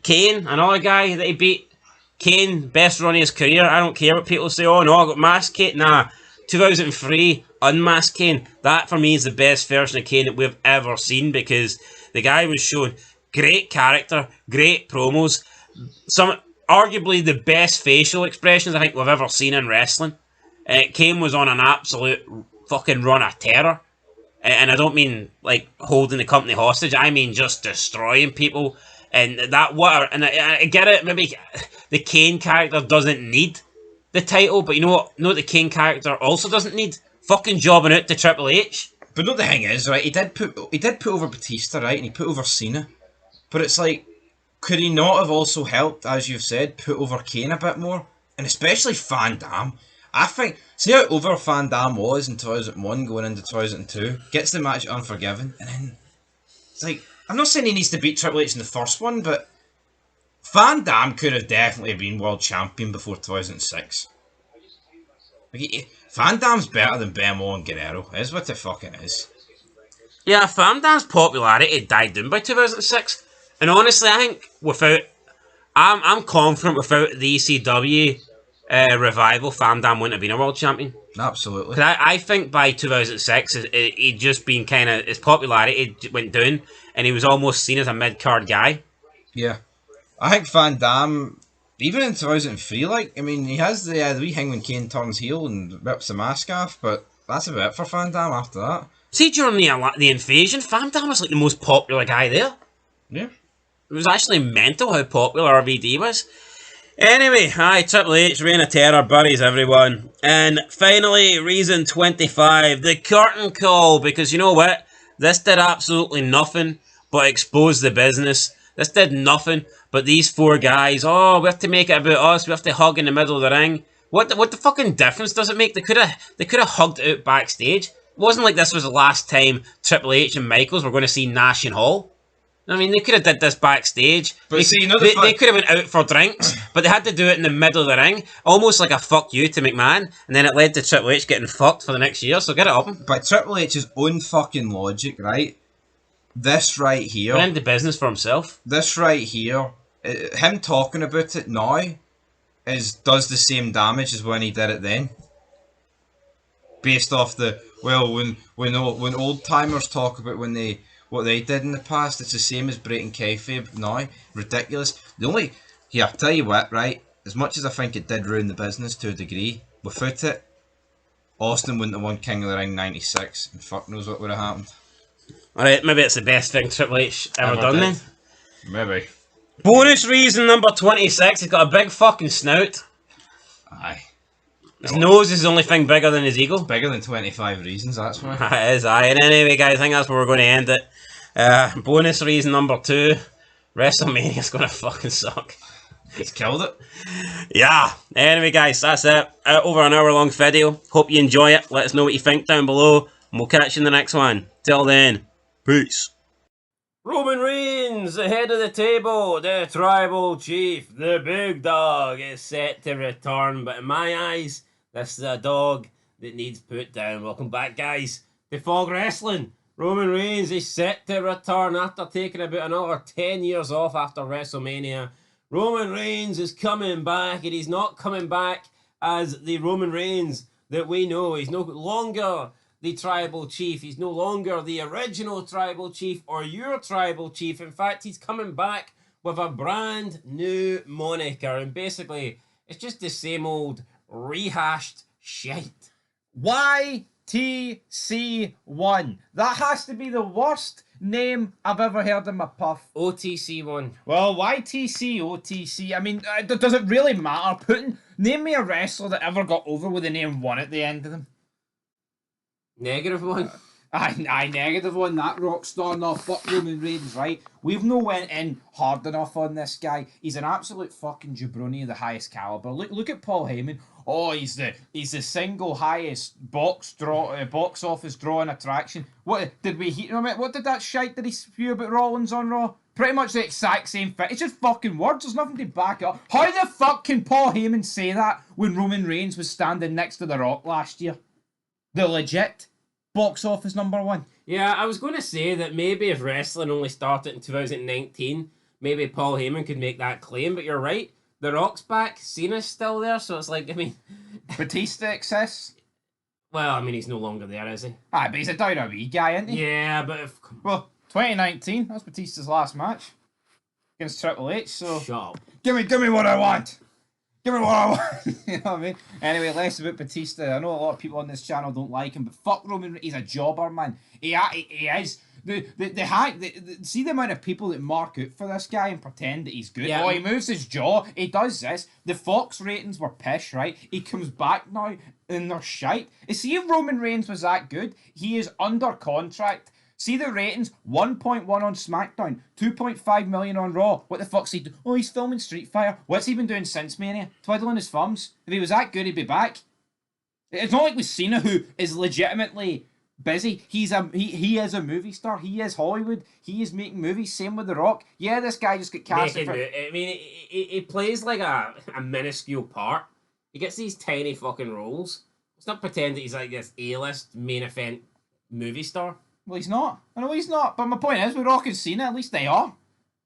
Kane, another guy that he beat. Kane, best run of his career. I don't care what people say. Oh no, I got masked Kane. Nah, 2003, unmasked Kane. That for me is the best version of Kane that we've ever seen because the guy was shown great character, great promos, arguably the best facial expressions I think we've ever seen in wrestling. Kane was on an absolute fucking run of terror. And I don't mean like holding the company hostage, I mean just destroying people. And I get it, maybe the Kane character doesn't need the title, but you know what the Kane character also doesn't need? Fucking jobbing out to Triple H. But no, the thing is, right, he did put over Batista, right, and he put over Cena. But it's like, could he not have also helped, as you've said, put over Kane a bit more? And especially Van Damme. I think, see how over Van Damme was in 2001 going into 2002? Gets the match Unforgiven, and then it's like, I'm not saying he needs to beat Triple H in the first one, but Van Damme could have definitely been world champion before 2006. Like, Van Damme's better than Benoit and Guerrero, is what the fucking is. Yeah, Van Damme's popularity died down by 2006. And honestly, I think without I'm confident without the ECW revival, Van Dam wouldn't have been a world champion. Absolutely. Because I think by 2006, he'd just been kind of, his popularity went down, and he was almost seen as a mid-card guy. Yeah. I think Van Damme, even in 2003, like, I mean, he has the wee thing when Kane turns heel and rips the mask off, but that's about it for Van Damme after that. See, during the invasion, Van Dam was like the most popular guy there. Yeah. It was actually mental how popular RVD was. Anyway, Triple H, Reign of Terror, buries everyone. And finally, reason 25, the curtain call. Because you know what? This did absolutely nothing but expose the business. This did nothing but these four guys. Oh, we have to make it about us. We have to hug in the middle of the ring. What the fucking difference does it make? They could have hugged out backstage. It wasn't like this was the last time Triple H and Michaels were going to see Nash and Hall. I mean, they could have did this backstage. But they could have went out for drinks, but they had to do it in the middle of the ring, almost like a fuck you to McMahon, and then it led to Triple H getting fucked for the next year, so get it up. By Triple H's own fucking logic, right? This right here... Went into business for himself. This right here, him talking about it now, does the same damage as when he did it then. Based off the... Well, when old timers talk about what they did in the past, it's the same as breaking kayfabe now. Ridiculous. Here, I'll tell you what, right? As much as I think it did ruin the business to a degree, without it, Austin wouldn't have won King of the Ring 96, and fuck knows what would have happened. Alright, maybe it's the best thing Triple H ever done then. Maybe. Bonus reason number 26, he's got a big fucking snout. Aye. His nose is the only thing bigger than his ego. Bigger than 25 reasons, that's why. It is, aye. And anyway, guys, I think that's where we're going to end it. Bonus reason number 2, WrestleMania's going to fucking suck. He's killed it. Yeah. Anyway, guys, that's it. Over an hour-long video. Hope you enjoy it. Let us know what you think down below, and we'll catch you in the next one. Till then, peace. Roman Reigns, the head of the table, the tribal chief, the big dog, is set to return. But in my eyes, this is a dog that needs put down. Welcome back, guys, to Fog Wrestling. Roman Reigns is set to return after taking about another 10 years off after WrestleMania. Roman Reigns is coming back, and he's not coming back as the Roman Reigns that we know. He's no longer the tribal chief. He's no longer the original tribal chief or your tribal chief. In fact, he's coming back with a brand new moniker. And basically, it's just the same old rehashed shite. YTC1. That has to be the worst name I've ever heard in my puff. OTC1. Well, YTC, OTC, I mean, does it really matter? Name me a wrestler that ever got over with the name 1 at the end of them. Negative one. Aye, negative one. That rock star. No, fuck Roman Reigns, right? We've no went in hard enough on this guy. He's an absolute fucking jabroni of the highest caliber. Look at Paul Heyman. Oh, he's the single highest box office drawing attraction. What did we hear him? What did that shite did he spew about Rollins on Raw? Pretty much the exact same thing. It's just fucking words. There's nothing to back up. How the fuck can Paul Heyman say that when Roman Reigns was standing next to The Rock last year? The legit box office #1. Yeah, I was going to say that maybe if wrestling only started in 2019, maybe Paul Heyman could make that claim, but you're right. The Rock's back, Cena's still there, so it's like, I mean... Batista exists? Well, I mean, he's no longer there, is he? Aye, but he's a WWE guy, isn't he? Yeah, but if... Well, 2019, that's Batista's last match against Triple H, so... Shut up. Give me what I want! Give me what I want! You know what I mean? Anyway, less about Batista. I know a lot of people on this channel don't like him, but fuck Roman Reigns. He's a jobber, man. He is. See the amount of people that mark out for this guy and pretend that he's good. Yeah. Oh, he moves his jaw. He does this. The Fox ratings were pish, right? He comes back now and they're shite. See if Roman Reigns was that good, he is under contract. See the ratings, 1.1 on SmackDown, 2.5 million on Raw. What the fuck's he doing? Oh, he's filming Street Fighter. What's he been doing since Mania? Twiddling his thumbs. If he was that good, he'd be back. It's not like with Cena, who is legitimately busy. He is a movie star. He is Hollywood. He is making movies. Same with The Rock. Yeah, this guy just got casted for... I mean, he plays like a minuscule part. He gets these tiny fucking roles. Let's not pretend that he's like this A-list main event movie star. Well, he's not. I know he's not. But my point is, with Rock and Cena, at least they are.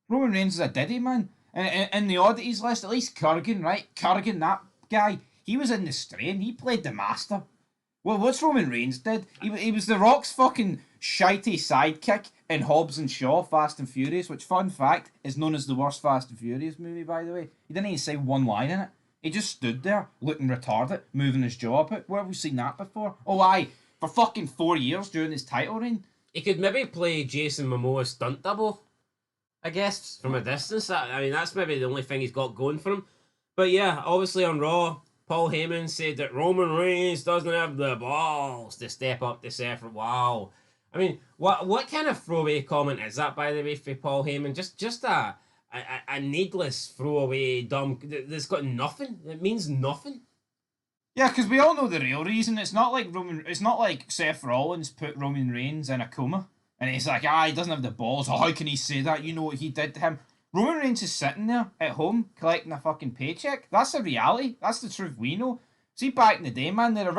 Roman Reigns is a diddy, man. And in the oddities list, at least Kurgan, right? Kurgan, that guy, he was in the strain. He played the master. Well, what's Roman Reigns did? He was The Rock's fucking shitey sidekick in Hobbs and Shaw, Fast and Furious, which, fun fact, is known as the worst Fast and Furious movie, by the way. He didn't even say one line in it. He just stood there, looking retarded, moving his jaw about. Where have we seen that before? Oh, aye, for fucking 4 years during his title reign. He could maybe play Jason Momoa's stunt double, I guess, from a distance. I mean, that's maybe the only thing he's got going for him. But yeah, obviously on Raw, Paul Heyman said that Roman Reigns doesn't have the balls to step up to Seth. Wow. I mean, what kind of throwaway comment is that, by the way, for Paul Heyman? Just a needless throwaway dumb that's got nothing. It means nothing. Yeah, because we all know the real reason. It's not like Seth Rollins put Roman Reigns in a coma, and he's like, he doesn't have the balls. Oh, how can he say that? You know what he did to him. Roman Reigns is sitting there at home collecting a fucking paycheck. That's the reality. That's the truth we know. See, back in the day, man, they'd have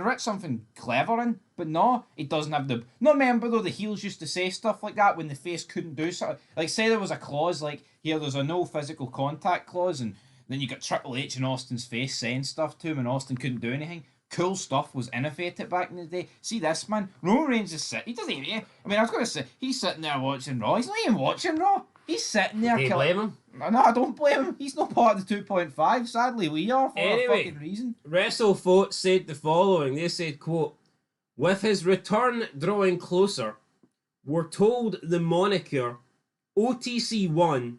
writ something clever in, but no, he doesn't have the... No, remember, though, the heels used to say stuff like that when the face couldn't do something. Like, say there was a clause, like, here, there's a no physical contact clause, and then you got Triple H in Austin's face saying stuff to him, and Austin couldn't do anything. Cool stuff was innovated back in the day. See this, man? Roman Reigns is sitting... He doesn't even... I mean, I was going to say, he's sitting there watching Raw. He's not even watching Raw. He's sitting there... Do you blame him? No, I don't blame him. He's not part of the 2.5. Sadly, we are for a fucking reason. WrestleFoot said the following. They said, quote, "With his return drawing closer, we're told the moniker OTC1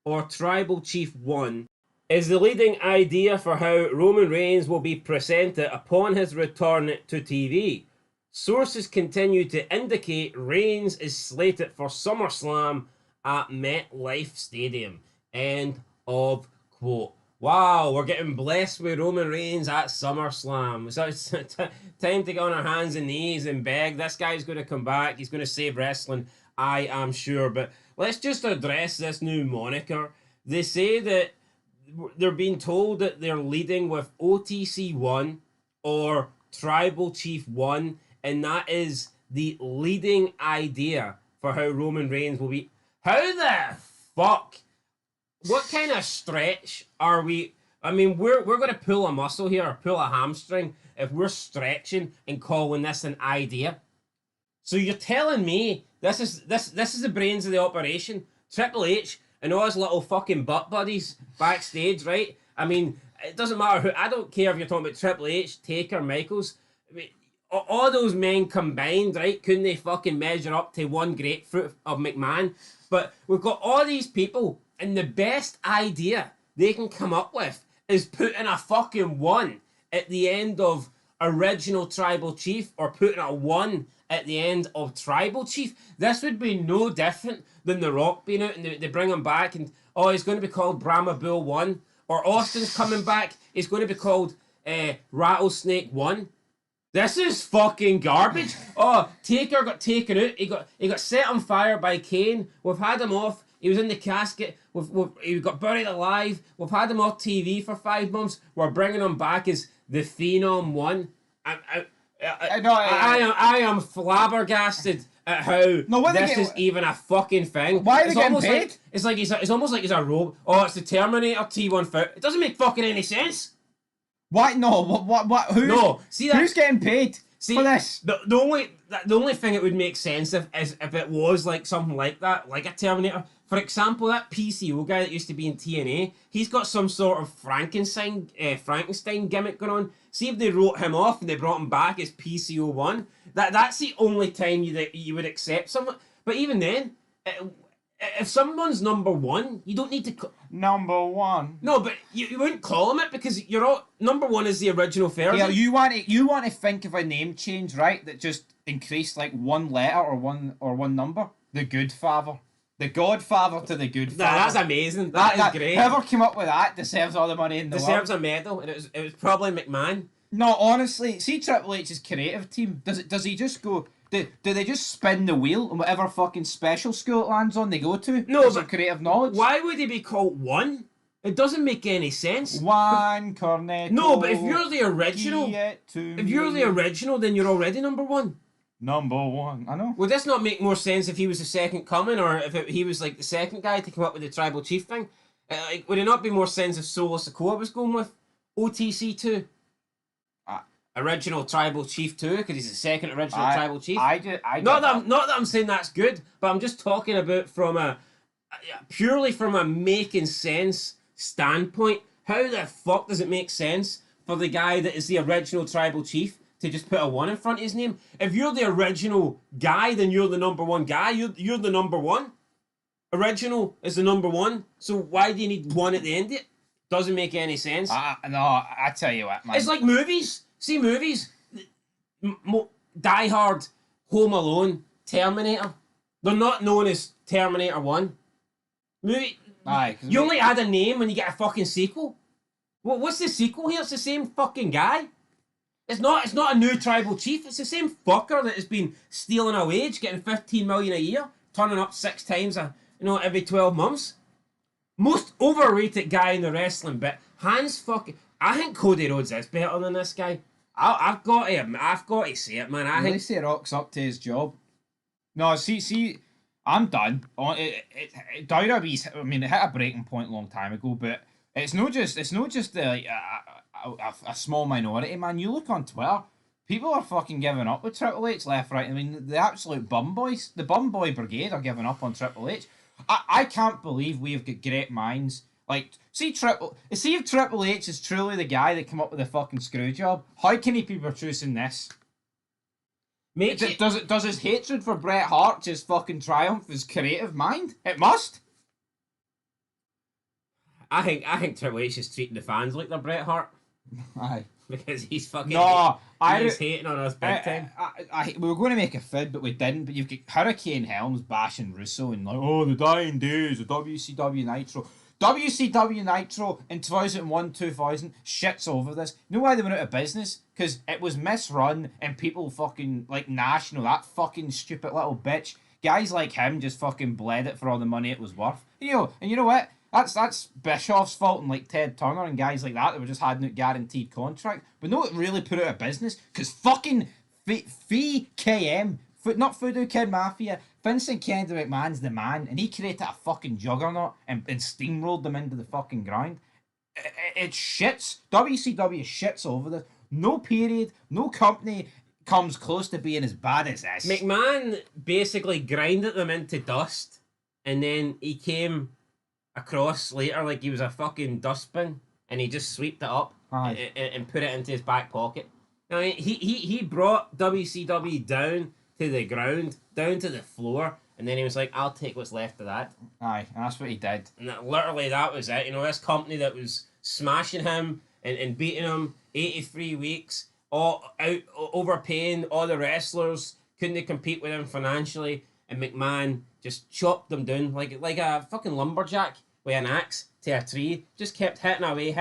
or Tribal Chief 1 is the leading idea for how Roman Reigns will be presented upon his return to TV. Sources continue to indicate Reigns is slated for SummerSlam at MetLife Stadium." End of quote. Wow, we're getting blessed with Roman Reigns at SummerSlam. So it's time to get on our hands and knees and beg. This guy's going to come back. He's going to save wrestling, I am sure. But let's just address this new moniker. They say that they're being told that they're leading with OTC1 or Tribal Chief 1, and that is the leading idea for how Roman Reigns will be. How the fuck? What kind of stretch are we? I mean, we're going to pull a muscle here, or pull a hamstring, if we're stretching and calling this an idea. So you're telling me this is the brains of the operation? Triple H and all his little fucking butt buddies backstage, right? I mean, it doesn't matter who. I don't care if you're talking about Triple H, Taker, Michaels. I mean, all those men combined, right? Couldn't they fucking measure up to one grapefruit of McMahon? But we've got all these people, and the best idea they can come up with is putting a fucking 1 at the end of original Tribal Chief, or putting a 1 at the end of Tribal Chief. This would be no different than The Rock being out and they bring him back and, he's going to be called Brahma Bull 1. Or Austin's coming back, he's going to be called Rattlesnake 1. This is fucking garbage. Taker got taken out. He got set on fire by Kane. We've had him off. He was in the casket. He got buried alive. We've had him off TV for 5 months. We're bringing him back as the Phenom 1. I am flabbergasted at how this is even a fucking thing. Why are they getting paid? It's almost like he's a robot. Oh, it's the Terminator T-1000. It doesn't make fucking any sense. Why? No. What? Who's getting paid for this? The only thing it would make sense if it was like something like that, like a Terminator. For example, that PCO guy that used to be in TNA, he's got some sort of Frankenstein gimmick going on. See if they wrote him off and they brought him back as PCO1. That's the only time you would accept someone. But even then, if someone's number 1, you don't need to... Number 1? No, but you wouldn't call him it because you're all... Number 1 is the original version. Yeah, you want to think of a name change, right, that just increased like one letter or one number? The Goodfather. The Godfather to the Goodfather. That's amazing. That is great. Whoever came up with that deserves all the money in the world. Deserves a medal, and it was probably McMahon. No, honestly, see Triple H's creative team. Does he just go... Do they just spin the wheel and whatever fucking special school it lands on they go to? No, but creative knowledge. Why would he be called 1? It doesn't make any sense. 1 cornetto. No, but if you're the original, then you're already number 1. Number 1, I know. Would this not make more sense if he was the second coming, or if he was like the second guy to come up with the Tribal Chief thing? Like, would it not be more sense if Solo Sikoa was going with OTC 2? Original Tribal Chief 2, because he's the second original Tribal Chief. Not that I'm saying that's good, but I'm just talking about from purely from a making sense standpoint. How the fuck does it make sense for the guy that is the original Tribal Chief to just put a 1 in front of his name? If you're the original guy, then you're the number 1 guy. You're the number 1. Original is the number 1. So why do you need 1 at the end of it? Doesn't make any sense. No, I tell you what, man. It's like movies. See movies. Die Hard, Home Alone, Terminator. They're not known as Terminator 1. Movie. You only add a name when you get a fucking sequel. What's the sequel here? It's the same fucking guy. It's not a new tribal chief. It's the same fucker that has been stealing a wage, getting 15 million a year, turning up 6 times every 12 months. Most overrated guy in the wrestling bit. I think Cody Rhodes is better than this guy. I've got to say it, man. I think he rocks up to his job. No, see, I'm done. WWE's, I mean, it hit a breaking point a long time ago, but it's not just like a small minority, man. You look on Twitter, people are fucking giving up with Triple H left, right. I mean, the absolute bum boys, the bum boy brigade are giving up on Triple H. I can't believe we've got great minds. Like, see if Triple H is truly the guy that came up with the fucking screw job, how can he be producing this? Does his hatred for Bret Hart just fucking triumph his creative mind? It must. I think Triple H is treating the fans like they're Bret Hart. Aye. Because he's fucking he's hating on us big time. We were going to make a fib, but we didn't. But you've got Hurricane Helms bashing Russo and like, oh, the dying days of WCW Nitro. WCW Nitro in 2001, 2000 shits over this. You know why they went out of business? Because it was misrun and people fucking like Nash, that fucking stupid little bitch. Guys like him just fucking bled it for all the money it was worth. And you know what? That's Bischoff's fault and like Ted Turner and guys like that were just handing out guaranteed contract. But no, it really put out of business because fucking FKM, not Voodoo Kid Mafia, Vincent Kennedy McMahon's the man, and he created a fucking juggernaut and steamrolled them into the fucking ground. It shits. WCW shits over this. No period, no company comes close to being as bad as this. McMahon basically grinded them into dust, and then he came across later like he was a fucking dustbin, and he just swept it up and put it into his back pocket. I mean, he brought WCW down to the ground, down to the floor, and then he was like, I'll take what's left of that. Aye, and that's what he did. And literally that was it. This company that was smashing him and beating him 83 weeks, all out overpaying all the wrestlers, couldn't compete with him financially, and McMahon just chopped them down like a fucking lumberjack with an axe to a tree, just kept hitting away,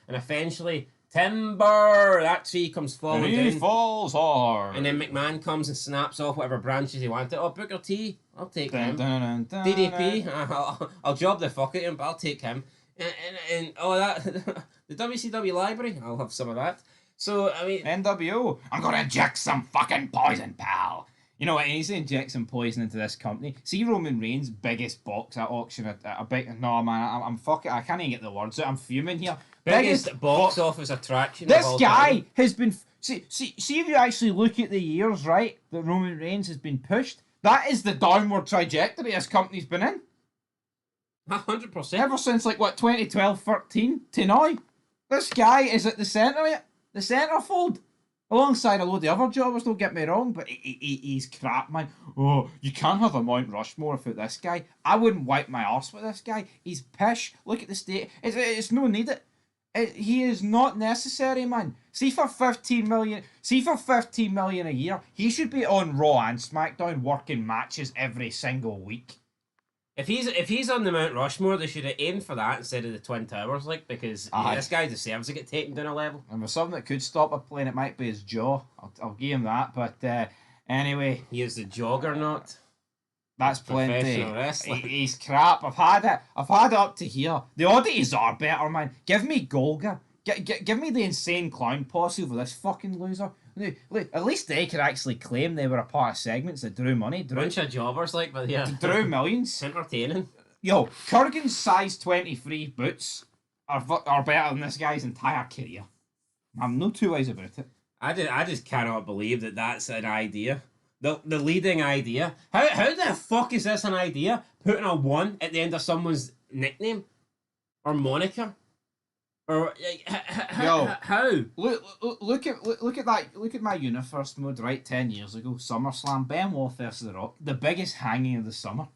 and eventually timber! That tree comes falling down. He falls hard. And then McMahon comes and snaps off whatever branches he wanted. Oh, Booker T, I'll take him. DDP, I'll job the fuck out of him, but I'll take him. And that, the WCW library, I'll have some of that. So, I mean... NWO, I'm gonna inject some fucking poison, pal. You know what, he needs to inject some poison into this company. See Roman Reigns' biggest box at auction at a big... No, man, I'm fucking... I can't even get the words out. I'm fuming here. Biggest box office attraction this of all guy time. Has been... See if you actually look at the years, right, that Roman Reigns has been pushed, that is the downward trajectory this company's been in. 100%. Ever since, 2012, 13 to now. This guy is at the centre of it. The centrefold. Alongside a load of other jobbers, don't get me wrong, but he's crap, man. Oh, you can't have a Mount Rushmore without this guy. I wouldn't wipe my arse with this guy. He's pish. Look at the state. It's no need it. He is not necessary, man. See for 15 million a year, he should be on Raw and SmackDown working matches every single week. If he's on the Mount Rushmore, they should have aimed for that instead of the Twin Towers, because this guy deserves to get taken down a level. And with something that could stop a plane, it might be his jaw. I'll give him that. But anyway, he is the juggernaut. That's plenty. He's crap. I've had it up to here. The oddities are better, man. Give me Golga. Give me the insane clown posse over this fucking loser. Look, at least they could actually claim they were a part of segments that drew money. Bunch of jobbers, but yeah. Drew millions. Entertaining. Yo, Kurgan's size 23 boots are better than this guy's entire career. I'm no two ways about it. I just cannot believe that that's an idea. The leading idea. How the fuck is this an idea? Putting a 1 at the end of someone's nickname or moniker, or like, how? Look at that. Look at my Universe mode. Right, 10 years ago, SummerSlam, Benoit versus The Rock, the biggest hanging of the summer.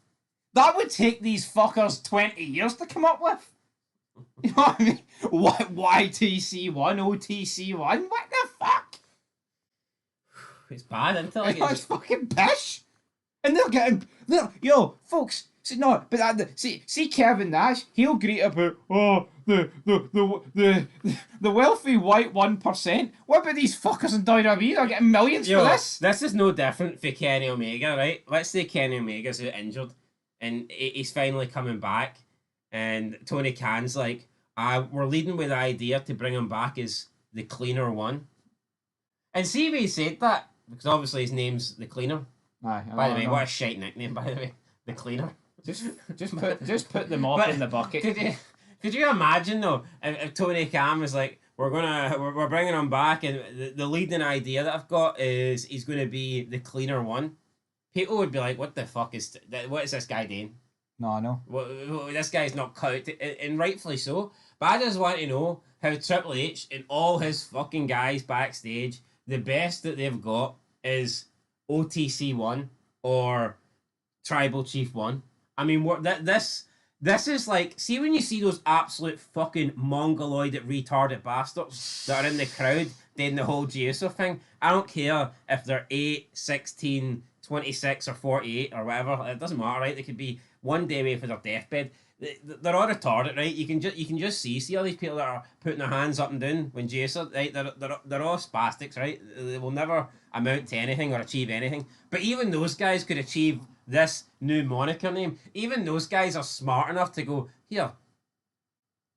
That would take these fuckers 20 years to come up with. You know what I mean? YTC1, OTC1. What the fuck? It's bad, isn't it? Like, It's fucking pish. And they're getting, yo, folks. See, no, but see Kevin Nash. He'll greet about the wealthy white 1%. What about these fuckers in WWE? They're getting millions for this. This is no different for Kenny Omega, right? Let's say Kenny Omega's injured, and he's finally coming back, and Tony Khan's like, we're leading with the idea to bring him back as the Cleaner One. And see if he said that, because obviously his name's the Cleaner. Aye, by the way, what a shite nickname, by the way, the Cleaner. Just put them off in the bucket. Could you imagine though if Tony Khan was like, we're bringing him back, and the leading idea that I've got is he's going to be the Cleaner One. People would be like, what the fuck is what is this guy doing? No, I know. This guy's not cut, and rightfully so. But I just want to know how Triple H and all his fucking guys backstage, the best that they've got is OTC 1 or Tribal Chief 1. I mean, this is like, see when you see those absolute fucking mongoloid retarded bastards that are in the crowd doing the whole Jisoo thing. I don't care if they're 8, 16, 26 or 48 or whatever. It doesn't matter, right? They could be one day away from their deathbed. They're all retarded, right? You can just see all these people that are putting their hands up and down when Jisoo, right? They're all spastics, right? They will never amount to anything or achieve anything. But even those guys could achieve this new moniker name. Even those guys are smart enough to go, here,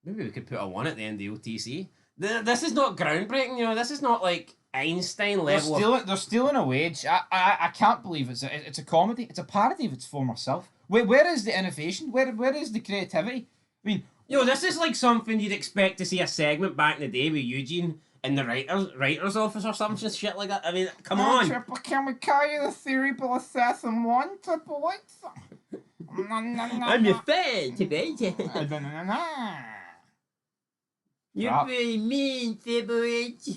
maybe we could put a 1 at the end of the OTC. This is not groundbreaking, you know. This is not like Einstein level. They're stealing a wage. I can't believe it's a comedy. It's a parody of its former self. Where is the innovation? Where is the creativity? I mean, this is like something you'd expect to see a segment back in the day with Eugene in the writer's office or some shit like that. I mean, come on. Triple, can we call you the cerebral assassin 1? Triple H? I'm your fan today. You're very mean, Triple H.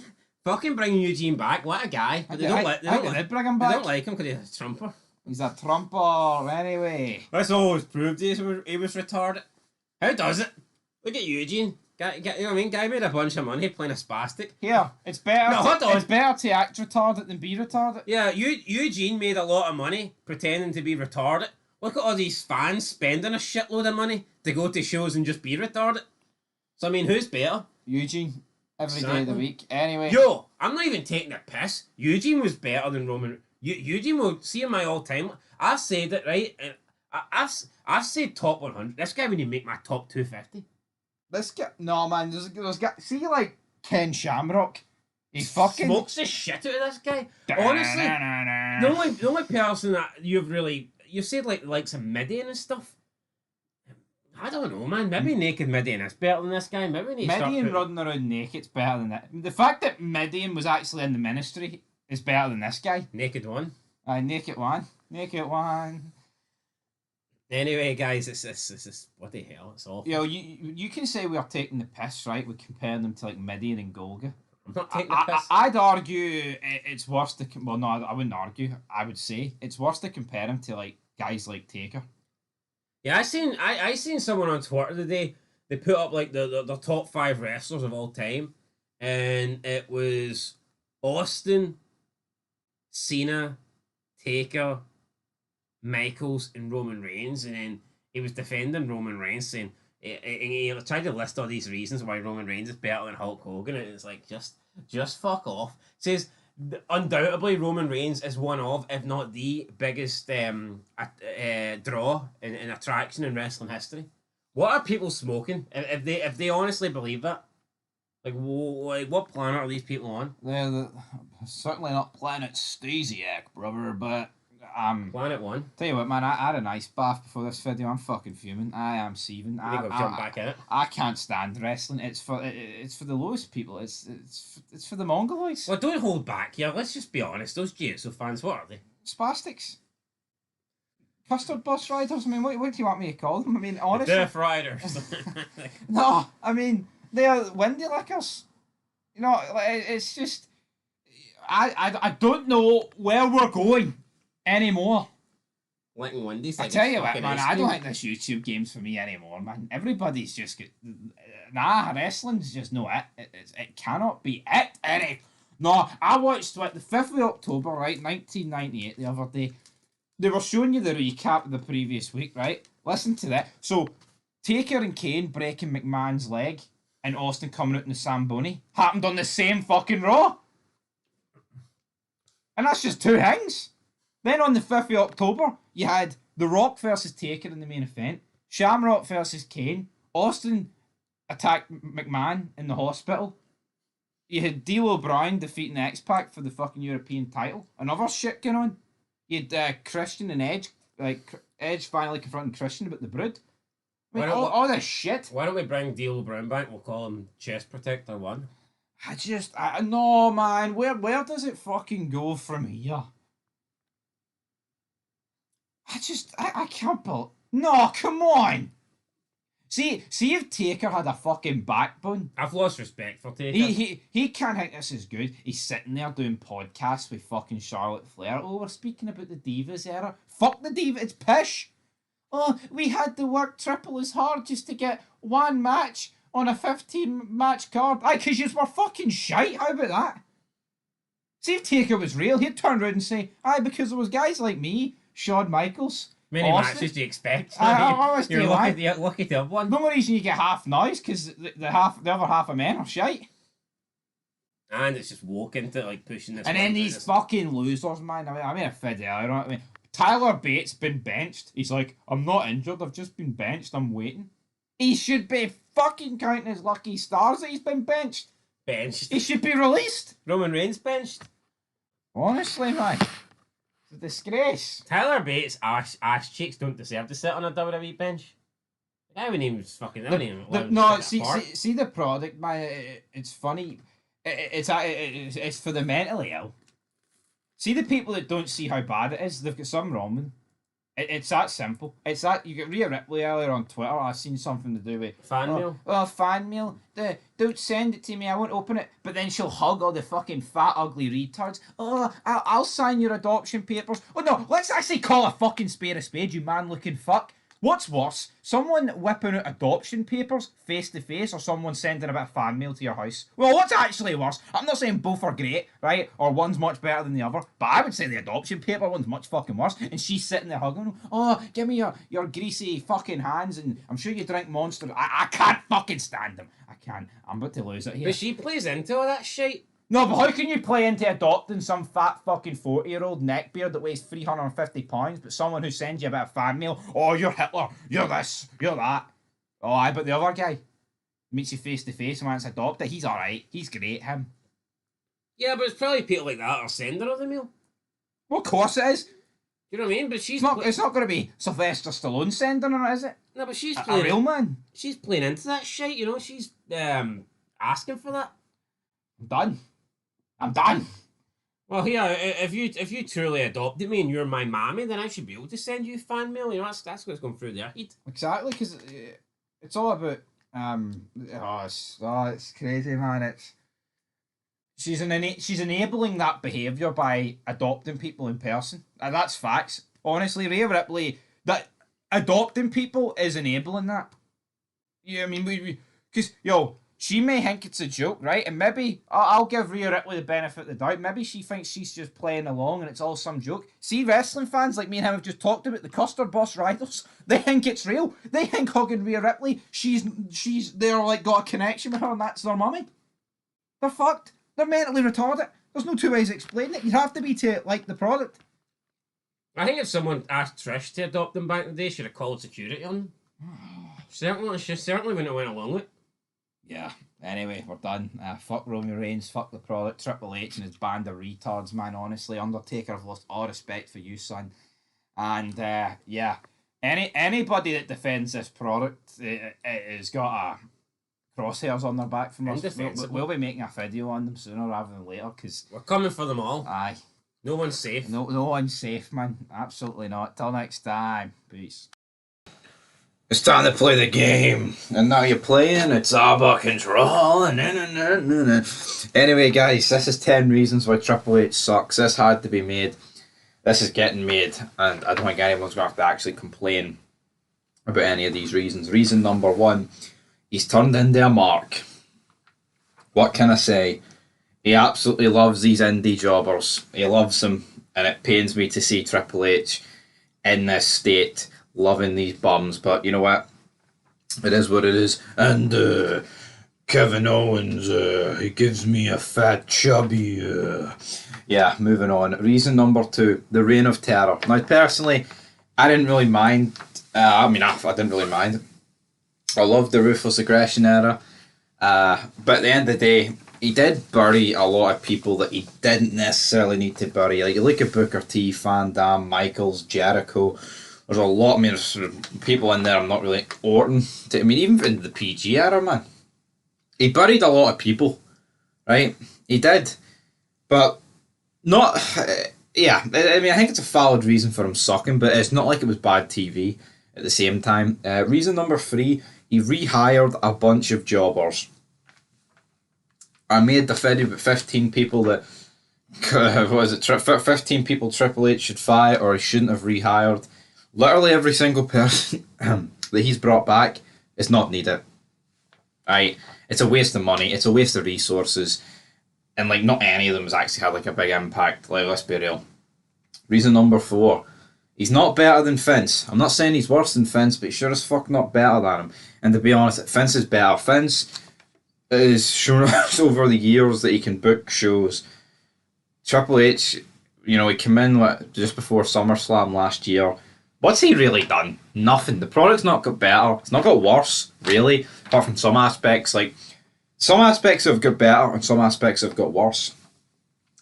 Fucking bring Eugene back. What a guy. They don't bring him back. They don't like him because he's a trumper. He's a trumper, anyway. That's always proved he was retarded. How does it? Look at Eugene. You know what I mean? Guy made a bunch of money playing a spastic. Here, it's better. It's better to act retarded than be retarded. Yeah, Eugene made a lot of money pretending to be retarded. Look at all these fans spending a shitload of money to go to shows and just be retarded. So I mean, who's better? Eugene. Every day of the week. Anyway. Yo, I'm not even taking a piss. Eugene was better than Roman. Eugene will see in my all time. I've said it right. And I've said top 100. This guy would make my top 250. This guy, no man. There's guy. See like Ken Shamrock. He fucking smokes the shit out of this guy. Honestly, the only person that you've said like some Midian and stuff. I don't know, man. Maybe Naked Midian is better than this guy. Maybe Midian running around naked's better than that. The fact that Midian was actually in the ministry is better than this guy. Naked One. Naked One. Anyway, guys, it's what the hell? It's awful. Yo, you can say we are taking the piss, right? We compare them to like Midian and Golga. I'm not taking the piss. I'd argue it's worse to I wouldn't argue. I would say it's worse to compare him to like guys like Taker. Yeah, I seen someone on Twitter today. They put up like the top 5 wrestlers of all time, and it was Austin, Cena, Taker, Michaels, and Roman Reigns. And then he was defending Roman Reigns, saying he tried to list all these reasons why Roman Reigns is better than Hulk Hogan, and it's like just fuck off. It says undoubtedly Roman Reigns is one of, if not the biggest draw and attraction in wrestling history. What are people smoking? If they honestly believe that, like what planet are these people on? They're certainly not planet Stasiak, brother. But Planet One. Tell you what, man, I had an ice bath before this video. I'm fucking fuming. I am seething. You think I'll jump back in it? I can't stand wrestling. It's for the lowest people. It's for the mongoloids. Well, don't hold back here. Let's just be honest. Those Jiu-Jitsu fans, what are they? Spastics. Custard bus riders. I mean, what do you want me to call them? I mean, honestly. Death Riders. No, I mean, they are windy lickers. You know, it's just... I don't know where we're going anymore. Licking Wendy's. I tell you what, man, I don't think this YouTube game's for me anymore, man. Everybody's just got... Nah, wrestling's just no it. It cannot be it. No, I watched the 5th of October, right, 1998, the other day. They were showing you the recap of the previous week, right? Listen to that. So, Taker and Kane breaking McMahon's leg and Austin coming out in the Zamboni happened on the same fucking Raw. And that's just two things. Then on the 5th of October, you had The Rock versus Taker in the main event, Shamrock versus Kane, Austin attacked McMahon in the hospital. You had D'Lo O'Brien defeating the X-Pac for the fucking European title. Another shit going on. You had Christian and Edge, like Edge finally confronting Christian about the Brood. I mean, all this shit. Why don't we bring D'Lo Brown back? We'll call him Chest Protector 1. No, man. Where does it fucking go from here? I can't believe... No, come on. See if Taker had a fucking backbone. I've lost respect for Taker. He can't think this is good. He's sitting there doing podcasts with fucking Charlotte Flair. Oh, we're speaking about the Divas era. Fuck the Divas, it's pish. Oh, we had to work triple as hard just to get one match on a 15-match card. Aye, because yous were fucking shite. How about that? See if Taker was real, he'd turn around and say, aye, because there was guys like me, Shawn Michaels. Many matches do you expect? You're lucky to have one. The only reason you get half noise because the other half of men are shite. And it's just walking to like pushing this. And then these fucking losers, man. I mean a fidel, you know what I mean? Tyler Bates been benched. He's like, I'm not injured, I've just been benched, I'm waiting. He should be fucking counting his lucky stars that he's been benched. Benched. He should be released. Roman Reigns benched. Honestly, man. It's a disgrace. Tyler Bates' ass cheeks don't deserve to sit on a WWE bench. I wouldn't even fucking... See the product, man. It's funny. It's for the mentally ill. See the people that don't see how bad it is, they've got something wrong with them. It's that simple. It's that you get Rhea Ripley earlier on Twitter. I seen something to do with fan mail. Oh, fan mail. Don't send it to me. I won't open it. But then she'll hug all the fucking fat, ugly retards. Oh, I'll sign your adoption papers. Oh no, let's actually call a fucking spade a spade. You man-looking fuck. What's worse, someone whipping out adoption papers face to face, or someone sending a bit of fan mail to your house? Well, what's actually worse? I'm not saying both are great, right? Or one's much better than the other, but I would say the adoption paper one's much fucking worse. And she's sitting there hugging, oh, give me your greasy fucking hands, and I'm sure you drink Monster. I can't fucking stand them. I can't. I'm about to lose it here. But she plays into all that shit. No, but how can you play into adopting some fat fucking 40-year-old neckbeard that weighs 350 pounds, but someone who sends you a bit of fan mail, oh, you're Hitler, you're this, you're that. Oh, aye, but the other guy meets you face to face and wants to adopt it, he's alright, he's great, him. Yeah, but it's probably people like that are sending her the mail. Well, of course it is. You know what I mean? But she's... It's not going to be Sylvester Stallone sending her, is it? No, but she's playing... A real man. She's playing into that shit, you know? She's asking for that. I'm done. Well, yeah, if you truly adopted me and you're my mammy, then I should be able to send you fan mail. You know, that's what's going through their head. Exactly, because it's all about it's crazy, man. She's enabling that behaviour by adopting people in person, and that's facts. Honestly, Rhea Ripley, that adopting people is enabling that. Yeah, I mean, because she may think it's a joke, right? And maybe, I'll give Rhea Ripley the benefit of the doubt. Maybe she thinks she's just playing along and it's all some joke. See, wrestling fans like me and him have just talked about the Custard Boss Riders. They think it's real. They think hugging Rhea Ripley, they're like got a connection with her and that's their mummy. They're fucked. They're mentally retarded. There's no two ways to explain it. You have to be to like the product. I think if someone asked Trish to adopt them back in the day, she'd have called security on them. She certainly wouldn't have went along with it. Yeah, anyway, we're done. Fuck Roman Reigns, fuck the product, Triple H and his band of retards, man, honestly. Undertaker, I've lost all respect for you, son. And yeah, anybody that defends this product has got a crosshairs on their back from us. We'll be making a video on them sooner rather than later, because we're coming for them all. Aye. No one's safe. No one's safe, man. Absolutely not. Till next time. Peace. It's time to play the game. And now you're playing, it's all about control. Anyway, guys, this is 10 reasons why Triple H sucks. This had to be made. This is getting made. And I don't think anyone's going to have to actually complain about any of these reasons. Reason number 1, he's turned into a mark. What can I say? He absolutely loves these indie jobbers. He loves them. And it pains me to see Triple H in this state, loving these bums. But you know what? It is what it is. And Kevin Owens, he gives me a fat chubby. Yeah, moving on. Reason number 2, the Reign of Terror. Now, personally, I didn't really mind. I didn't really mind. I loved the Ruthless Aggression era. But at the end of the day, he did bury a lot of people that he didn't necessarily need to bury. Like, you look at Booker T, Van Damme, Michaels, Jericho. There's a lot, there's sort of people in there I'm not really Orton. Even in the PG era, man. He buried a lot of people, right? He did. But not... yeah, I think it's a valid reason for him sucking, but it's not like it was bad TV at the same time. Reason number 3, he rehired a bunch of jobbers. I made the video about 15 people that... 15 people Triple H should fire or he shouldn't have rehired. Literally every single person that he's brought back is not needed. Right? It's a waste of money. It's a waste of resources. And, like, not any of them has actually had, like, a big impact. Like, let's be real. Reason number 4. He's not better than Vince. I'm not saying he's worse than Vince, but he's sure as fuck not better than him. And to be honest, Vince is better. Vince has shown us over the years that he can book shows. Triple H, he came in just before SummerSlam last year. What's he really done? Nothing. The product's not got better. It's not got worse, really. Apart from some aspects. Like, some aspects have got better and some aspects have got worse.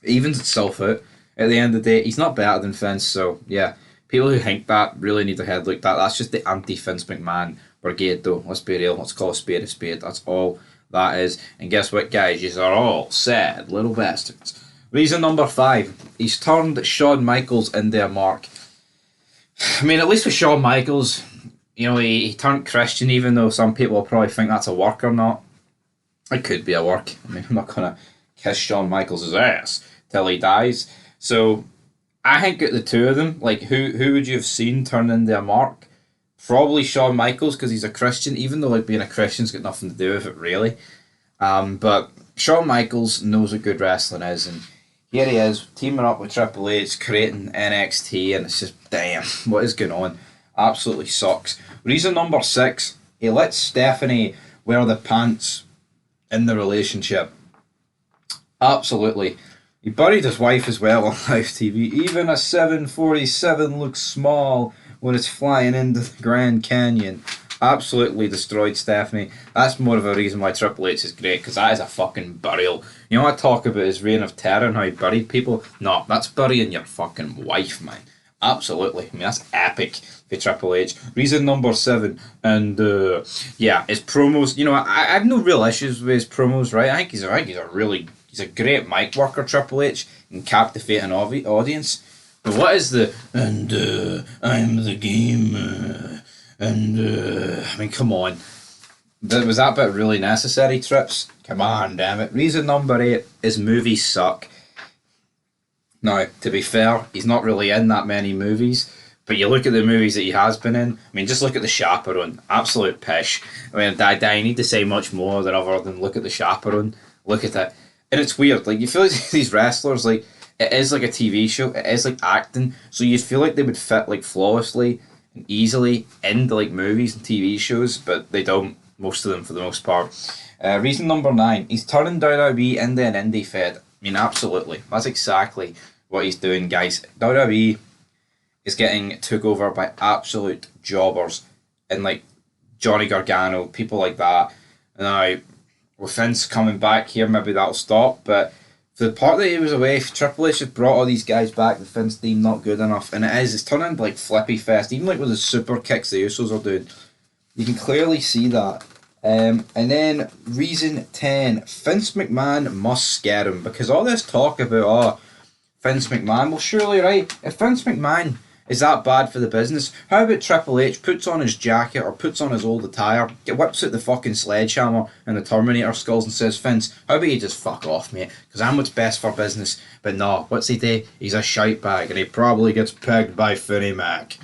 It evens itself out. At the end of the day, he's not better than Vince, so yeah. People who think that really need their head looked at. That's just the anti-Vince McMahon brigade, though. Let's be real. Let's call a spade a spade. That's all that is. And guess what, guys? You are all sad little bastards. Reason number 5. He's turned Shawn Michaels into a mark. At least with Shawn Michaels, he turned Christian, even though some people will probably think that's a work or not. It could be a work. I'm not going to kiss Shawn Michaels' ass till he dies. So, I think at the two of them, like, who would you have seen turn into a mark? Probably Shawn Michaels, because he's a Christian, even though, like, being a Christian's got nothing to do with it, really. But Shawn Michaels knows what good wrestling is, and here he is, teaming up with Triple H, creating NXT, and it's just, damn, what is going on? Absolutely sucks. Reason number 6, he lets Stephanie wear the pants in the relationship. Absolutely. He buried his wife as well on live TV. Even a 747 looks small when it's flying into the Grand Canyon. Absolutely destroyed Stephanie. That's more of a reason why Triple H is great, because that is a fucking burial. You know what I talk about his reign of terror and how he buried people? No, that's burying your fucking wife, man. Absolutely. That's epic for Triple H. Reason number 7, and yeah, his promos. I have no real issues with his promos, right? I think he's a great mic worker, Triple H, and captivate an audience. But what is the I'm the game come on. Was that bit really necessary, Trips? Come on, damn it. Reason number 8, his movies suck. Now, to be fair, he's not really in that many movies, but you look at the movies that he has been in, just look at The Chaperone. Absolute pish. I need to say much more other than look at The Chaperone. Look at it. And it's weird, like, you feel like these wrestlers, like, it is like a TV show, it is like acting, so you feel like they would fit, like, flawlessly and easily into, like, movies and TV shows, but they don't, most of them, for the most part. Reason number 9, he's turning WWE into an indie fed. Absolutely. That's exactly what he's doing, guys. WWE is getting took over by absolute jobbers, and, like, Johnny Gargano, people like that. Now, with Vince coming back here, maybe that'll stop, but the part that he was away, Triple H had brought all these guys back. The Finn's team not good enough, and it's turning into like Flippy Fest. Even like with the super kicks the Usos are doing, you can clearly see that. And then reason 10, Vince McMahon must scare him, because all this talk about Vince McMahon, well surely right, if Vince McMahon is that bad for the business, how about Triple H puts on his jacket or puts on his old attire, whips out the fucking sledgehammer and the Terminator skulls and says, Vince, how about you just fuck off, mate, because I'm what's best for business. But no, what's he do? He's a shite bag, and he probably gets pegged by Finny Mac.